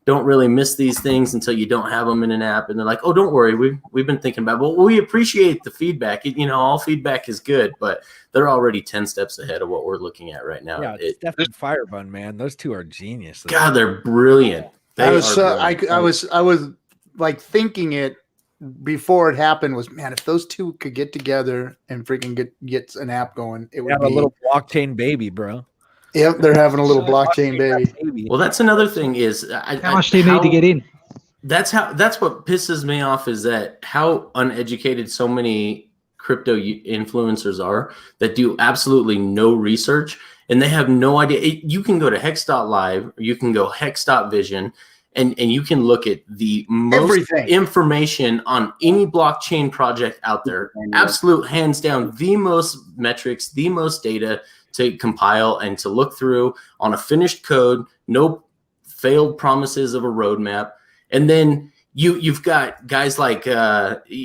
don't really miss these things until you don't have them in an app. And they're like, oh, don't worry, we've been thinking about it. Well, we appreciate the feedback. All feedback is good, but they're already 10 steps ahead of what we're looking at right now. Yeah, definitely Firebun, man. Those two are genius. God, they're brilliant. I was like thinking it before it happened was, man, if those two could get together and freaking get an app going, it would be a little blockchain baby, bro. Yep, they're having a little blockchain baby. Well, that's another thing is how much do you need to get in? That's what pisses me off, is that how uneducated so many crypto influencers are that do absolutely no research, and they have no idea. You can go to hex.live, or you can go hex.vision, and you can look at the most information on any blockchain project out there. Absolute, hands down, the most metrics, the most data to compile and to look through on a finished code, no failed promises of a roadmap. And then you've got guys like Firebun,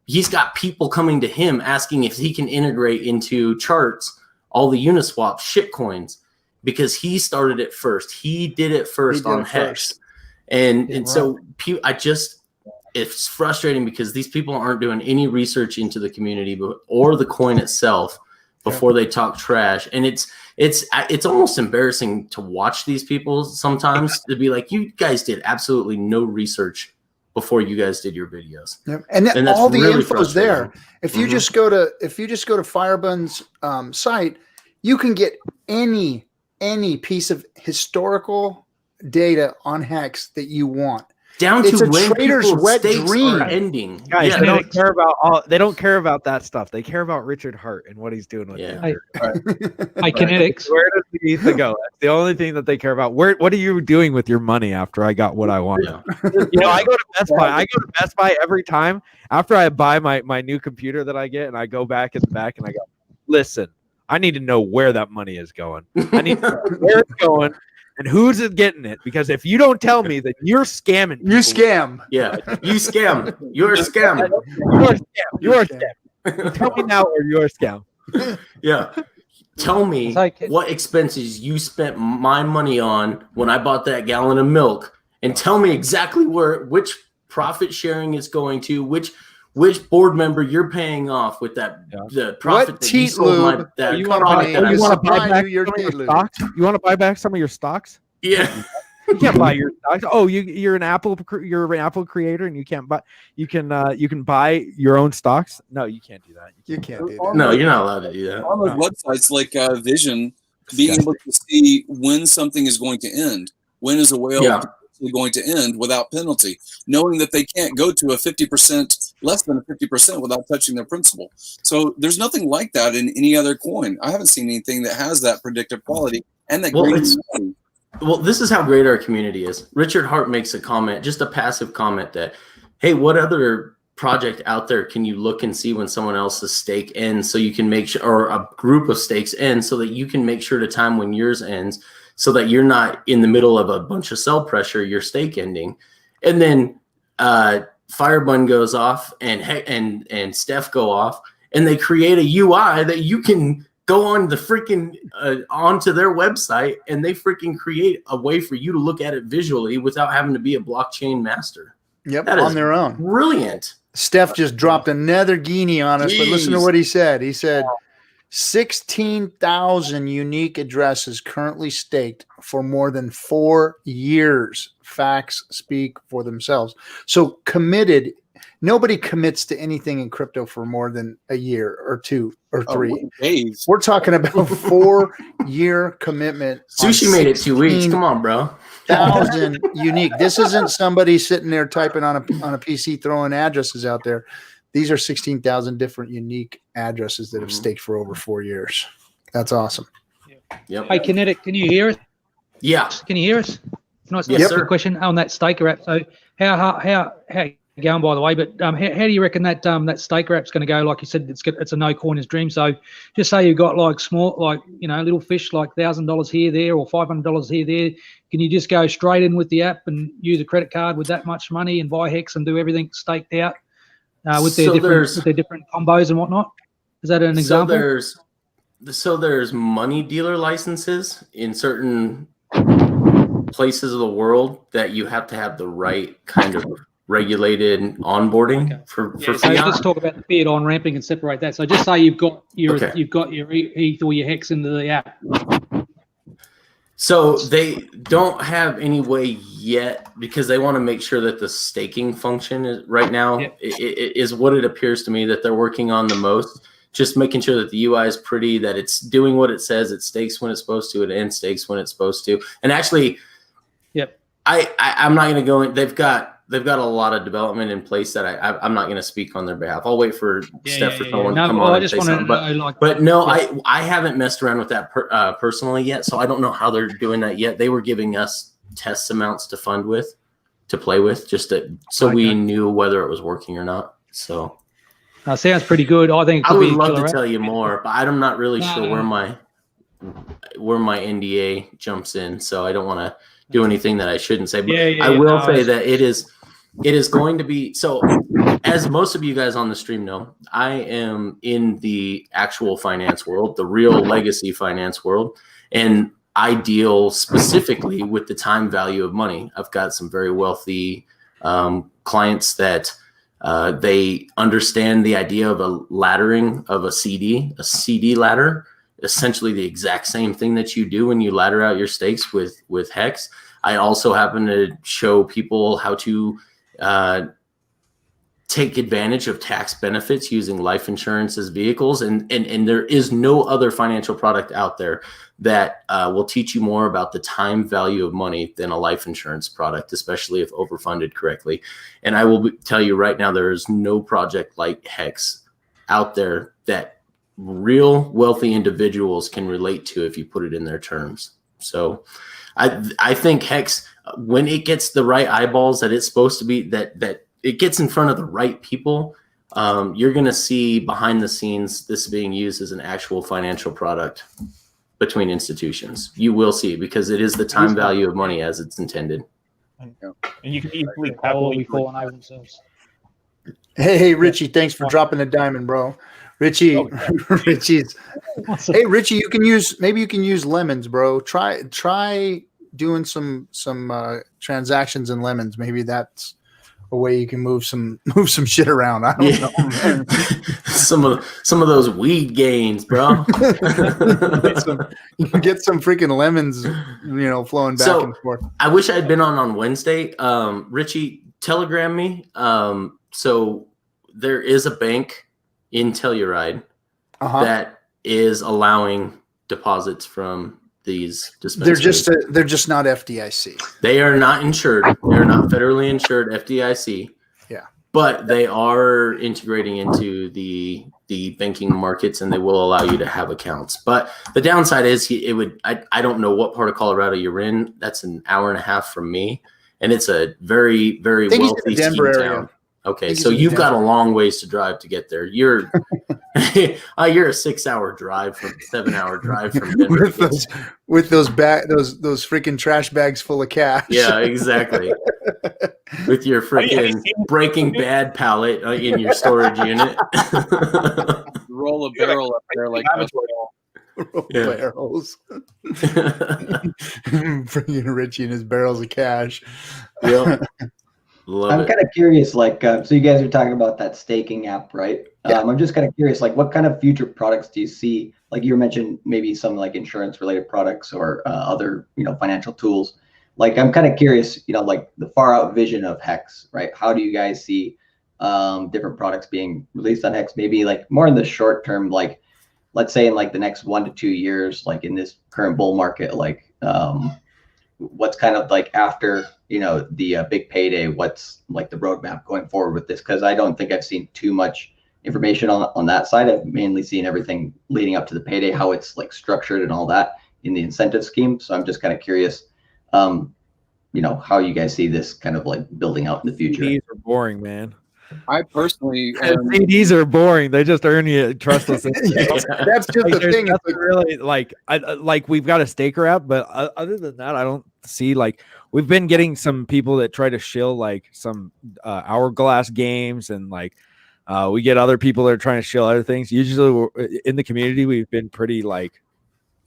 he's got people coming to him asking if he can integrate into charts all the Uniswap shitcoins, because he started it first. He did it first on Hex. So it's frustrating because these people aren't doing any research into the community or the coin itself before they talk trash. And it's almost embarrassing to watch these people sometimes, to be like, you guys did absolutely no research before you guys did your videos. Yep. And all the really info's there. If you just go to Firebun's site, you can get any piece of historical data on Hex that you want. Down to when trader's wet dream. Ending. Guys, they don't care about that stuff. They care about Richard Hart and what he's doing with it. Hi, Kinetics. Where does he need to go? That's the only thing that they care about. What are you doing with your money after I got what I want? Yeah. I go to Best Buy. I go to Best Buy every time after I buy my new computer that I get, and I go back in the back and I go, listen, I need to know where that money is going. I need to know where it's going. And who's getting it? Because if you don't tell me, then you're scamming. You scam. Yeah, you scam. You're a scam. You're a scam. You're a scam. Tell me now where you're a scam. Yeah. Tell me what expenses you spent my money on when I bought that gallon of milk, and tell me exactly which profit sharing is going to, which board member you're paying off with the profit what that you sold you want to buy back your stocks? You want to buy back some of your stocks? Yeah. You can't buy your stocks. Oh, you're an Apple creator, and you can buy your own stocks. No, you can't do that. You can't do that. No, you're not allowed to do that. On those websites like Vision, being able to see when something is going to end, when is a whale going to end without penalty, knowing that they can't go to a 50%, less than a 50% without touching their principal. So there's nothing like that in any other coin. I haven't seen anything that has that predictive quality and that Well, this is how great our community is. Richard Hart makes a comment, just a passive comment, that, hey, what other project out there can you look and see when someone else's stake ends, so you can make sure, or a group of stakes end, so that you can make sure to time when yours ends, so that you're not in the middle of a bunch of sell pressure, your stake ending. And then Firebun goes off and Steph go off, and they create a UI that you can go on the freaking onto their website, and they freaking create a way for you to look at it visually without having to be a blockchain master. Yep, That on is their own. Brilliant. Steph just dropped another guinea on us, but listen to what he said. He said 16,000 unique addresses currently staked for more than 4 years. Facts speak for themselves. So committed. Nobody commits to anything in crypto for more than a year or 2 or 3 days. We're talking about 4-year commitment. Sushi made it 2 weeks. Come on, bro. 1,000 unique. This isn't somebody sitting there typing on a PC throwing addresses out there. These are 16,000 different unique addresses that have staked for over 4 years. That's awesome. Yep. Hey, Kinetic, can you hear us? Yeah. Can you hear us? Can I ask Yes, a quick question on that staker app? So how you going, by the way? But how do you reckon that that staker app's going to go? Like you said, it's a no coiners dream. So just say you've got like small, like little fish, like $1,000 here, there, or $500 here, there. Can you just go straight in with the app and use a credit card with that much money and buy Hex and do everything staked out with their different combos and whatnot? Is that an example? There's money dealer licenses in certain places of the world that you have to have the right kind of regulated onboarding for So fiat. let's talk about the fiat on ramping and separate that. So just say you've got your ETH or your Hex into the app. So they don't have any way yet because they want to make sure that the staking function is right now is what it appears to me that they're working on the most. Just making sure that the UI is pretty, that it's doing what it says, it stakes when it's supposed to, it end stakes when it's supposed to. And actually, I'm not going to go in. They've got a lot of development in place that I'm not going to speak on their behalf. I'll wait for Steph for someone to come on and say something. But no, I haven't messed around with that personally yet, so I don't know how they're doing that yet. They were giving us test amounts to play with, so we knew whether it was working or not. So sounds pretty good. I think I would love to tell you more, but I'm not really sure where my NDA jumps in, so I don't want to do anything that I shouldn't say. But I will say that it is going to be so. As most of you guys on the stream know, I am in the actual finance world, the real legacy finance world, and I deal specifically with the time value of money. I've got some very wealthy clients that they understand the idea of a laddering of a CD ladder, essentially the exact same thing that you do when you ladder out your stakes with Hex. I also happen to show people how to take advantage of tax benefits using life insurance as vehicles. And there is no other financial product out there that will teach you more about the time value of money than a life insurance product, especially if overfunded correctly. And I will tell you right now, there is no project like Hex out there that real wealthy individuals can relate to if you put it in their terms. So I think Hex, when it gets the right eyeballs that it's supposed to be, that it gets in front of the right people, you're going to see behind the scenes this being used as an actual financial product between institutions. You will see, because it is the time value of money as it's intended. And you can easily themselves. Hey, Richie, thanks for dropping the diamond, bro. Richie, hey, Richie, you can use lemons, bro. Try doing some transactions in lemons. Maybe that's a way you can move some shit around. I don't know, man. some of those weed gains, bro. You can get some freaking lemons, flowing back and forth. I wish I'd been on Wednesday. Richie, telegram me. So there is a bank in Telluride that is allowing deposits from these dispensaries. They're just not FDIC. They are not insured. They're not federally insured FDIC. Yeah. But they are integrating into the banking markets, and they will allow you to have accounts. But the downside is I don't know what part of Colorado you're in. That's an hour and a half from me. And it's a very, very wealthy Denver area. Town. Okay, so you've got a long ways to drive to get there. You're a 6-hour drive from 7-hour drive from Denver. with those freaking trash bags full of cash. Yeah, exactly. With your freaking Breaking Bad pallet in your storage unit. Roll a barrel up there like barrels. Bringing Richie and his barrels of cash. Yeah. I'm kind of curious, like, so you guys are talking about that staking app, right? Yeah. I'm just kind of curious, like, what kind of future products do you see? Like you mentioned, maybe some like insurance related products or other, financial tools. Like, I'm kind of curious, like the far out vision of Hex, right? How do you guys see different products being released on Hex? Maybe like more in the short term, like let's say in like the next 1 to 2 years, like in this current bull market, like what's kind of like after the big payday, what's like the roadmap going forward with this? Because I don't think I've seen too much information on that side. I've mainly seen everything leading up to the payday, how it's like structured and all that in the incentive scheme. So I'm just kind of curious how you guys see this kind of like building out in the future. CDs are boring, man. I personally CDs are boring. They just earn you trust us. That's just like, the thing. Really, like we've got a staker app, but other than that, I don't see like we've been getting some people that try to shill like some hourglass games, and like we get other people that are trying to shill other things. Usually, in the community, we've been pretty like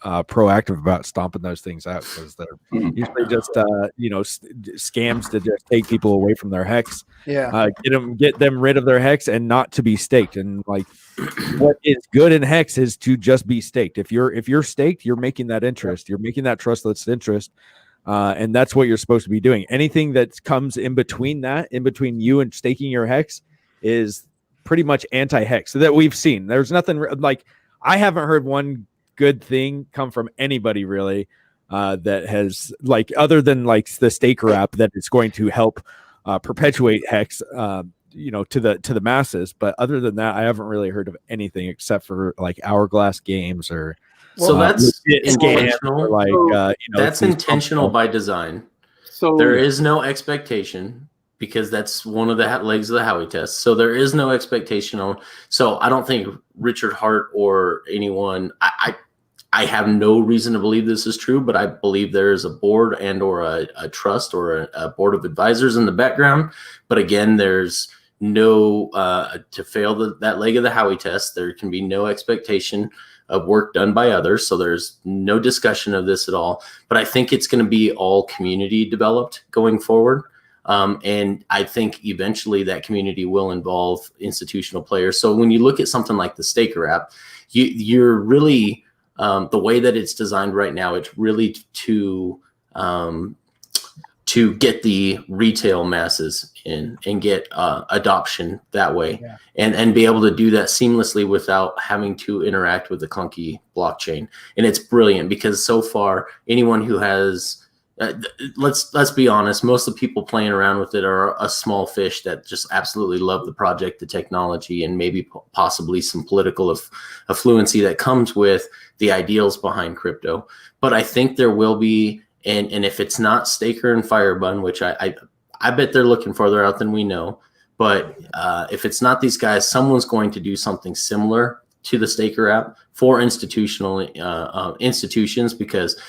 proactive about stomping those things out because they're usually just scams to just take people away from their hex. Yeah, get them rid of their hex and not to be staked. And like what is good in hex is to just be staked. If you're staked, you're making that interest. You're making that trustless interest. And that's what you're supposed to be doing. Anything that comes in between that, in between you and staking your hex, is pretty much anti-hex. So that we've seen. There's nothing like I haven't heard one good thing come from anybody really that has like other than like the staker app that is going to help perpetuate hex to the masses. But other than that, I haven't really heard of anything except for like hourglass games or so that's intentional. Like that's intentional by design. So there is no expectation because that's one of the legs of the Howey test. So there is no expectation on. So I don't think Richard Hart or anyone. I have no reason to believe this is true, but I believe there is a board and or a trust or a board of advisors in the background. But again, there's no to fail that leg of the Howey test. There can be no expectation of work done by others. So there's no discussion of this at all. But I think it's going to be all community developed going forward. And I think eventually that community will involve institutional players. So when you look at something like the staker app, you're really the way that it's designed right now, it's really to get the retail masses in and get adoption that way, and be able to do that seamlessly without having to interact with the clunky blockchain. And it's brilliant because so far, anyone who has let's be honest, most of the people playing around with it are a small fish that just absolutely love the project, the technology, and maybe possibly some political affluency that comes with the ideals behind crypto. But I think there will be, and if it's not Staker and Firebun, which I bet they're looking further out than we know, but if it's not these guys, someone's going to do something similar to the Staker app for institutional institutions, because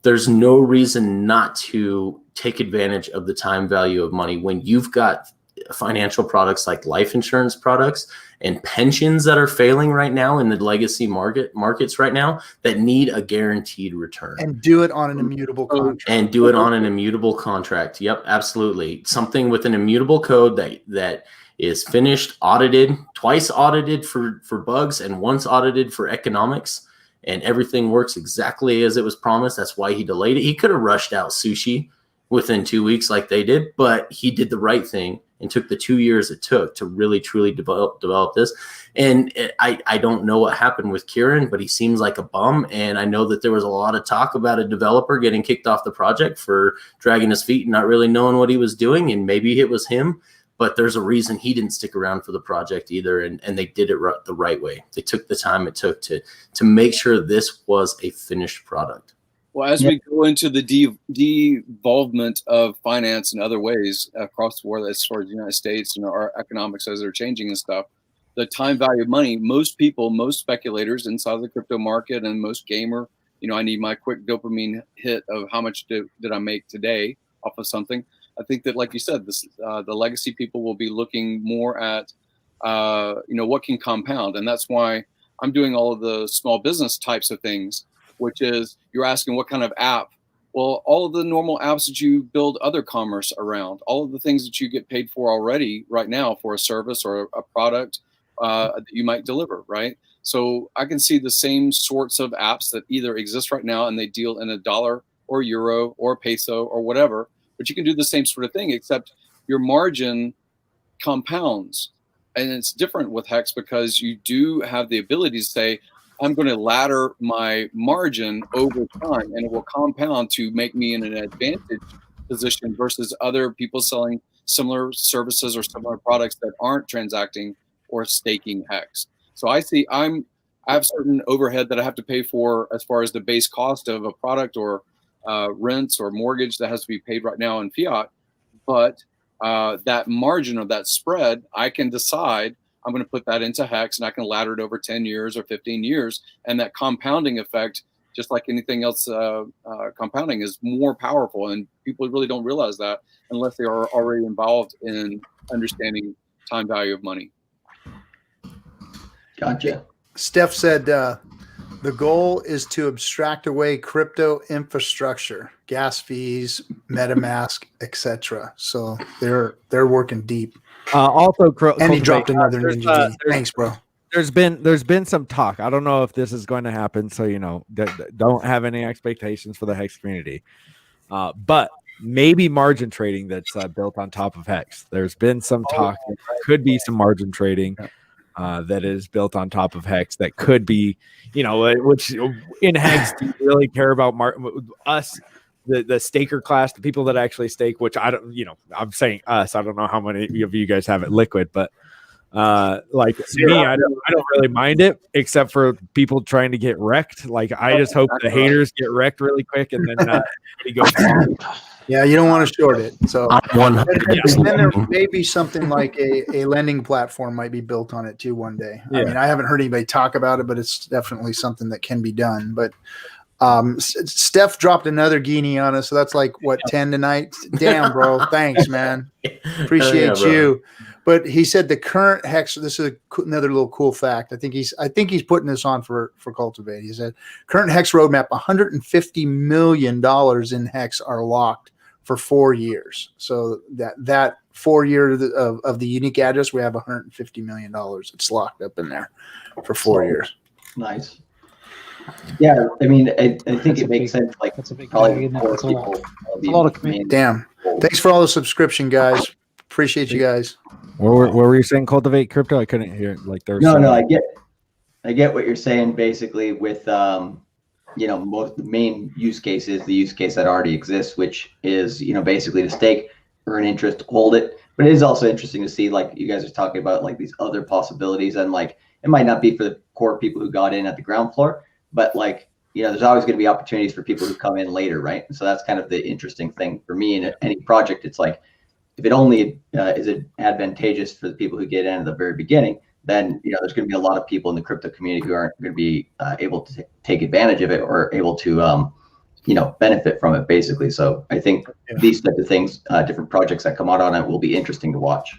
there's no reason not to take advantage of the time value of money when you've got financial products like life insurance products and pensions that are failing right now in the legacy markets right now that need a guaranteed return. And do it on an immutable contract. And do it on an immutable contract. Yep, absolutely. Something with an immutable code that is finished, audited, twice audited for bugs and once audited for economics. And everything works exactly as it was promised. That's why he delayed it. He could have rushed out sushi within 2 weeks like they did, but he did the right thing and took the 2 years it took to really, truly develop this. And I don't know what happened with Kieran, but he seems like a bum. And I know that there was a lot of talk about a developer getting kicked off the project for dragging his feet and not really knowing what he was doing. And maybe it was him. But there's a reason he didn't stick around for the project either, and they did it the right way. They took the time it took to make sure this was a finished product. Well, as we go into the devolvement of finance in other ways across the world, as far as the United States and our economics as they're changing and stuff, the time value of money, most people, most speculators inside the crypto market and most gamer, I need my quick dopamine hit of how much did I make today off of something. I think that, like you said, the legacy people will be looking more at, what can compound. And that's why I'm doing all of the small business types of things, which is you're asking what kind of app Well, all of the normal apps that you build other commerce around, all of the things that you get paid for already right now for a service or a product that you might deliver, right? So I can see the same sorts of apps that either exist right now and they deal in a dollar or euro or peso or whatever, but you can do the same sort of thing, except your margin compounds. And it's different with HEX because you do have the ability to say, I'm going to ladder my margin over time, and it will compound to make me in an advantage position versus other people selling similar services or similar products that aren't transacting or staking HEX. So I have certain overhead that I have to pay for as far as the base cost of a product or rents or mortgage that has to be paid right now in fiat, but that margin of that spread, I can decide I'm going to put that into HEX and I can ladder it over 10 years or 15 years. And that compounding effect, just like anything else, compounding is more powerful. And people really don't realize that unless they are already involved in understanding time value of money. Gotcha. Steph said the goal is to abstract away crypto infrastructure, gas fees, MetaMask, etc. So they're working deep. Also, and he dropped another ninja. Thanks, bro. There's been some talk. I don't know if this is going to happen, so don't have any expectations for the HEX community. But maybe margin trading that's built on top of HEX. There's been some talk. There could be some margin trading that is built on top of HEX. That could be, which in HEX, do you really care about us? The staker class, the people that actually stake, which I don't, I'm saying us. I don't know how many of you guys have it liquid, but like me, I don't really mind it, except for people trying to get wrecked. Like I just hope the haters get wrecked really quick, and then goes. Yeah, you don't want to short it. So then there may be something like a lending platform might be built on it too one day. Yeah. I mean, I haven't heard anybody talk about it, but it's definitely something that can be done. But Steph dropped another guinea on us, so that's like what 10 tonight. Damn, bro, thanks, man. Appreciate you. But he said the current HEX. This is another little cool fact. I think he's putting this on for Cultivate. He said current HEX roadmap, $150 million in HEX are locked for 4 years. So that 4 year of the unique address, we have $150 million. It's locked up in there for 4 years. Nice. Yeah, I mean, I think it makes sense. Like, that's a big probably bag, more it's people. a lot of commitment. Damn. Thanks for all the subscription, guys. Appreciate you guys. What were you saying? Cultivate crypto? I couldn't hear. Like there's no. I get what you're saying. Basically, with most the main use case is the use case that already exists, which is basically to stake, earn interest, hold it. But it is also interesting to see, like you guys are talking about, like these other possibilities, and like it might not be for the core people who got in at the ground floor. But like, there's always going to be opportunities for people who come in later, right? And so that's kind of the interesting thing for me in any project. It's like, if it only is it advantageous for the people who get in at the very beginning, then there's going to be a lot of people in the crypto community who aren't going to be able to take advantage of it or able to benefit from it, basically. So I think these types of things, different projects that come out on it, will be interesting to watch.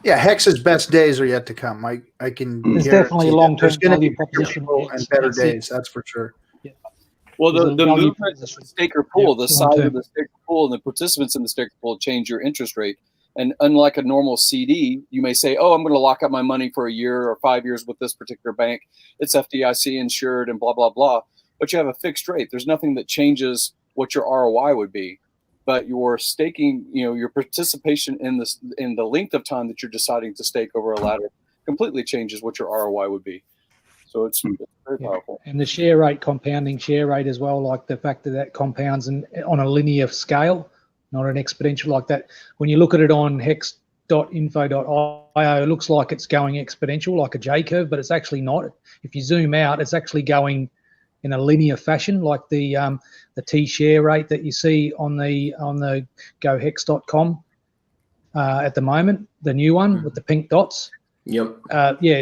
Yeah, HEX's best days are yet to come. I can. There's definitely a long-term value proposition and better days. That's for sure. Yeah. Well, the movement of the staker pool, the size of the staker pool, and the participants in the staker pool change your interest rate. And unlike a normal CD, you may say, "Oh, I'm going to lock up my money for a year or 5 years with this particular bank. It's FDIC insured and blah blah blah." But you have a fixed rate. There's nothing that changes what your ROI would be. But your staking, your participation in the length of time that you're deciding to stake over a ladder completely changes what your ROI would be. So it's very powerful. And the share rate, compounding share rate as well, like the fact that compounds on a linear scale, not an exponential like that. When you look at it on hex.info.io, it looks like it's going exponential, like a J curve, but it's actually not. If you zoom out, it's actually going in a linear fashion, like the T share rate that you see on the gohex.com at the moment, the new one with the pink dots. Yep.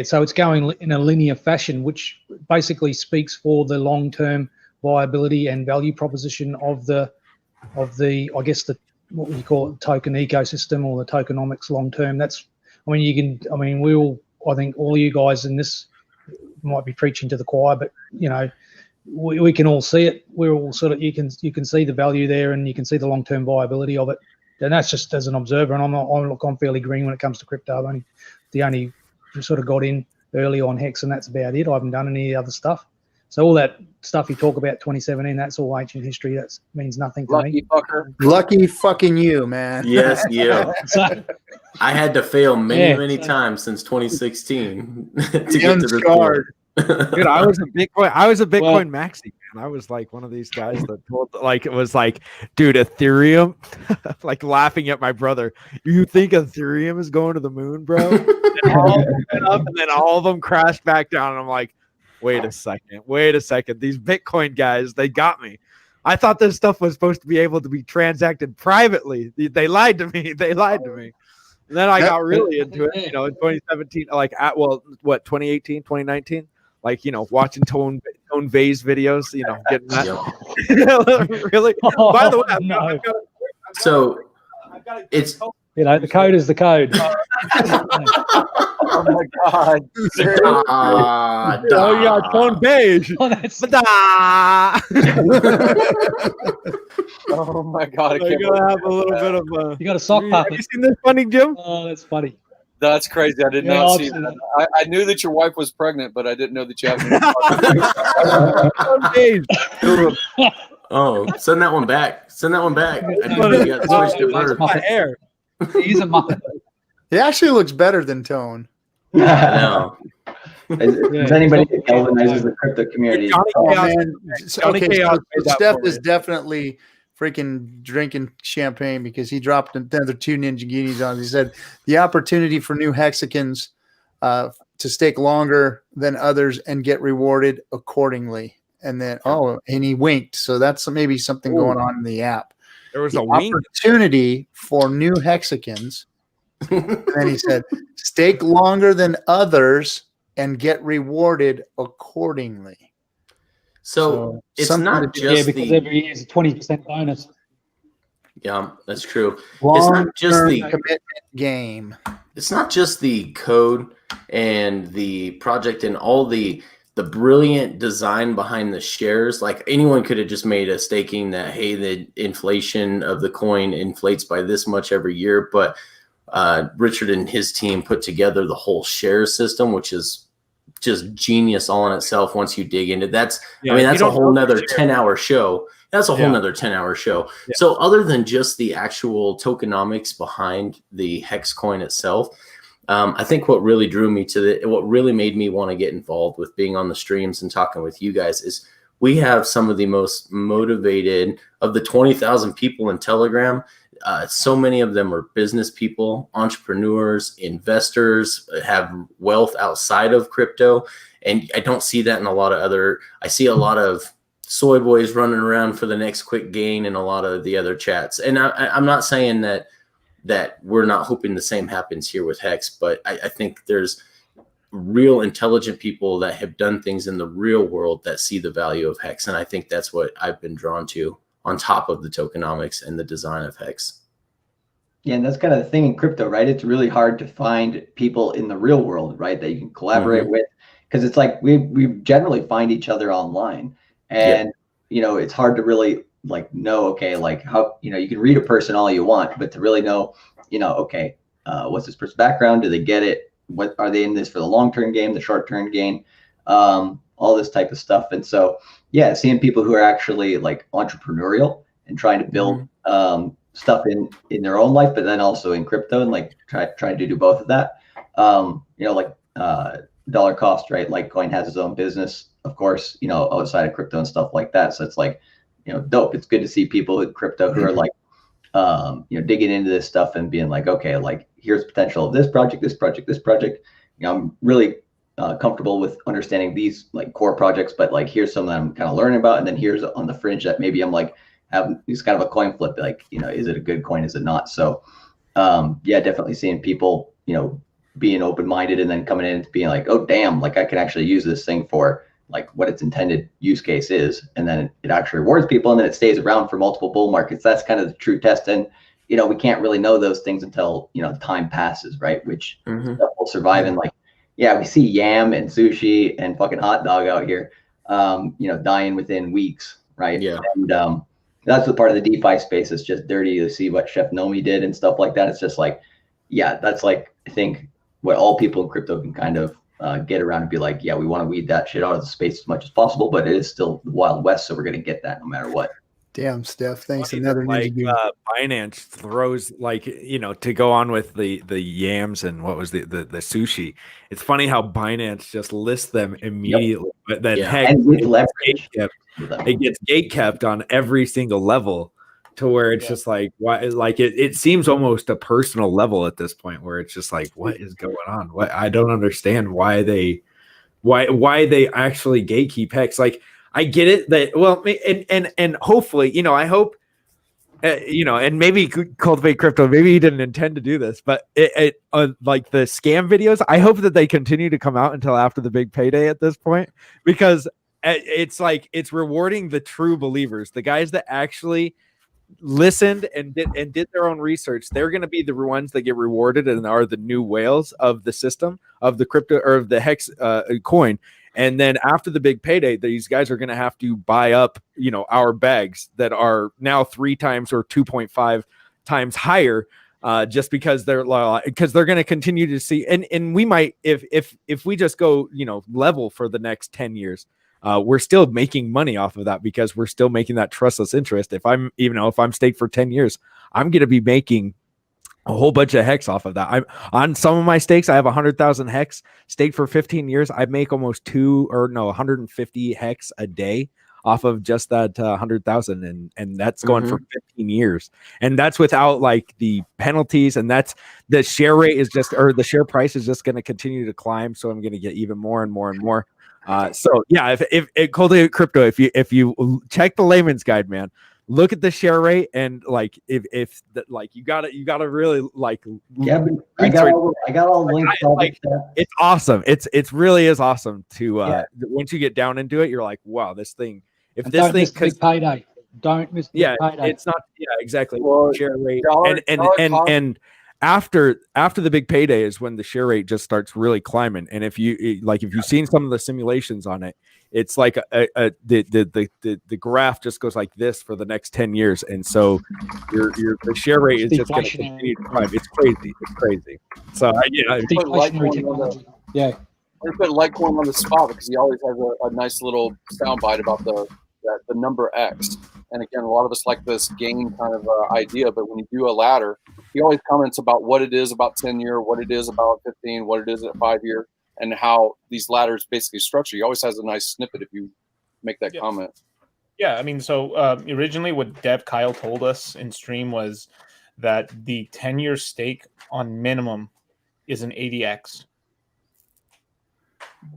So it's going in a linear fashion, which basically speaks for the long-term viability and value proposition of the I guess the what you call it, token ecosystem or the tokenomics long term. I think all you guys in this might be preaching to the choir, but we can all see it. We're all sort of, you can see the value there, and you can see the long-term viability of it. And that's just as an observer. And I'm fairly green when it comes to crypto. I've only sort of got in early on Hex, and that's about it. I haven't done any other stuff. So all that stuff you talk about 2017, that's all ancient history. That means nothing to me. Fucker. Lucky fucking you, man. Yes, yeah. So, I had to fail many times since 2016 to get to this point. Dude, I was a Bitcoin maxi, man. I was like one of these guys that told, like, it was like, dude, Ethereum, like laughing at my brother. You think Ethereum is going to the moon, bro? And all of them went up, and then all of them crashed back down. And I'm like, wait a second. These Bitcoin guys, they got me. I thought this stuff was supposed to be able to be transacted privately. They lied to me. And then I got really into it, in 2017, like 2018, 2019, like, watching Tone Vay's videos, getting that. Really? By the way, no. So it's, the code is the code. Oh my god! Oh yeah, Tone Beige. Oh my god! I gotta have a little bit of a. You got a sock puppet. Have you seen this funny, Jim? Oh, that's funny. That's crazy. I did not see that. I knew that your wife was pregnant, but I didn't know that you had. Oh, send that one back. I think you got switched to birth. My hair. He's a muppet. He actually looks better than Tone. I know. Is anybody that galvanizes the crypto community? Steph is definitely freaking drinking champagne because he dropped another 2 Ninja Guineas on. He said the opportunity for new hexagons to stake longer than others and get rewarded accordingly. And then and he winked. So that's maybe something going on in the app. There was the a wink. Opportunity for new hexagons. And then he said, stake longer than others and get rewarded accordingly. So it's not just because every year is a 20% bonus. Yeah, that's true. It's not just the commitment game. It's not just the code and the project and all the brilliant design behind the shares. Like anyone could have just made a staking that, hey, the inflation of the coin inflates by this much every year, but Richard and his team put together the whole share system, which is just genius all in itself. Once you dig into that's a whole nother 10-hour show. That's a whole nother 10-hour show. Yeah. So other than just the actual tokenomics behind the Hex coin itself, I think what really drew me to what really made me want to get involved with being on the streams and talking with you guys is we have some of the most motivated of the 20,000 people in Telegram. So many of them are business people, entrepreneurs, investors, have wealth outside of crypto. And I don't see that in a lot of I see a lot of soy boys running around for the next quick gain in a lot of the other chats. And I'm not saying that we're not hoping the same happens here with Hex, but I think there's real intelligent people that have done things in the real world that see the value of Hex. And I think that's what I've been drawn to on top of the tokenomics and the design of Hex. Yeah, and that's kind of the thing in crypto, right? It's really hard to find people in the real world, right, that you can collaborate with, because it's like we generally find each other online, and it's hard to really know, okay, how, you can read a person all you want, but to really know, okay, what's this person's background? Do they get it? What are they in this for the long-term game, the short-term gain? All this type of stuff. And so, yeah, seeing people who are actually entrepreneurial and trying to build stuff in their own life, but then also in crypto, and trying to do both of that. Dollar cost, right? Litecoin has its own business, of course, outside of crypto and stuff like that. So it's dope. It's good to see people in crypto who are digging into this stuff and being okay, here's potential of this project. I'm really comfortable with understanding these core projects, but here's some that I'm kind of learning about, and then here's on the fringe that maybe I'm it's kind of a coin flip, is it a good coin, is it not? So definitely seeing people being open-minded and then coming in and being oh damn, I can actually use this thing for what its intended use case is, and then it actually rewards people, and then it stays around for multiple bull markets. That's kind of the true test. And we can't really know those things until time passes, right? Which stuff will survive. And we see yam and sushi and fucking hot dog out here, dying within weeks, right? Yeah. And that's the part of the DeFi space that's just dirty to see what Chef Nomi did and stuff like that. It's just like, yeah, that's like, I think what all people in crypto can kind of get around and be like, yeah, we want to weed that shit out of the space as much as possible, but it is still the Wild West, so we're going to get that no matter what. Damn, Steph. Thanks. Funny Another that, like Binance throws, like, to go on with the yams and what was the sushi. It's funny how Binance just lists them immediately, but then heck, it gets gate kept on every single level to where it's just like, why? Like it seems almost a personal level at this point where it's just like, what is going on? What, I don't understand why they actually gatekeep Hex. Like, I get it that, well, and hopefully, I hope, and maybe Cultivate Crypto, maybe he didn't intend to do this, but like the scam videos, I hope that they continue to come out until after the big payday at this point, because it's like, it's rewarding the true believers, the guys that actually listened and did their own research. They're going to be the ones that get rewarded and are the new whales of the system, of the crypto, or of the Hex coin. And then after the big payday, these guys are going to have to buy up, our bags that are now 3 times or 2.5 times higher, just because they're going to continue to see. And we might, if we just go, level for the next 10 years, we're still making money off of that because we're still making that trustless interest. If I'm staked for 10 years, I'm going to be making a whole bunch of Hex off of that. I'm on some of my stakes. I have 100,000 Hex staked for 15 years. I make almost 150 Hex a day off of just that 100,000, and that's going for 15 years. And that's without like the penalties, and that's the share rate is just, or the share price is just going to continue to climb. So I'm going to get even more and more and more. So yeah, if Cultivate Crypto, if you check the layman's guide, man, look at the share rate, and like if you gotta really like, yeah, I got all links. It's awesome. It's really is awesome to once you get down into it, you're like, wow, this thing. If and this don't thing miss big payday, don't miss big payday. It's not exactly Well, share rate and after the big payday is when the share rate just starts really climbing. And if you've seen some of the simulations on it, it's like the graph just goes like this for the next 10 years. And so the share rate is just going to continue to climb. It's crazy. So I put Litecoin on the spot because he always has a nice little soundbite about the number X. And again, a lot of us like this game kind of idea, but when you do a ladder, he always comments about what it is about 10 year, what it is about 15, what it is at 5 year, and how these ladders basically structure. He always has a nice snippet if you make that comment. Yeah, I mean, so originally what Dev Kyle told us in stream was that the 10-year stake on minimum is an 80x.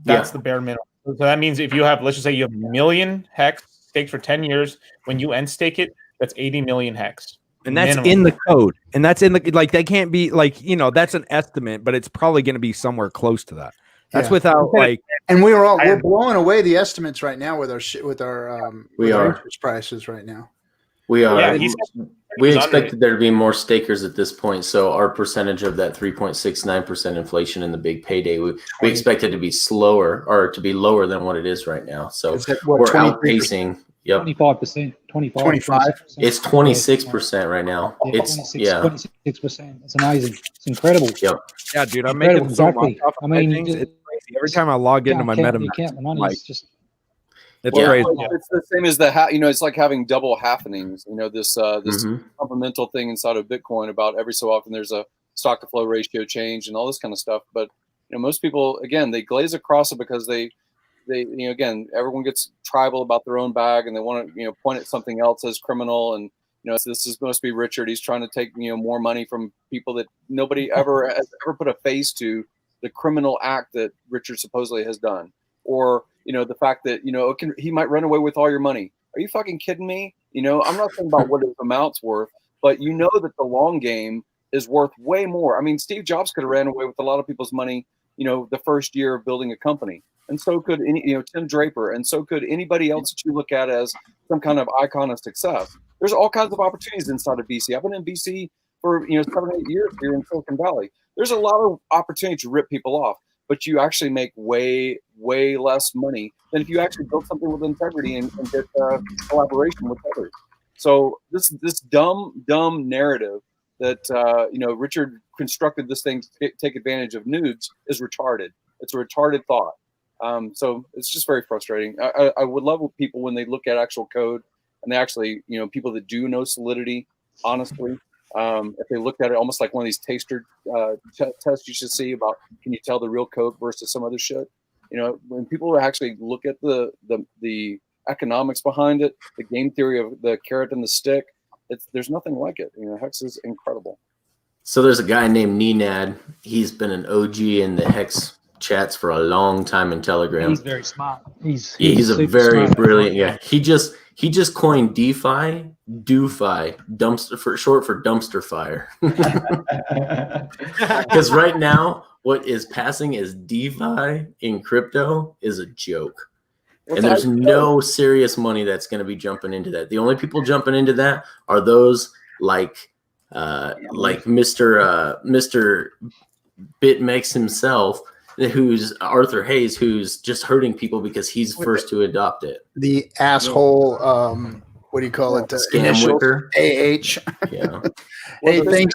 That's the bare minimum. So that means if you have, let's just say you have a million Hex staked for 10 years, when you end stake it, that's 80 million Hex. And that's in the code. And that's in the, like, that can't be like, that's an estimate, but it's probably going to be somewhere close to that. That's without like, and we're blowing away the estimates right now with our interest prices right now. We are. Yeah, we expected there to be more stakers at this point, so our percentage of that 3.69% inflation in the big payday, we expect it to be slower or to be lower than what it is right now. So we're outpacing. Yep. 25%, 25. It's 26% right now. It's 26%. It's amazing. It's incredible. Yep. Yeah, dude, I'm making exactly. I mean, it's crazy. Every time I log into my MetaMask, the money is just. It's crazy. It's the same as it's like having double happenings. This fundamental thing inside of Bitcoin about every so often there's a stock to flow ratio change and all this kind of stuff. But most people, again, they glaze across it because they again, everyone gets tribal about their own bag and they want to point at something else as criminal. And this is supposed to be Richard. He's trying to take more money from people that nobody ever has ever put a face to the criminal act that Richard supposedly has done, or the fact that he might run away with all your money. Are you fucking kidding me? I'm not saying about what his amount's worth, but that the long game is worth way more. I mean, Steve Jobs could have ran away with a lot of people's money, the first year of building a company. And so could Tim Draper, and so could anybody else that you look at as some kind of icon of success. There's all kinds of opportunities inside of VC. I've been in VC for 7 or 8 years here in Silicon Valley. There's a lot of opportunity to rip people off, but you actually make way, way less money than if you actually built something with integrity and get collaboration with others. So this dumb narrative that Richard constructed this thing to take advantage of nudes is retarded. It's a retarded thought. So it's just very frustrating. I would love people when they look at actual code and they actually, people that do know Solidity, honestly, if they looked at it almost like one of these taster tests you should see about, can you tell the real code versus some other shit? When people actually look at the economics behind it, the game theory of the carrot and the stick, there's nothing like it. Hex is incredible. So there's a guy named Nenad. He's been an OG in the Hex chats for a long time in Telegram. He's very smart. He's a very smart. brilliant guy. He just coined DeFi, dumpster for short for dumpster fire. Because right now, what is passing as DeFi in crypto is a joke. And there's no serious money that's going to be jumping into that. The only people jumping into that are those like Mr. BitMEX himself, who's Arthur Hayes, who's just hurting people because he's first to adopt it. The asshole, what do you call it? Scam wicker. AH. Yeah. Hey, thanks.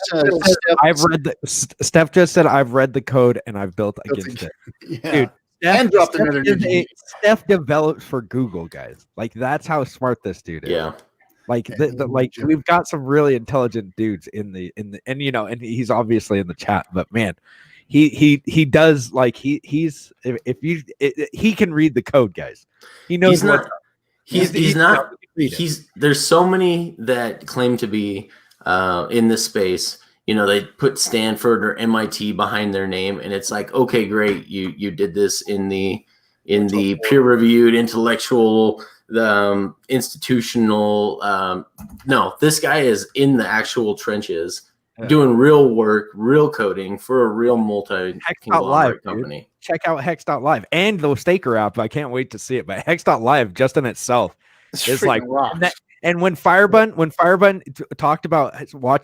I've read Steph just said I've read the code and I've built against it. Yeah. Dude. And dropped another Steph developed for Google, guys. Like that's how smart this dude is. Yeah. Like we've got some really intelligent dudes in the and he's obviously in the chat, but man, he does like he's he can read the code, guys. He knows there's so many that claim to be in this space. They put Stanford or MIT behind their name, and it's like, okay, great, you did this in the peer-reviewed, intellectual, institutional. No, this guy is in the actual trenches, doing real work, real coding for a real multi-conglomerate company. Dude. Check out Hex.live and the Staker app. I can't wait to see it. But Hex.live just in itself is like. And when Firebun talked about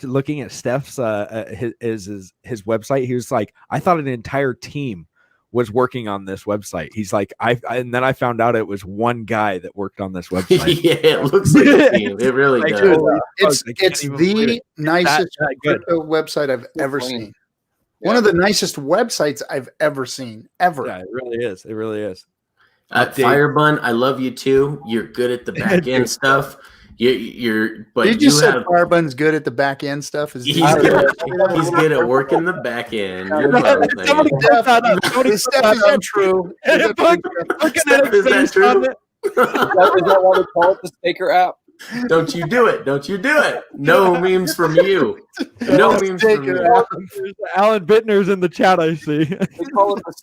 looking at Steph's his website, he was like, I thought an entire team was working on this website. He's like, and then I found out it was one guy that worked on this website. Yeah, it looks like a team. It really does. It's the nicest crypto website I've ever seen. Yeah. One of the nicest websites I've ever seen, ever. Yeah, it really is. It really is. Firebun, I love you too. You're good at the back end stuff. But you just said Firebun's good at the back end stuff. He's good at working the back end. Is that true? Is that why they call it the Staker app? Don't you do it. Don't you do it. No memes from you. No memes from you. Alan Bittner's in the chat, I see.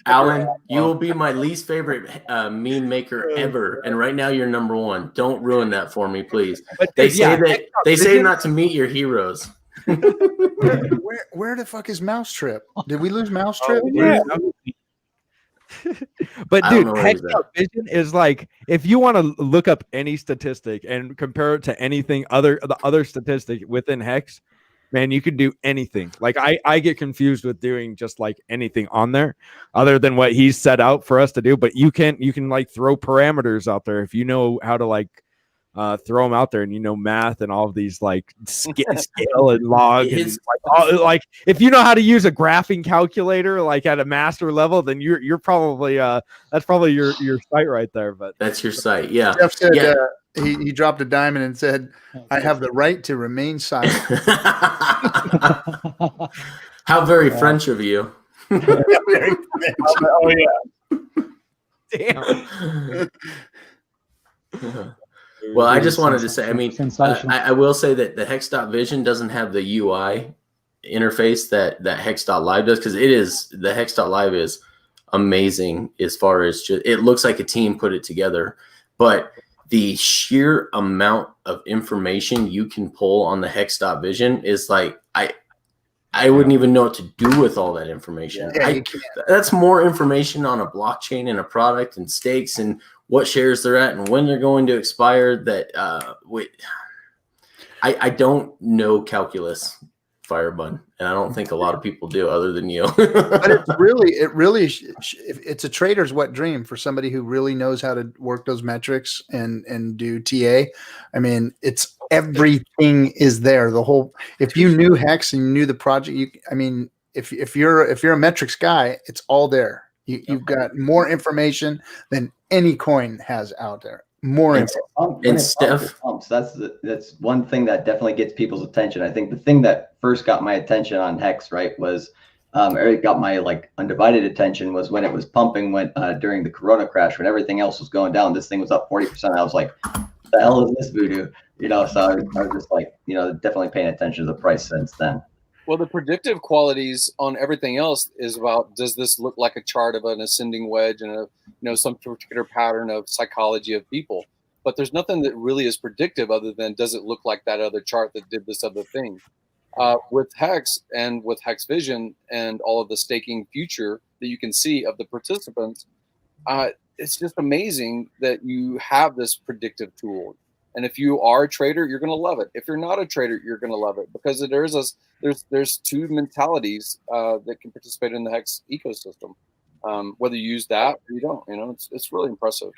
Alan, you will be my least favorite meme maker ever. And right now you're number one. Don't ruin that for me, please. They say not to meet your heroes. Where the fuck is Mousetrip? Did we lose Mousetrip? Yeah. But dude, Hex Vision is like, if you want to look up any statistic and compare it to anything the other statistic within Hex, man, you can do anything. Like I get confused with doing just like anything on there other than what he's set out for us to do. But you can like throw parameters out there if you know how to like throw them out there, and math and all of these like scale and log and like if you know how to use a graphing calculator like at a master level, then you're probably that's probably your site right there. But that's your site. Yeah. Jeff said he dropped a diamond and said, I have the right to remain silent. How very French of you. Oh yeah. Damn. Well, I just wanted to say, I mean, I will say that the Hex.Vision doesn't have the UI interface that Hex.Live does, because the Hex.Live is amazing as far as it looks like a team put it together, but the sheer amount of information you can pull on the Hex.Vision is like, I wouldn't even know what to do with all that information. Yeah, that's more information on a blockchain and a product and stakes and what shares they're at and when they're going to expire. That I don't know calculus fire button, and I don't think a lot of people do, other than you. But it really, it's a trader's wet dream for somebody who really knows how to work those metrics and do TA. I mean, it's everything is there. The whole, if you knew Hex and you knew the project, if you're a metrics guy, it's all there. You've got more information than any coin has out there. More info. And Steph, that's one thing that definitely gets people's attention. I think the thing that first got my attention on Hex, right, was or it got my like undivided attention was when it was pumping during the Corona crash, when everything else was going down. This thing was up 40%. I was like, what the hell is this voodoo? So I was just like, definitely paying attention to the price since then. Well, the predictive qualities on everything else is about, does this look like a chart of an ascending wedge and some particular pattern of psychology of people? But there's nothing that really is predictive other than, does it look like that other chart that did this other thing? With Hex and with Hex Vision and all of the staking future that you can see of the participants, it's just amazing that you have this predictive tool. And if you are a trader, you're going to love it. If you're not a trader, you're going to love it, because there's two mentalities that can participate in the Hex ecosystem. Whether you use that or you don't, it's really impressive.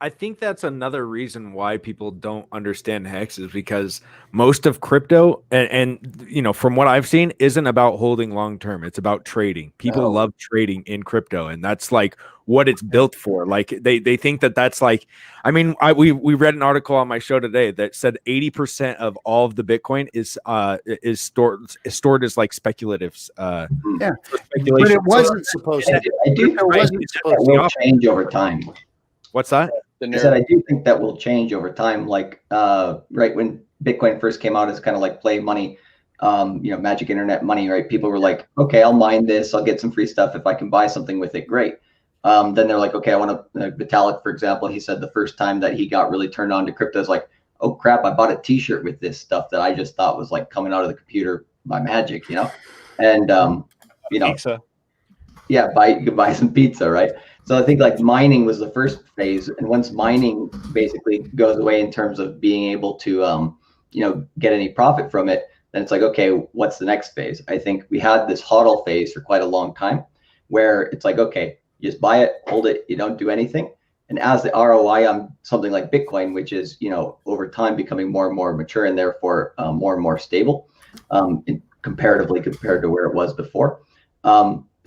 I think that's another reason why people don't understand Hex, is because most of crypto and from what I've seen, isn't about holding long term. It's about trading. People love trading in crypto, and that's like what it's built for. Like they think that's like, we read an article on my show today that said 80% of all of the Bitcoin is stored as like speculative. But it wasn't supposed to. I do think that will change over time. What's that? I said I do think that will change over time. Like right when Bitcoin first came out as kind of like play money, magic internet money, right? People were like, okay, I'll mine this, I'll get some free stuff. If I can buy something with it, great. Then they're like, okay, I want to, Vitalik, for example, he said the first time that he got really turned on to crypto is like, oh crap, I bought a t-shirt with this stuff that I just thought was like coming out of the computer by magic, and pizza. Yeah, you could buy some pizza, right? So I think like mining was the first phase, and once mining basically goes away in terms of being able to get any profit from it, then it's like, okay, what's the next phase? I think we had this hodl phase for quite a long time, where it's like, okay, you just buy it, hold it, you don't do anything. And as the ROI on something like Bitcoin, which is over time becoming more and more mature and therefore more and more stable, comparatively compared to where it was before,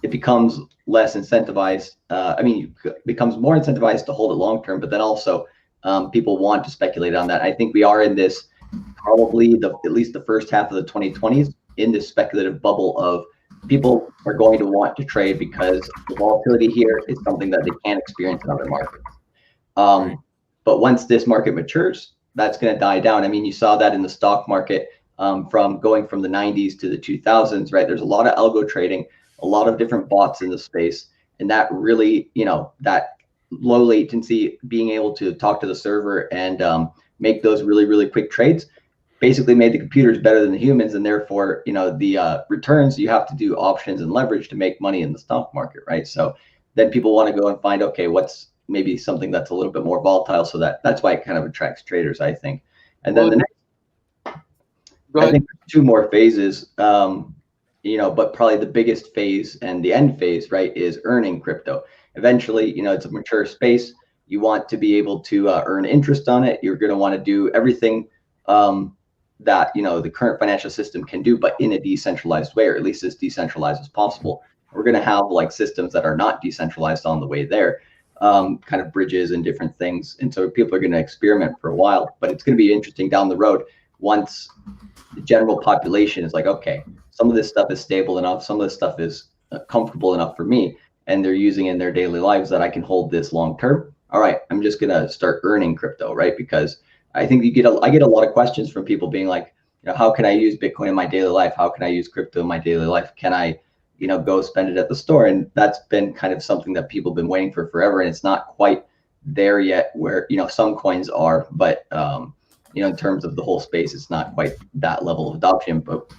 it becomes less incentivized. It becomes more incentivized to hold it long term, but then also people want to speculate on that. I think we are in this probably at least the first half of the 2020s in this speculative bubble of people are going to want to trade because the volatility here is something that they can't experience in other markets. But once this market matures, that's going to die down. You saw that in the stock market from going from the 90s to the 2000s, right? There's a lot of algo trading, a lot of different bots in the space. And that really, that low latency, being able to talk to the server and make those really, really quick trades basically made the computers better than the humans. And therefore, the returns, you have to do options and leverage to make money in the stock market, right? So then people want to go and find, okay, what's maybe something that's a little bit more volatile. So that's why it kind of attracts traders, I think. And then the next, I think two more phases, but probably the biggest phase and the end phase, right, is earning crypto. Eventually, it's a mature space. You want to be able to earn interest on it. You're going to want to do everything that the current financial system can do, but in a decentralized way, or at least as decentralized as possible. We're going to have like systems that are not decentralized on the way there, kind of bridges and different things. And so people are going to experiment for a while, but it's going to be interesting down the road once the general population is like, okay, some of this stuff is stable enough, some of this stuff is comfortable enough for me, and they're using in their daily lives that I can hold this long term. All right, I'm just going to start earning crypto, right? Because I think I get a lot of questions from people being like, how can I use Bitcoin in my daily life? How can I use crypto in my daily life? Can I, go spend it at the store? And that's been kind of something that people have been waiting for forever. And it's not quite there yet where, some coins are, but, in terms of the whole space, it's not quite that level of adoption, but,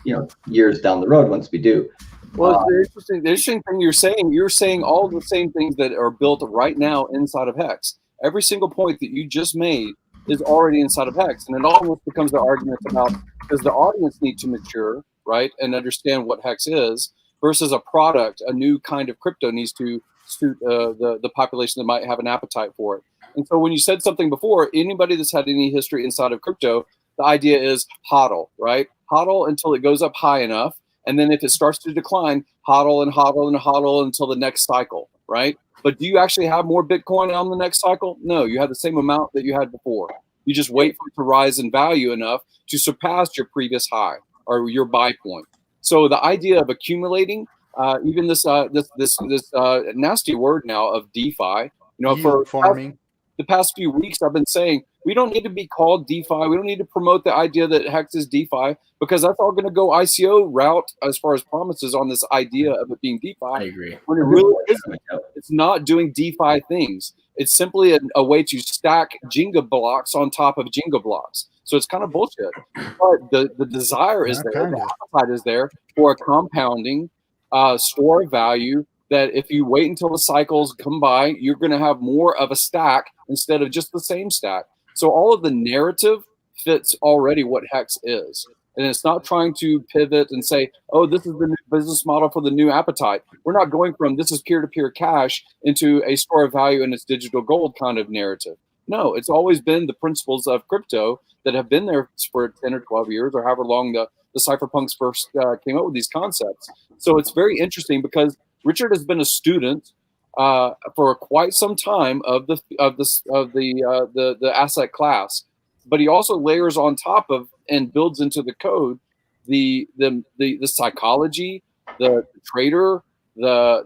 years down the road, once we do. Well, the interesting thing you're saying all the same things that are built right now inside of Hex. Every single point that you just made is already inside of Hex. And it almost becomes the argument about, does the audience need to mature right, and understand what HEX is versus a product, a new kind of crypto needs to suit the population that might have an appetite for it. And so when you said something before, anybody that's had any history inside of crypto, the idea is hodl, right? Hodl until it goes up high enough. And then if it starts to decline, hodl and hodl and hodl until the next cycle, right? But do you actually have more Bitcoin on the next cycle? No, you have the same amount that you had before. You just wait for it to rise in value enough to surpass your previous high or your buy point. So the idea of accumulating, even this nasty word now of DeFi, for farming. The past few weeks, I've been saying we don't need to be called DeFi. We don't need to promote the idea that HEX is DeFi because that's all going to go ICO route as far as promises on this idea of it being DeFi. I agree. When it really isn't. It's not doing DeFi things. It's simply a way to stack Jenga blocks on top of Jenga blocks. So it's kind of bullshit. But the desire is there. The appetite is there for a compounding store of value that if you wait until the cycles come by, you're going to have more of a stack instead of just the same stack. So all of the narrative fits already what HEX is. And it's not trying to pivot and say, oh, this is the new business model for the new appetite. We're not going from this is peer-to-peer cash into a store of value and it's digital gold kind of narrative. No, it's always been the principles of crypto that have been there for 10 or 12 years or however long the cypherpunks first came up with these concepts. So it's very interesting because Richard has been a student for quite some time of the asset class, but he also layers on top of and builds into the code the psychology, the trader, the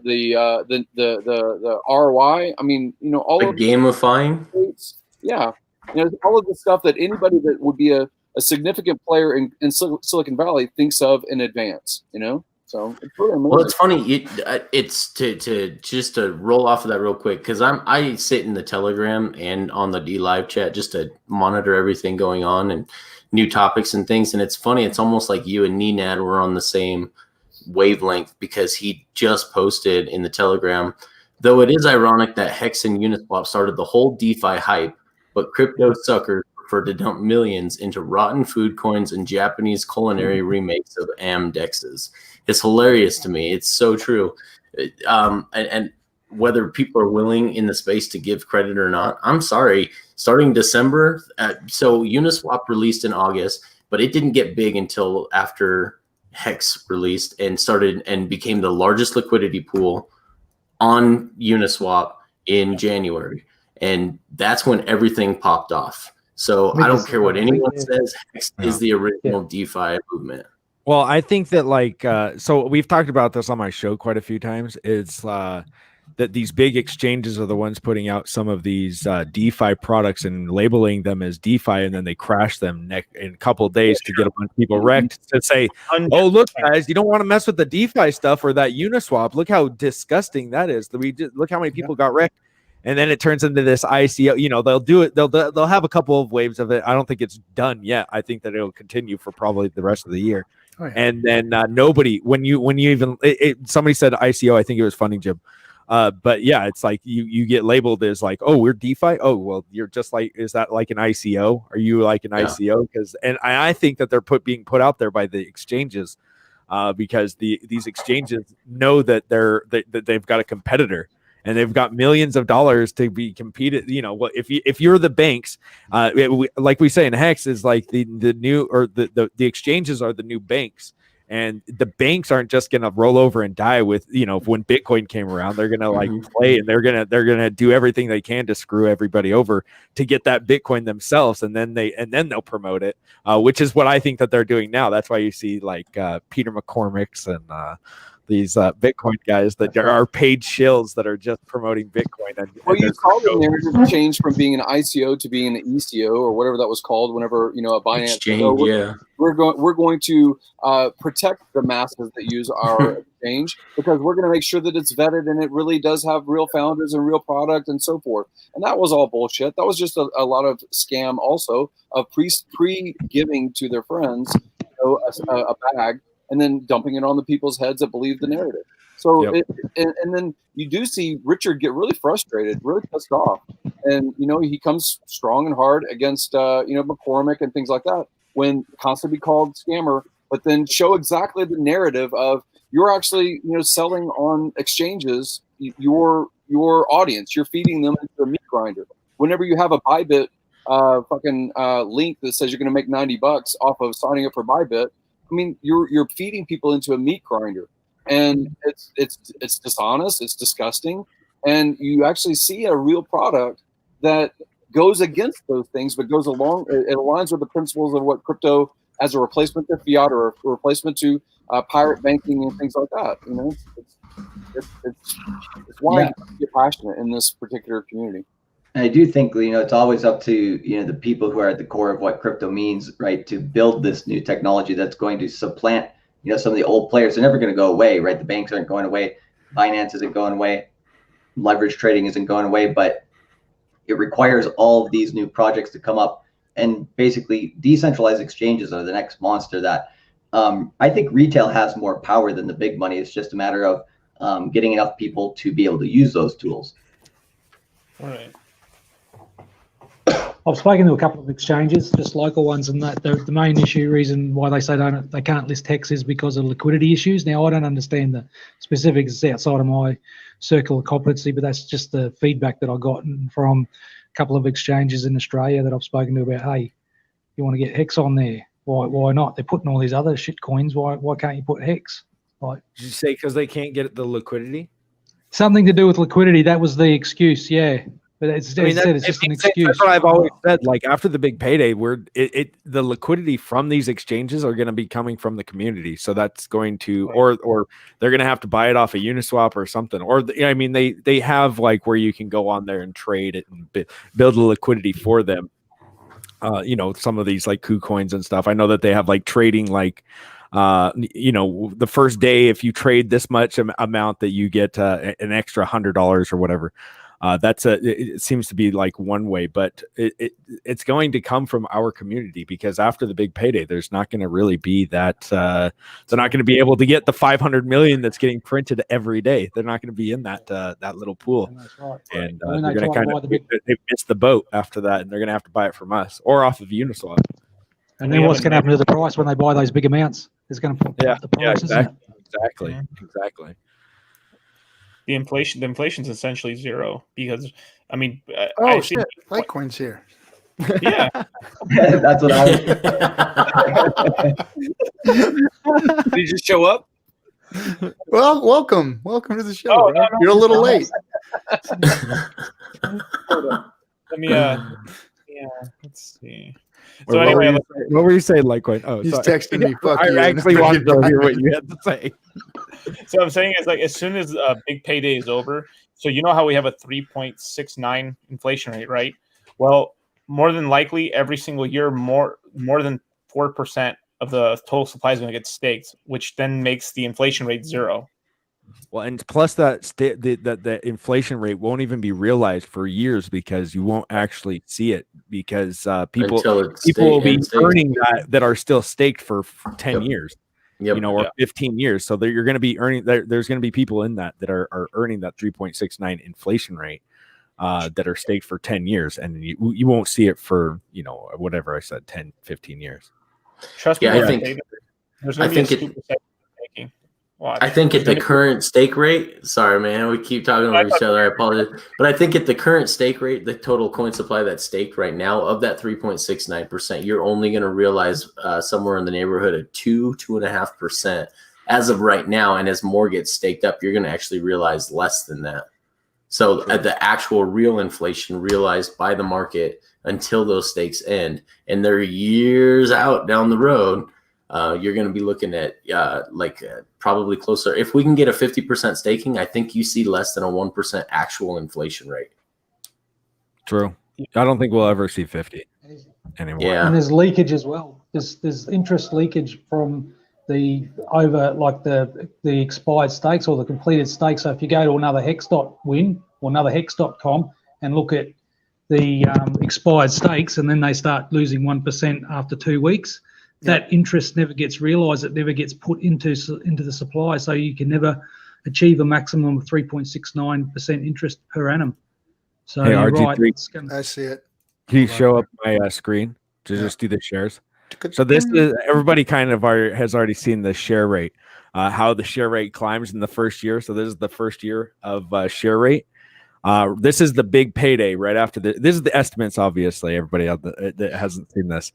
ROI. I mean, all like of gamifying. Yeah, all of the stuff that anybody that would be a significant player in Silicon Valley thinks of in advance. So it's really amazing. Well, it's funny. It's to roll off of that real quick because I sit in the Telegram and on the Dlive chat just to monitor everything going on and new topics and things. And it's funny. It's almost like you and Nenad were on the same wavelength because he just posted in the Telegram. Though it is ironic that HEX and Uniswap started the whole DeFi hype, but crypto suckers prefer to dump millions into rotten food coins and Japanese culinary remakes of amdexes. It's hilarious to me. It's so true. And whether people are willing in the space to give credit or not, I'm sorry. Starting December, so Uniswap released in August, but it didn't get big until after HEX released and started and became the largest liquidity pool on Uniswap in January. And that's when everything popped off. So I don't care what anyone says, HEX is the original DeFi movement. Well, I think that so we've talked about this on my show quite a few times. It's that these big exchanges are the ones putting out some of these DeFi products and labeling them as DeFi, and then they crash them in a couple of days to get a bunch of people wrecked to say, oh, look, guys, you don't want to mess with the DeFi stuff or that Uniswap. Look how disgusting that is. Look how many people got wrecked. And then it turns into this ICO. They'll do it. They'll have a couple of waves of it. I don't think it's done yet. I think that it'll continue for probably the rest of the year. Oh, yeah. And then nobody, when you even somebody said ICO, I think it was Funding Jim. But yeah, it's like you get labeled as like, oh, we're DeFi. Oh, well, you're just like, is that like an ICO? Are you like an ICO? Because I think that they're being put out there by the exchanges because these exchanges know that they've got a competitor. And they've got millions of dollars to be competed. If you're the banks, like we say in HEX, is like the new or the exchanges are the new banks, and the banks aren't just gonna roll over and die with when Bitcoin came around. They're gonna play and they're gonna do everything they can to screw everybody over to get that Bitcoin themselves, and then they'll promote it, which is what I think that they're doing now. That's why you see like Peter McCormick's and these Bitcoin guys that are paid shills that are just promoting Bitcoin. You saw the narrative change from being an ICO to being an ECO or whatever that was called. Whenever a Binance exchange, we're going to protect the masses that use our exchange because we're going to make sure that it's vetted and it really does have real founders and real product and so forth. And that was all bullshit. That was just a lot of scam also of pre-giving to their friends a bag and then dumping it on the people's heads that believe the narrative. So, and then you do see Richard get really frustrated, really pissed off. And, he comes strong and hard against, McCormick and things like that when constantly called scammer but then show exactly the narrative of you're actually selling on exchanges your audience. You're feeding them into a meat grinder. Whenever you have a Bybit link that says you're going to make $90 off of signing up for Bybit, I mean, you're feeding people into a meat grinder, and it's dishonest, it's disgusting, and you actually see a real product that goes against those things, but goes along. It aligns with the principles of what crypto as a replacement to fiat or a replacement to pirate banking and things like that. It's why you get passionate in this particular community. And I do think, it's always up to, the people who are at the core of what crypto means, right, to build this new technology that's going to supplant, some of the old players. They're never going to go away, right? The banks aren't going away. Finance isn't going away. Leverage trading isn't going away, but it requires all of these new projects to come up, and basically decentralized exchanges are the next monster that I think retail has more power than the big money. It's just a matter of getting enough people to be able to use those tools. All right. I've spoken to a couple of exchanges, just local ones, and that the main reason why they say they can't list HEX is because of liquidity issues. Now, I don't understand the specifics outside of my circle of competency, but that's just the feedback that I got from a couple of exchanges in Australia that I've spoken to about, hey, you want to get HEX on there? Why not? They're putting all these other shit coins. Why can't you put HEX? Like, did you say because they can't get the liquidity? Something to do with liquidity. That was the excuse, yeah. But it's just an excuse. That's what I've always said. Like after the big payday, the liquidity from these exchanges are going to be coming from the community. So that's going to, or they're going to have to buy it off of Uniswap or something. Or I mean, they have like where you can go on there and trade it and build the liquidity for them. Some of these like KuCoins and stuff. I know that they have like trading like. The first day if you trade this much amount that you get an extra $100 or whatever. It seems to be like one way, but it's going to come from our community, because after the big payday, there's not going to really be that they're not going to be able to get the 500 million that's getting printed every day. They're not going to be in that little pool, and they're going to kind of they missed the boat after that, and they're going to have to buy it from us or off of Uniswap. And then what's going to happen to the price when they buy those big amounts? It's going to put up the price. Exactly. The inflation's essentially zero, because I mean, shit, Litecoin's here. Yeah, that's what I was. Did you just show up? Well, welcome to the show. No, you're a little late. Let me let's see. So anyway, what were you saying, Litecoin? Oh, he's texting me. Fuck I actually wanted to hear what you had to say. So I'm saying is like as soon as big payday is over, so you know how we have a 3.69 inflation rate, right? Well, more than likely every single year, more than 4% of the total supply is going to get staked, which then makes the inflation rate zero. Well, and plus that inflation rate won't even be realized for years, because you won't actually see it, because people will be earning that are still staked for 10 years, or 15 years. So you're going to be earning. There's going to be people in that are earning that 3.69 inflation rate that are staked for 10 years, and you won't see it for whatever I said, 10, 15 years. Trust me, I think I think at the current stake rate, sorry, man, we keep talking over each other. I apologize. But I think at the current stake rate, the total coin supply that's staked right now of that 3.69%, you're only going to realize somewhere in the neighborhood of 2.5% as of right now. And as more gets staked up, you're going to actually realize less than that. So at the actual real inflation realized by the market until those stakes end, and they're years out down the road, you're going to be looking at probably closer. If we can get a 50% staking, I think you see less than a 1% actual inflation rate. True. I don't think we'll ever see 50 anymore. Yeah. And there's leakage as well. There's interest leakage from the expired stakes or the completed stakes. So if you go to another hex.win or another hex.com and look at the expired stakes, and then they start losing 1% after 2 weeks, that interest never gets realized. It never gets put into the supply. So you can never achieve a maximum of 3.69% interest per annum. So hey, you're RG3, right. I see it. Can you show up my screen to just do the shares? So this is everybody kind of has already seen the share rate, how the share rate climbs in the first year. So this is the first year of share rate. This is the big payday right after this is the estimates, obviously, everybody out that hasn't seen this.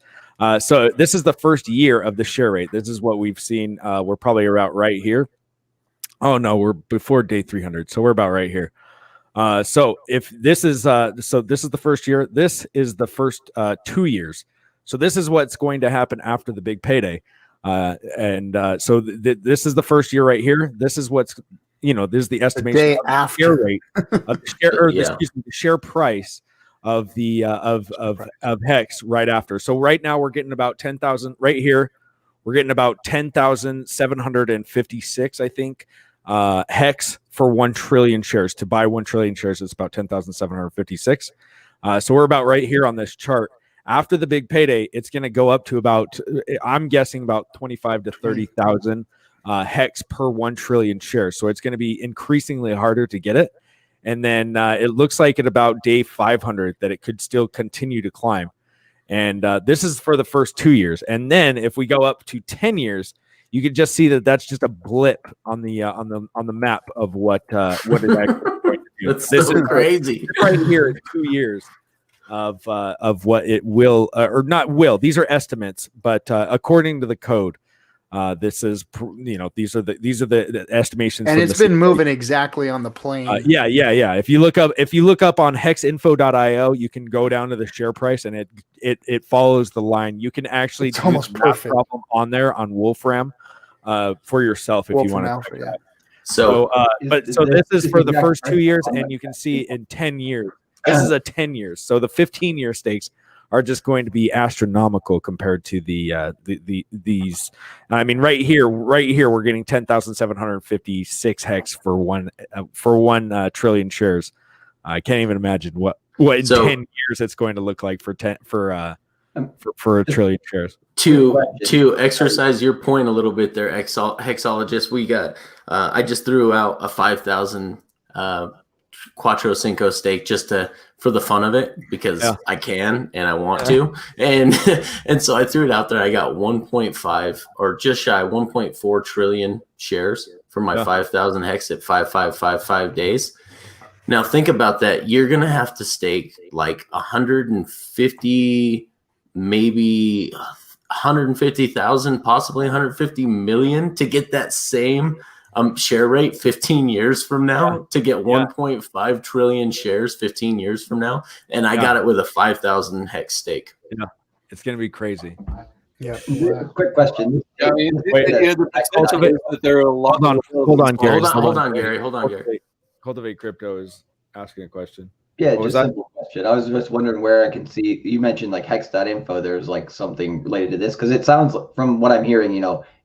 So this is the first year of the share rate. This is what we've seen. We're probably about right here. Oh no, we're before day 300. So we're about right here. So if this is so this is the first year, this is the first 2 years. So this is what's going to happen after the big payday. So this is the first year right here. This is what's, this is the estimation day of the after. share rate of the share, or excuse me, the share price of the of Hex right after. So right now we're getting about 10,000 right here. We're getting about 10,756, I think, Hex for 1 trillion shares. To buy 1 trillion shares, it's about 10,756. So we're about right here on this chart. After the big payday, it's going to go up to about, I'm guessing, about 25 to 30,000 Hex per 1 trillion shares. So it's going to be increasingly harder to get it. And then it looks like at about day 500 that it could still continue to climb. And this is for the first 2 years. And then if we go up to 10 years, you can just see that that's just a blip on the map of what it actually is going to do. That's so crazy. Right here in 2 years of what it will or not will. These are estimates, but according to the code, this is these are the estimations, and it's been moving exactly on the plane. Yeah. If you look up on hexinfo.io, you can go down to the share price, and it follows the line. You can actually it's almost perfect problem on there on Wolfram for yourself if you want to. Yeah. So this is for the first 2 years, and you can see in 10 years. This is a 10 years. So the 15-year stakes are just going to be astronomical compared to these. I mean, right here, we're getting 10,756 Hex for one trillion shares. I can't even imagine what in 10 years it's going to look like for a trillion shares. To exercise your point a little bit there, Hexologist, we got. I just threw out a 5,000 Quattro Cinco stake just for the fun of it, because I can and I want to, and so I threw it out there. I got 1.5 or just shy 1.4 trillion shares for my 5,000 Hex at 5555 days. Now think about that. You're gonna have to stake like 150, maybe 150,000, possibly 150 million to get that same share rate 15 years from now, to get 1.5 trillion shares 15 years from now. And I got it with a 5,000 Hex stake. Yeah, it's going to be crazy. Yeah. Quick question. Yeah, I mean, that there are a lot. Hold on, Gary. Hold on, Gary. Cultivate Crypto is asking a question. Yeah, just a simple question. I was just wondering where I can see. You mentioned like hex.info. There's like something related to this, because it sounds from what I'm hearing,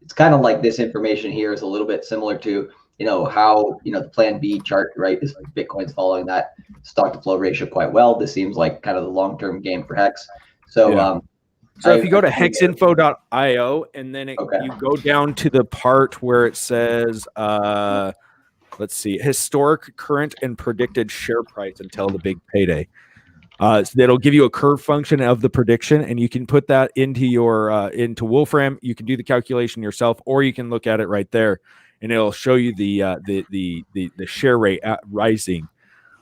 it's kind of like this information here is a little bit similar to, how, the plan B chart, right? Is like Bitcoin's following that stock to flow ratio quite well. This seems like kind of the long-term game for Hex. So, so if you go to hexinfo.io and then you go down to the part where it says, let's see, historic, current, and predicted share price until the big payday. So that'll give you a curve function of the prediction, and you can put that into your into Wolfram. You can do the calculation yourself, or you can look at it right there, and it'll show you the share rate rising,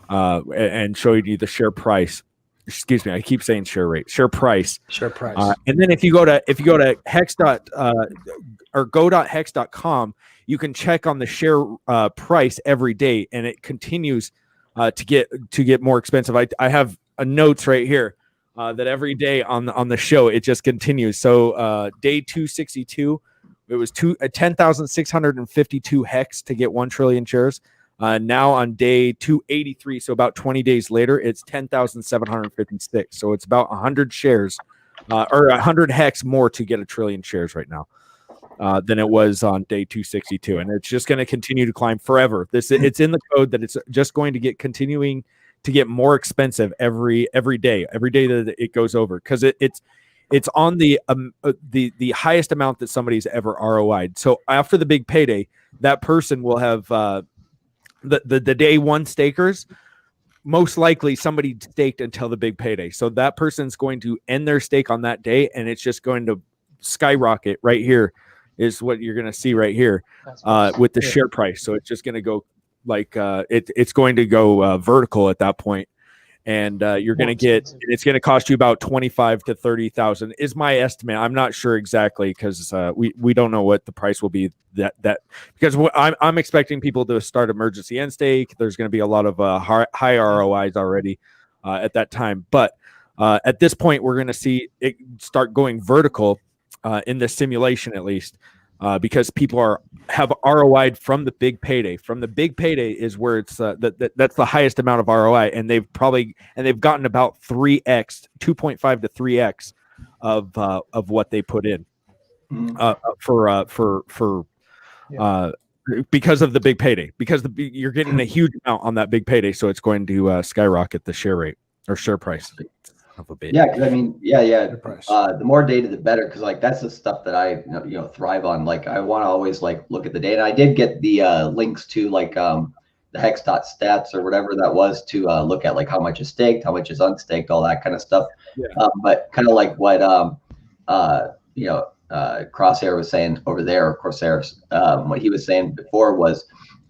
and show you the share price. Excuse me, I keep saying share rate, share price. And then if you go to hex or go.hex.com, you can check on the share price every day, and it continues to get more expensive. I have notes right here that every day on the show it just continues. So day 262, it was 10,652 Hex to get 1 trillion shares. Now on day 283, so about 20 days later, it's 10,756. So it's about 100 shares or 100 Hex more to get 1 trillion shares right now than it was on day 262, and it's just going to continue to climb forever. It's in the code that it's just going to continuing to get more expensive every day that it goes over, because it's on the highest amount that somebody's ever ROI'd. So after the big payday, that person will have the day one stakers. Most likely somebody staked until the big payday. So that person's going to end their stake on that day, and it's just going to skyrocket right here is what you're going to see right here with the share price. So it's just going to go like it's going to go vertical at that point. And you're going to get, it's going to cost you about 25 to 30,000 is my estimate. I'm not sure exactly because we don't know what the price will be because I'm expecting people to start emergency end stake. There's going to be a lot of high ROIs already at that time. But at this point, we're going to see it start going vertical in the simulation, at least. Because people have ROI'd from the big payday. From the big payday is where it's that's the highest amount of ROI, and they've gotten about 3x, 2.5 to 3x of what they put in because of the big payday. Because you're getting a huge amount on that big payday, so it's going to skyrocket the share rate or share price. Of a bit. Yeah, because I mean, the more data, the better. Because like that's the stuff that I thrive on. Like I want to always like look at the data. I did get the links to like the hex.stats or whatever that was to look at like how much is staked, how much is unstaked, all that kind of stuff. Yeah. But kind of like what Crosshair was saying over there, or Corsair's, what he was saying before was.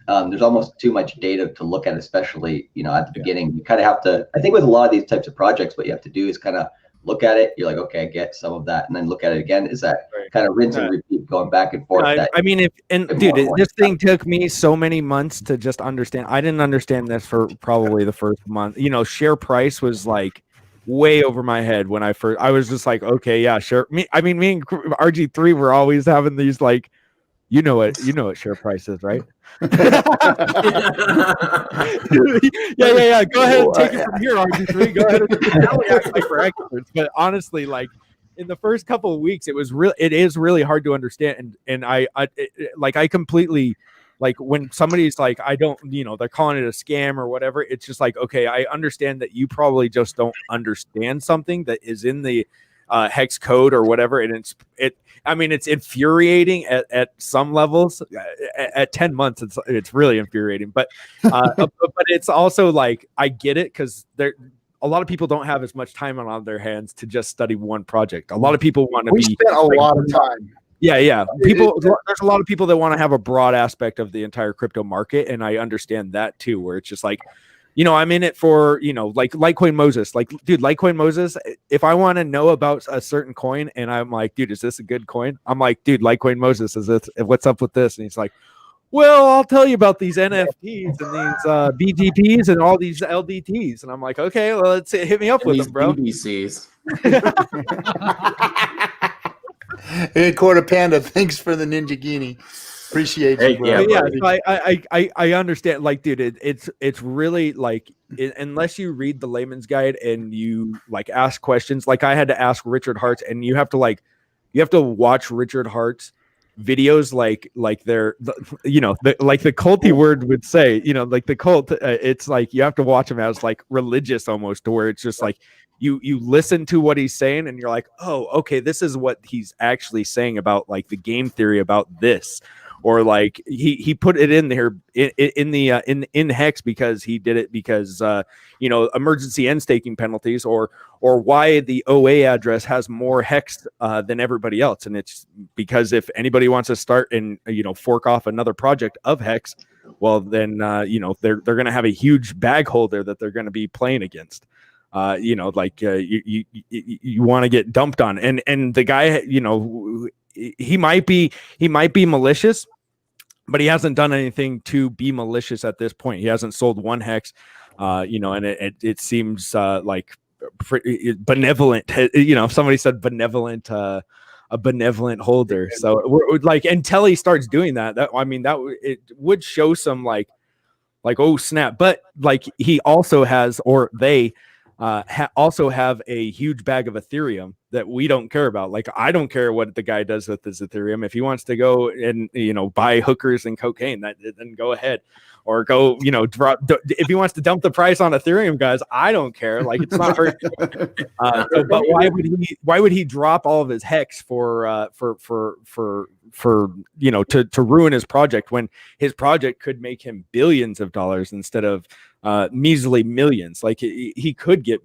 There's almost too much data to look at, especially, at the beginning. You kind of have to, I think with a lot of these types of projects, what you have to do is kind of look at it. You're like, okay, I get some of that. And then look at it again. Is that kind of rinse and repeat going back and forth? This thing took me so many months to just understand. I didn't understand this for probably the first month. Share price was like way over my head when I was just like, okay, yeah, sure. Me and RG3 were always having these like, you know what share price is, right? yeah. Go ahead and take it from here, RG3. Go ahead. Now we act like we're experts, but honestly, like in the first couple of weeks, it is really hard to understand, and I completely like when somebody's like, I don't, they're calling it a scam or whatever. It's just like, okay, I understand that you probably just don't understand something that is in the hex code or whatever, and it's infuriating at some levels. At 10 months, it's really infuriating, but it's also like I get it because a lot of people don't have as much time on their hands to just study one project. A lot of people want to be. We spent a lot of time. Yeah. There's a lot of people that want to have a broad aspect of the entire crypto market, and I understand that too. Where it's just like. I'm in it for, like Litecoin Moses. Like, dude, Litecoin Moses, if I want to know about a certain coin and I'm like, dude, is this a good coin? I'm like, dude, Litecoin Moses, what's up with this? And he's like, well, I'll tell you about these NFTs and these BGPs and all these LDTs. And I'm like, okay, well, let's hit me up with them, bro. BBCs. Hey, Quarter Panda, thanks for the Ninja Guinea. Appreciate you, bro. Yeah, I understand. Like, dude, it's really like unless you read the layman's guide and you like ask questions. Like I had to ask Richard Hart's, and you have to watch Richard Hart's videos like they're like the culty word would say. Like the cult. It's like you have to watch them as like religious almost, to where it's just like. You listen to what he's saying and you're like, oh, okay, this is what he's actually saying about like the game theory about this, or like he put it in there in Hex because he did it because emergency end staking penalties or why the OA address has more Hex than everybody else, and it's because if anybody wants to start and fork off another project of Hex, well then they're going to have a huge bag holder that they're going to be playing against. You want to get dumped on, and the guy, he might be malicious, but he hasn't done anything to be malicious at this point. He hasn't sold one Hex, and it seems like pretty benevolent. Somebody said benevolent, a benevolent holder. So we're like, until he starts doing that it would show some like, oh snap. But like he also has, or they. Also have a huge bag of Ethereum that we don't care about. Like I don't care what the guy does with his Ethereum. If he wants to go and buy hookers and cocaine, then go ahead, or go drop. If he wants to dump the price on Ethereum, guys, I don't care. Like it's not hurt. But why would he drop all of his Hex to ruin his project when his project could make him billions of dollars instead of measly millions. Like he could get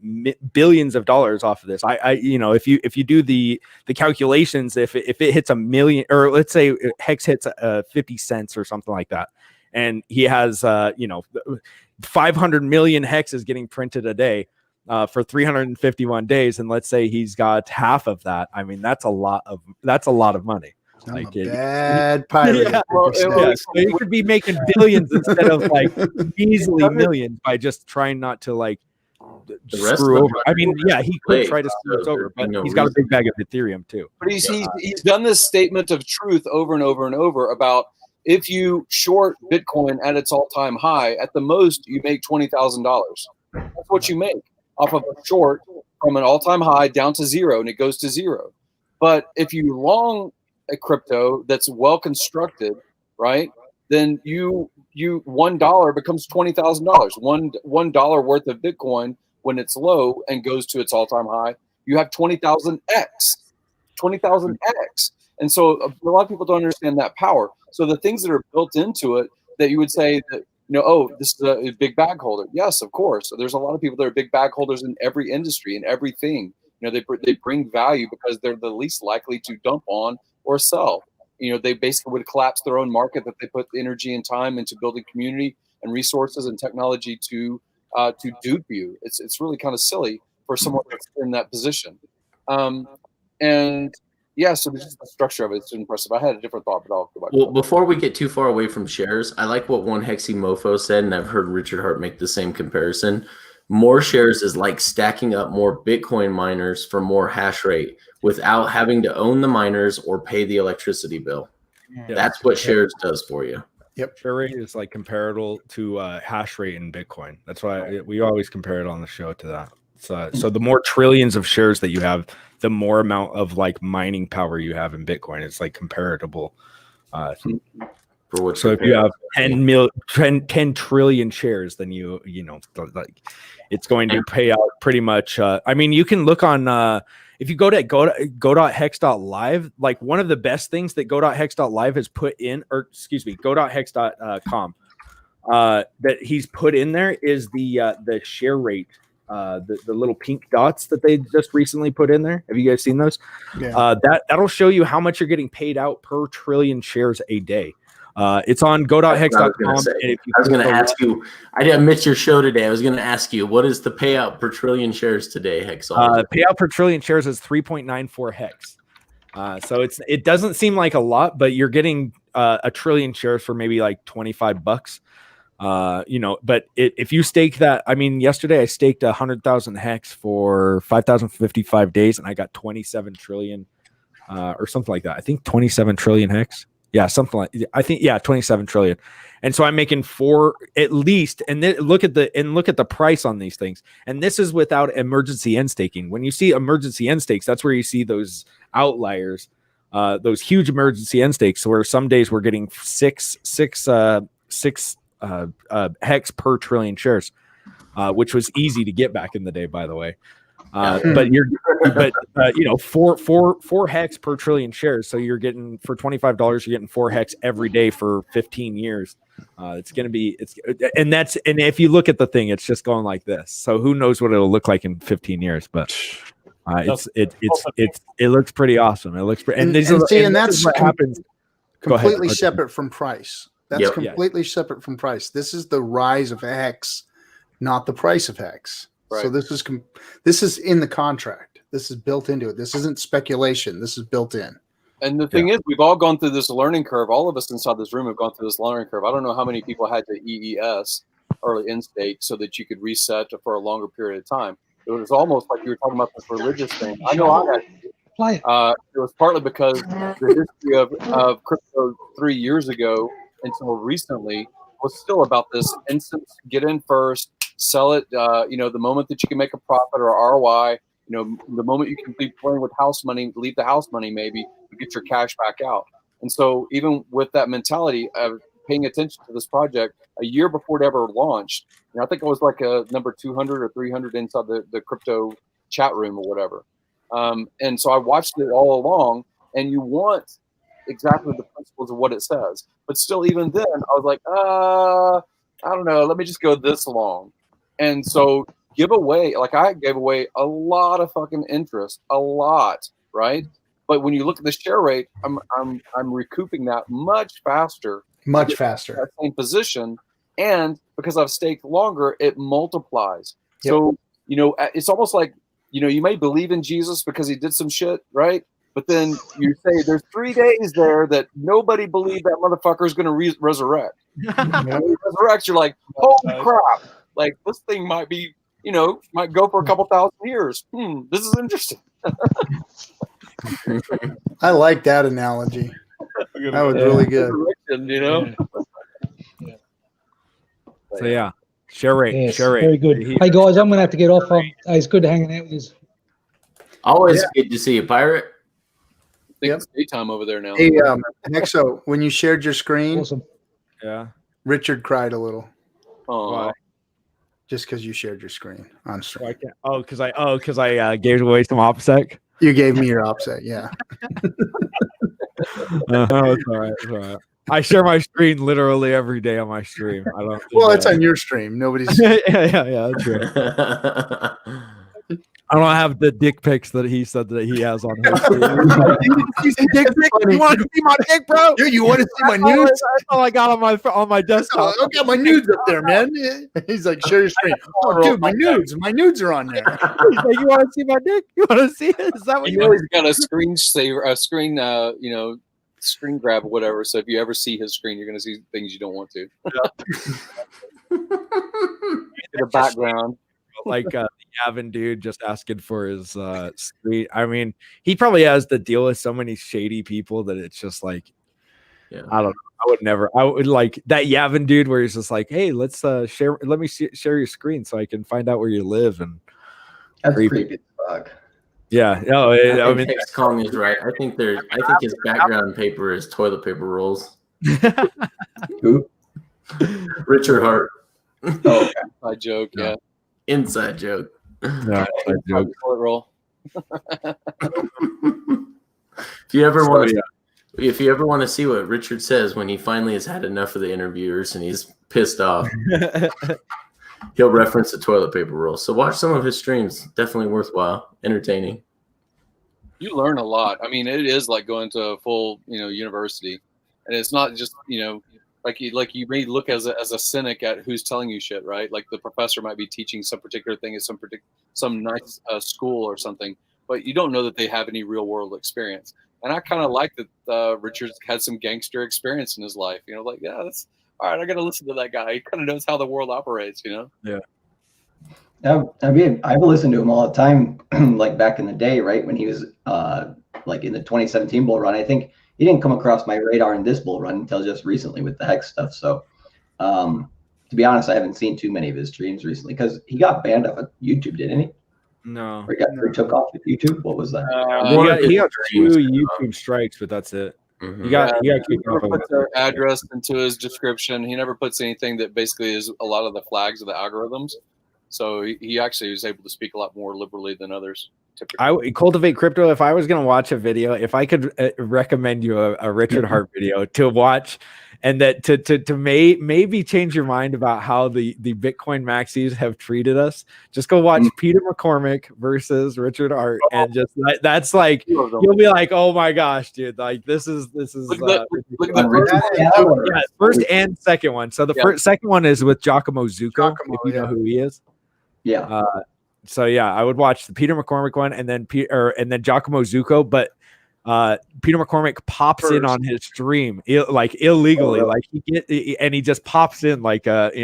billions of dollars off of this. If you do the calculations, if it hits a million, or let's say Hex hits 50 cents or something like that, and he has 500 million hexes getting printed a day for 351 days, and let's say he's got half of that. I mean, that's a lot of money. I'm like a bad pirate. Yeah, so you could be making billions instead of like measly millions by just trying not to like screw over. I mean, yeah, he could try to screw us over, but he's got a big bag of Ethereum too. But he's done this statement of truth over and over and over about if you short Bitcoin at its all-time high, at the most you make $20,000. That's what you make off of a short from an all-time high down to zero, and it goes to zero. But if you long a crypto that's well constructed, right? Then you $1 becomes $20,000. $1 worth of Bitcoin when it's low and goes to its all-time high, you have 20,000x, 20,000x. And so a lot of people don't understand that power. So the things that are built into it that you would say that, this is a big bag holder. Yes, of course. So there's a lot of people that are big bag holders in every industry and everything. They bring value because they're the least likely to dump on or sell. They basically would collapse their own market that they put the energy and time into building community and resources and technology to dupe you. It's really kind of silly for someone that's in that position. And yeah, so just the structure of it's impressive. I had a different thought, but I'll go back. Well, before we get too far away from shares, I like what one Hexy Mofo said, and I've heard Richard Hart make the same comparison. More shares is like stacking up more Bitcoin miners for more hash rate without having to own the miners or pay the electricity bill. Yeah, that's what shares does for you. Yep. Share rate is like comparable to hash rate in Bitcoin. That's why we always compare it on the show to that. So the more trillions of shares that you have, the more amount of like mining power you have in Bitcoin. It's like comparable. So if you have 10 trillion shares, then like it's going to pay out pretty much. I mean, you can look on if you go to go.hex.live, like one of the best things that go.hex.live has put in, or excuse me, go.hex.com that he's put in there is the share rate. The little pink dots that they just recently put in there. Have you guys seen those? Yeah. That'll show you how much you're getting paid out per trillion shares a day. It's on go.hex.com. I was going to ask you, I didn't miss your show today. I was going to ask you, what is the payout per trillion shares today, Hexologist? Payout per trillion shares is 3.94 hex. So it doesn't seem like a lot, but you're getting a trillion shares for maybe like $25. But if you stake that, I mean, yesterday I staked 100,000 hex for 5,055 days, and I got 27 trillion or something like that. I think 27 trillion hex. Yeah, something like 27 trillion. And so I'm making 4 at least. And then look at the price on these things. And this is without emergency end staking. When you see emergency end stakes, that's where you see those outliers, those huge emergency end stakes, where some days we're getting six hex per trillion shares, which was easy to get back in the day, by the way. But four hex per trillion shares. So you're getting for $25, you're getting 4 hex every day for 15 years. It's going to be, and if you look at the thing, it's just going like this. So who knows what it'll look like in 15 years, but it looks pretty awesome. It looks pretty, and that's what happens. Completely separate from price. That's completely separate from price. This is the rise of Hex, not the price of Hex. Right. So this is in the contract. This is built into it. This isn't speculation. This is built in. And the thing is, we've all gone through this learning curve. All of us inside this room have gone through this learning curve. I don't know how many people had to EES, early end stake, so that you could reset for a longer period of time. It was almost like you were talking about this religious thing. I know I had to. It was partly because the history of crypto 3 years ago until recently was still about this instant get in first, sell it, the moment that you can make a profit or ROI, the moment you can be playing with house money, leave the house money, maybe you get your cash back out. And so even with that mentality of paying attention to this project a year before it ever launched, I think it was like a number 200 or 300 inside the crypto chat room or whatever. And so I watched it all along, and you want exactly the principles of what it says. But still, even then, I was like, I don't know, let me just go this long. And so give away, like I gave away a lot of fucking interest, a lot, right? But when you look at the share rate, I'm recouping that much faster. Much faster. That same position. And because I've staked longer, it multiplies. Yep. So, you know, it's almost like, you know, you may believe in Jesus because he did some shit, right? But then you say there's 3 days there that nobody believed that motherfucker is going to resurrect. When he resurrects, you're like, holy crap. Like, this thing might be, you know, might go for a couple thousand years. This is interesting. I like that analogy. That was really good. You know? So yeah, share rate, Yes, share rate. very good. Hey guys, I'm gonna have to get off. It's good hanging out with you. Always good to see you, Pirate. I think it's daytime over there now. Hey, Nexo, when you shared your screen, Awesome. Yeah, Richard cried a little. Oh, just because you shared your screen on stream. I can't, because I gave away some OPSEC. You gave me your OPSEC, yeah. It's all right. It's all right. I share my screen literally every day on my stream. I don't. Well, it's on your stream. Nobody's. yeah, that's true. I don't have the dick pics that he said that he has on his stream. You want to see my dick, bro? Dude, you want to see my nudes? That's all I got on my desktop. I got my nudes up there, man. He's like, share your screen. Oh, dude, my nudes are on there. He's like, you want to see my dick? You want to see it? Is that what you always got a screensaver, a screen, you know, screen grab or whatever. So if you ever see his screen, you're going to see things you don't want to. The background. Like the Yavin dude just asking for his screen. I mean, he probably has to deal with so many shady people that it's just like, I don't know. I would like that Yavin dude where he's just like, hey, let's share. Let me share your screen so I can find out where you live. And that's creepy as fuck. Yeah. No, I mean, Hex Kong is right. I think his background paper is toilet paper rolls. Who? Richard Hart. Oh, inside joke. Yeah. Inside joke. No, inside joke. Toilet roll. If you ever want to see what Richard says when he finally has had enough of the interviewers and he's pissed off, he'll reference the toilet paper roll. So watch some of his streams. Definitely worthwhile, entertaining. You learn a lot. I mean, it is like going to a full, you know, university, and it's not just, you know, like you may look as a cynic at who's telling you shit, right? Like the professor might be teaching some particular thing at some nice school or something, but you don't know that they have any real world experience. And I kind of like that Richard's had some gangster experience in his life. You know, like, yeah, that's all right. I got to listen to that guy. He kind of knows how the world operates. You know. Yeah. I mean, I've listened to him all the time, like back in the day, right when he was like in the 2017 bull run. I think he didn't come across my radar in this bull run until just recently with the Hex stuff. So, to be honest, I haven't seen too many of his streams recently because he got banned off of YouTube, didn't he? No. Or he took off of YouTube. What was that? He got 2 YouTube strikes, but that's it. Mm-hmm. He got he never puts their address into his description. He never puts anything that basically is a lot of the flags of the algorithms. So he actually was able to speak a lot more liberally than others. I cultivate crypto. If I was going to watch a video, if I could recommend you a Richard Hart video to watch, and that to maybe change your mind about how the Bitcoin maxis have treated us, just go watch Peter McCormick versus Richard Hart, and just that's like you'll be like, oh my gosh, dude, like this is first and second one. So the second one is with Giacomo Zucco, if you know who he is. Yeah. So yeah, I would watch the Peter McCormick one and then Giacomo Zucco, but Peter McCormick pops in on his stream like illegally, like he just pops in like and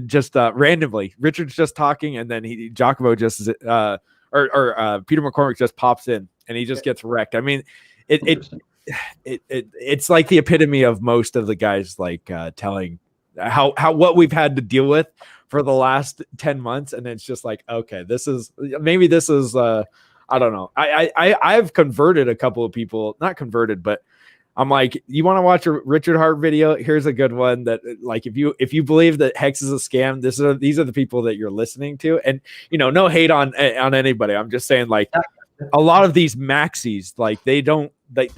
just randomly. Richard's just talking and then Giacomo just Peter McCormick just pops in and he just gets wrecked. I mean, it's like the epitome of most of the guys like telling how what we've had to deal with for the last 10 months, and it's just like, okay, this is I don't know. I've converted a couple of people, not converted, but I'm like, you want to watch a Richard Hart video? Here's a good one that, like, if you believe that Hex is a scam, these are the people that you're listening to, and no hate on anybody. I'm just saying, like, a lot of these maxis, like they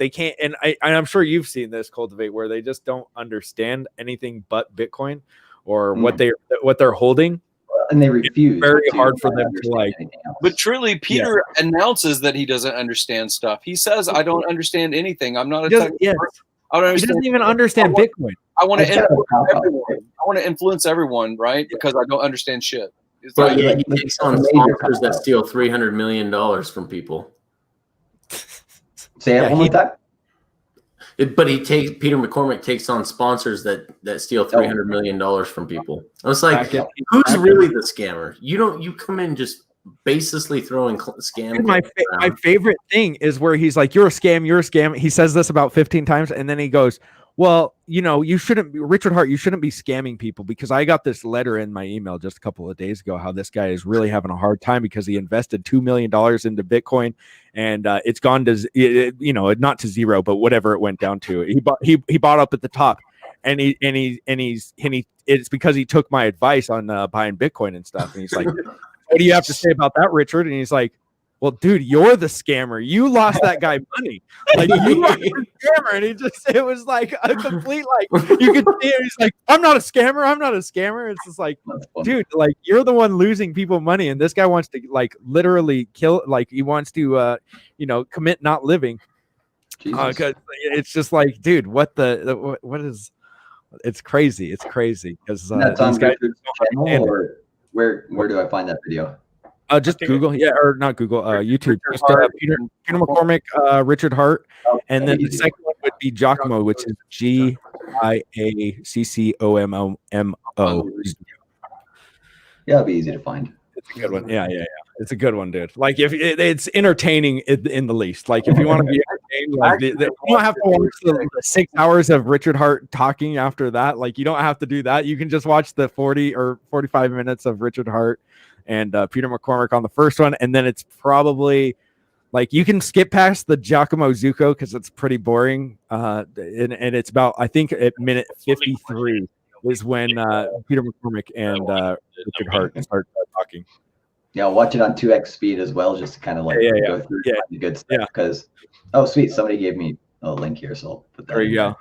can't, and I'm sure you've seen this, Cultivate, where they just don't understand anything but Bitcoin or what they're holding. And they refuse. It's very hard for them to like. But truly, Peter announces that he doesn't understand stuff. He says, "I don't understand anything. I'm not a technical person. I don't understand." He doesn't even understand Bitcoin. I want to influence everyone. I want to influence everyone, right? Because I don't understand shit. It's But yeah, he takes on sponsors that steal $300 million from people. Say it one more time. But Peter McCormick takes on sponsors that steal $300 million from people. I was like, who's really the scammer? You come in just baselessly throwing scam. My favorite thing is where he's like, "You're a scam, you're a scam." He says this about 15 times, and then he goes, "Well, you shouldn't be, Richard Hart, you shouldn't be scamming people, because I got this letter in my email just a couple of days ago how this guy is really having a hard time because he invested $2 million into Bitcoin and it's gone to, not to zero, but whatever it went down to. He bought up at the top and it's because he took my advice on buying Bitcoin and stuff." And he's like, "What do you have to say about that, Richard?" And he's like, "Well, dude, you're the scammer. You lost that guy money. Like, you are the scammer." And it was like a complete, like, you could see it. He's like, "I'm not a scammer. I'm not a scammer." It's just like, dude, like, you're the one losing people money. And this guy wants to, like, literally kill, like, he wants to, commit not living. Because it's just like, dude, what is, it's crazy. It's crazy. Because these guys, where do I find that video? Just Google, or not Google, YouTube. Just Peter McCormick, Richard Hart, and then the second one would be Giacomo, which is GIACCOMO. Yeah, it'll be easy to find. It's a good one. Yeah. It's a good one, dude. Like, if it's entertaining in the least. Like, if you want to be entertained, like you don't have to watch the 6 hours of Richard Hart talking after that. Like, you don't have to do that. You can just watch the 40 or 45 minutes of Richard Hart and Peter McCormick on the first one, and then it's probably like you can skip past the Giacomo Zucco because it's pretty boring. And it's about, I think, at minute 53 is when Peter McCormick and Richard Hart start talking. Yeah, watch it on 2x speed as well, just to kind of like go through the good stuff. Because sweet, somebody gave me a link here, so I'll put that. There you go.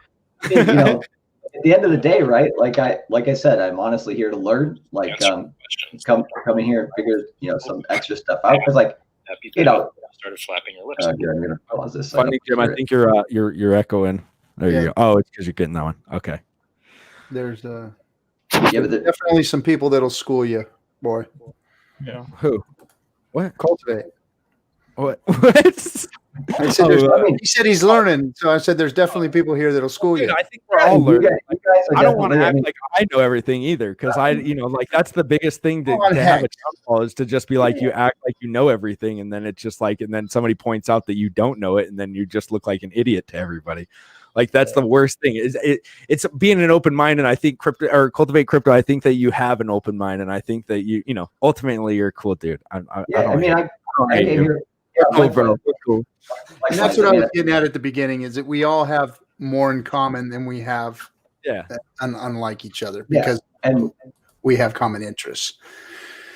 At the end of the day, right? Like I said, I'm honestly here to learn. Like, come in here and figure some extra stuff out. Because started flapping your lips. I'm gonna pause this. Funny, Jim. I think you're echoing. There you go. Oh, it's because you're getting that one. Okay. There's definitely some people that'll school you, boy. Yeah. Who? What? Cultivate. What? I said he said he's learning, so I said there's definitely people here that'll school you. I think we're all learning. I don't want to act like I know everything either, because like that's the biggest thing to have a downfall is to just be like you act like you know everything, and then it's just like, and then somebody points out that you don't know it, and then you just look like an idiot to everybody. Like, that's the worst thing. It's being an open mind, and I think Cultivate Crypto. I think that you have an open mind, and I think that you ultimately you're a cool dude. Cool. And that's what I was getting at the beginning, is that we all have more in common than we have unlike each other, because we have common interests.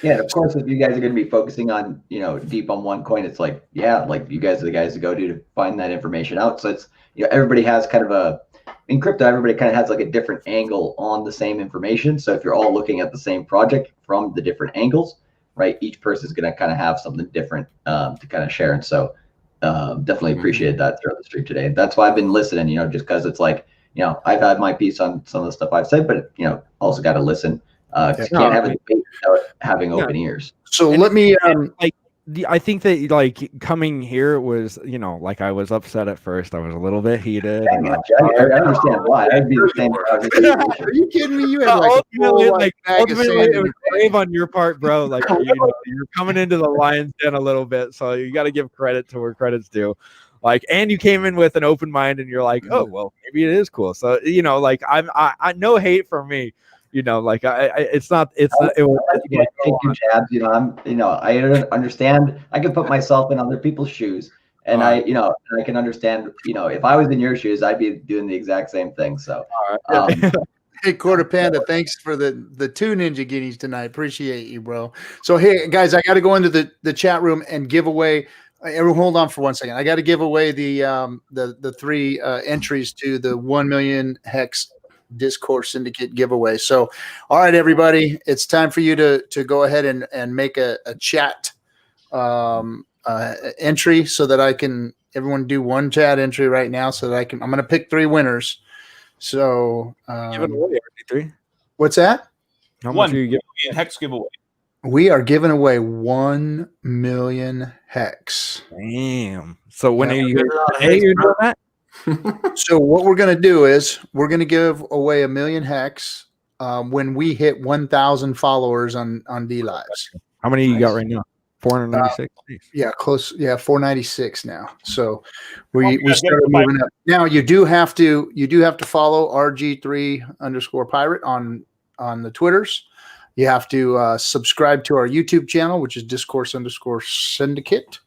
Yeah, of course, if you guys are going to be focusing on, deep on one coin, it's like, like you guys are the guys to go to find that information out. So it's, everybody has kind of in crypto, everybody kind of has like a different angle on the same information. So if you're all looking at the same project from the different angles, right, each person is going to kind of have something different to kind of share. And so definitely appreciated that throughout the stream today. That's why I've been listening, just because it's like, I've had my piece on some of the stuff I've said, but, also got to listen. You can't have a debate without having open ears. So let me I think that like coming here was, like I was upset at first. I was a little bit heated. I understand why. I'd be the same. Are you kidding me? You had ultimately it was brave on your part, bro. Like you're coming into the lion's den a little bit, so you got to give credit to where credit's due. Like, and you came in with an open mind, and you're like, oh well, maybe it is cool. So like I no hate from me. Like it's not. It was taking jabs. I understand. I can put myself in other people's shoes, and I can understand. If I was in your shoes, I'd be doing the exact same thing. So, hey, Quarter Panda, thanks for the 2 Ninja Guineas tonight. Appreciate you, bro. So, hey guys, I got to go into the chat room and give away Everyone, hold on for 1 second. I got to give away the 3 entries to the 1 million Hex Discourse Syndicate giveaway. So, all right, everybody, it's time for you to go ahead and make a chat entry so that I can. Everyone do one chat entry right now so that I can. I'm going to pick 3 winners. So, Giving away RG3. What's that? How much are you giving? Hex giveaway. We are giving away 1 million Hex. Damn. So when are you doing that? So what we're going to do is we're going to give away 1 million Hex when we hit 1,000 followers on Dlive. How many you got right now? 496. Yeah, close. Yeah, 496 now. So we started moving up. Now you do have to follow RG3_pirate on the Twitters. You have to subscribe to our YouTube channel, which is Discourse_Syndicate.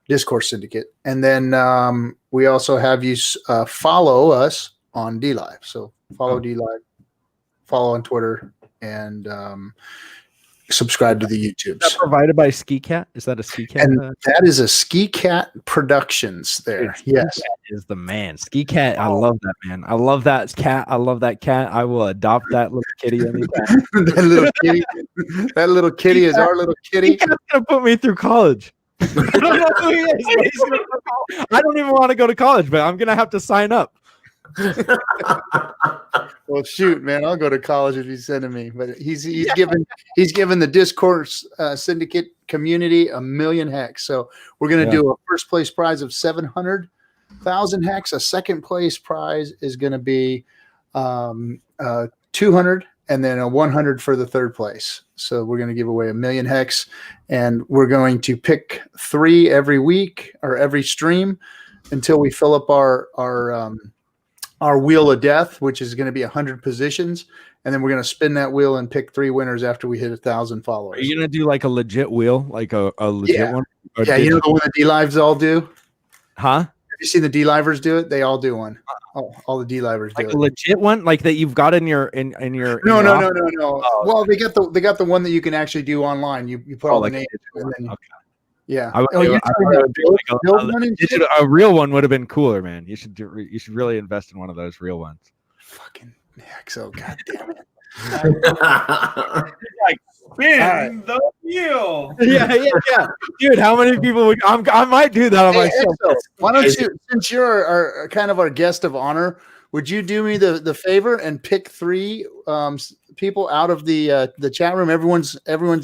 Discourse Syndicate. And then we also have you follow us on Dlive. So follow Dlive, follow on Twitter, and subscribe to the YouTubes. Is that provided by Ski Cat? Is that a Ski Cat? And that is a Ski Cat Productions there. Yes. Ski Cat is the man. Ski Cat, I love that, man. I love that cat. I love that cat. I will adopt that little kitty anytime. That little kitty is our little kitty. Ski Cat's going to put me through college. I don't know who he is. I don't even want to go to college, but I'm going to have to sign up. Well, shoot, man, I'll go to college if he's sending me. But he's given the Discourse Syndicate community 1 million Hex. So we're going to do a first place prize of 700,000 Hex. A second place prize is going to be 200, and then a 100 for the third place. So we're going to give away 1 million Hex, and we're going to pick 3 every week or every stream until we fill up our wheel of death, which is going to be 100 positions, and then we're going to spin that wheel and pick 3 winners after we hit 1,000 followers. Are you going to do like a legit wheel, like a legit one? Yeah, you know the one the D-Lives all do? Huh? Have you seen the D-Livers do it? They all do one. All the D-Livers do like it. A legit one, like that you've got in your No. Oh, well, they got the one that you can actually do online. You put all the names. And then, yeah. A real one would have been cooler, man. You should really invest in one of those real ones. Fucking Hexo, god damn it. Like spin the wheel. Yeah. Dude, how many people would I might do that on myself. Hexo, why don't you, since you're our kind of our guest of honor, would you do me the favor and pick 3 people out of the chat room? Everyone's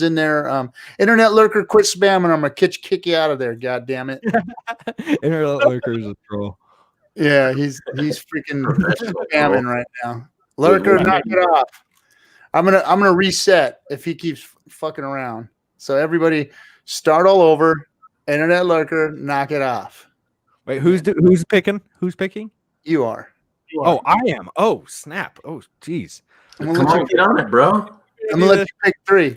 in there. Internet lurker, quit spamming. I'm gonna kick you out of there. God damn it. Internet lurker is a troll. Yeah, he's freaking spamming right now. Lurker, knock it off. I'm gonna reset if he keeps fucking around. So everybody, start all over. Internet lurker, knock it off. Wait, who's picking? Who's picking? You are. Oh, I am. Oh, snap. Oh, geez. Come on, get on it, bro. I'm gonna let you pick 3.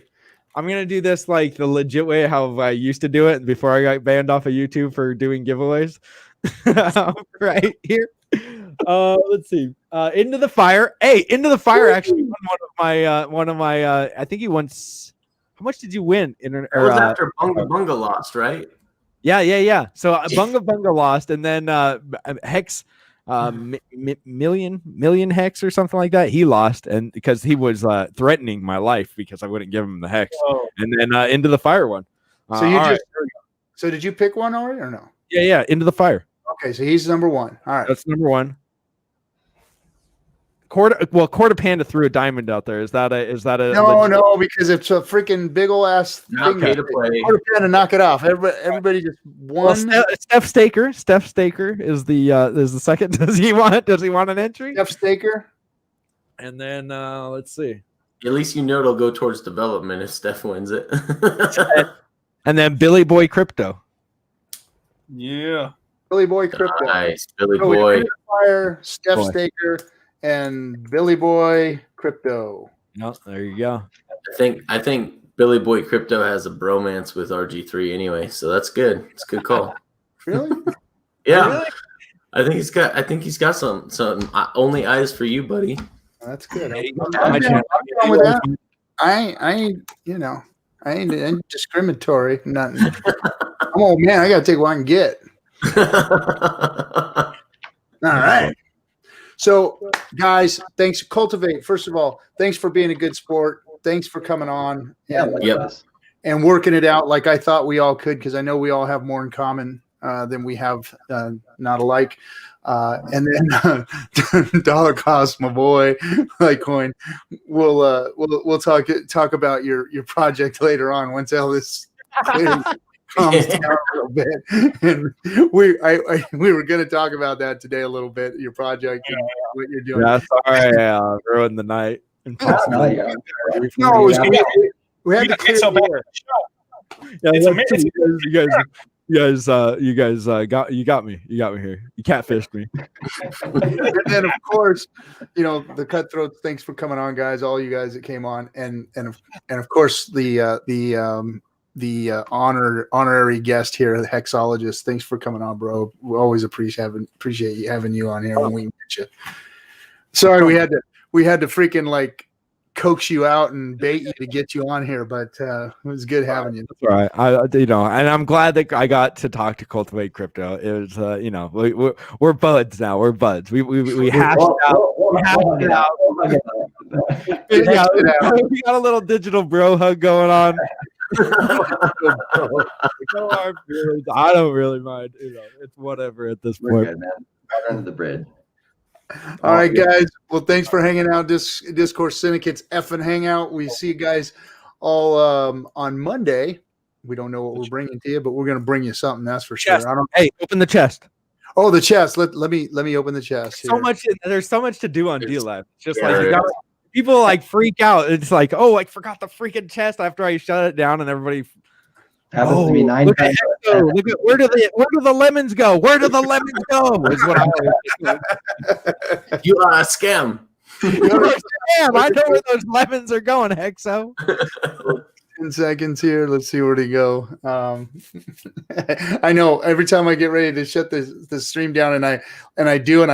I'm gonna do this like the legit way how I used to do it before I got banned off of YouTube for doing giveaways. Right here. Let's see. Into the Fire. Hey, Into the Fire actually won one of my I think he won. How much did you win? It was after Bunga lost, right? Yeah. So Bunga lost, and then Hex million Hex or something like that. He lost, and because he was threatening my life because I wouldn't give him the Hex. And then Into the Fire won. So did you pick one already or no? Yeah, Into the Fire. Okay, so he's number 1. All right, that's number 1. Quarter Panda threw a diamond out there. Is that a no, because it's a freaking big ol' ass thing. Pay to play. Quarter Panda, knock it off. Everybody just won. Well, Steph Staker is the second. Does he want an entry? Steph Staker. And then let's see. At least it'll go towards development if Steph wins it. And then Billy Boy Crypto. Yeah. Billy Boy Crypto. Nice. Billy Boy. Fire, Steph Staker, and Billy Boy Crypto. No, there you go. I think Billy Boy Crypto has a bromance with RG3 anyway, so that's good. It's a good call. Really? Yeah. Really? I think he's got some only eyes for you, buddy. That's good. I ain't discriminatory. Nothing. Oh man, I gotta take what I can get. All right. So, guys, thanks. Cultivate. First of all, thanks for being a good sport. Thanks for coming on and working it out like I thought we all could, because I know we all have more in common than we have not alike. And then dollar cost, my boy, Litecoin. We'll talk about your project later on once all this calms down a little bit. And we were going to talk about that today a little bit. Your project and what you're doing. Yeah, sorry, ruined the night. No, we had to clear the air. You guys got me. You got me here. You catfished me. And then of course, the Cutthroats. Thanks for coming on, guys. All you guys that came on, and of course the honorary guest here, the Hexologist. Thanks for coming on, bro. We always appreciate having you on here when we get you. Sorry, we had to freaking like coax you out and bait you to get you on here, but it was good having you. That's right. And I'm glad that I got to talk to Cultivate Crypto. It was we're buds now. We're buds. We hashed it out. We got a little digital bro hug going on. I don't really mind. It's whatever at this point. We're good, man. Right under the bridge. All right, guys. Well, thanks for hanging out. Discourse Syndicate's FN Hangout. We see you guys all on Monday. We don't know what we're bringing to you, but we're going to bring you something. That's for sure. Hey, open the chest. Oh, the chest. Let me open the chest. There's so much to do on Dlive. Just like people like freak out. It's like, oh, I forgot the freaking chest after I shut it down, and everybody. Happens to be 9 look at where do the lemons go? Where do the lemons go? Is what I always You are a scam. You're a scam. I know where those lemons are going, Hexo. 10 seconds here. Let's see where to go. I know every time I get ready to shut the stream down, and I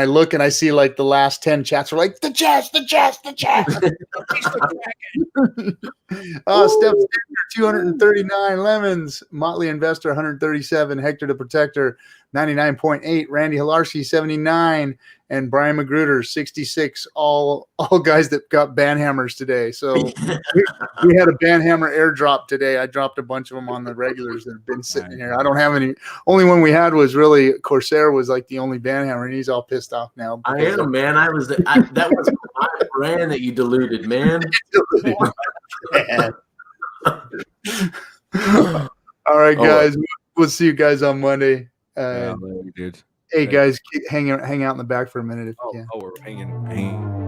look and I see like the last 10 chats are like the chest. Step 239 lemons. Motley Investor 137. Hector the Protector 99.8. Randy Hilarski 79. And Brian Magruder 66. All guys that got banhammers today. So we had a banhammer airdrop today. I dropped a bunch of them on the regulars that have been sitting here. I don't have any. Only one we had was really Corsair was like the only banhammer, and he's all pissed off now. I am, man. That was my brand that you diluted, man. All right, guys. We'll see you guys on Monday. Dude. Hey guys, hang out in the back for a minute if you can. We're hanging.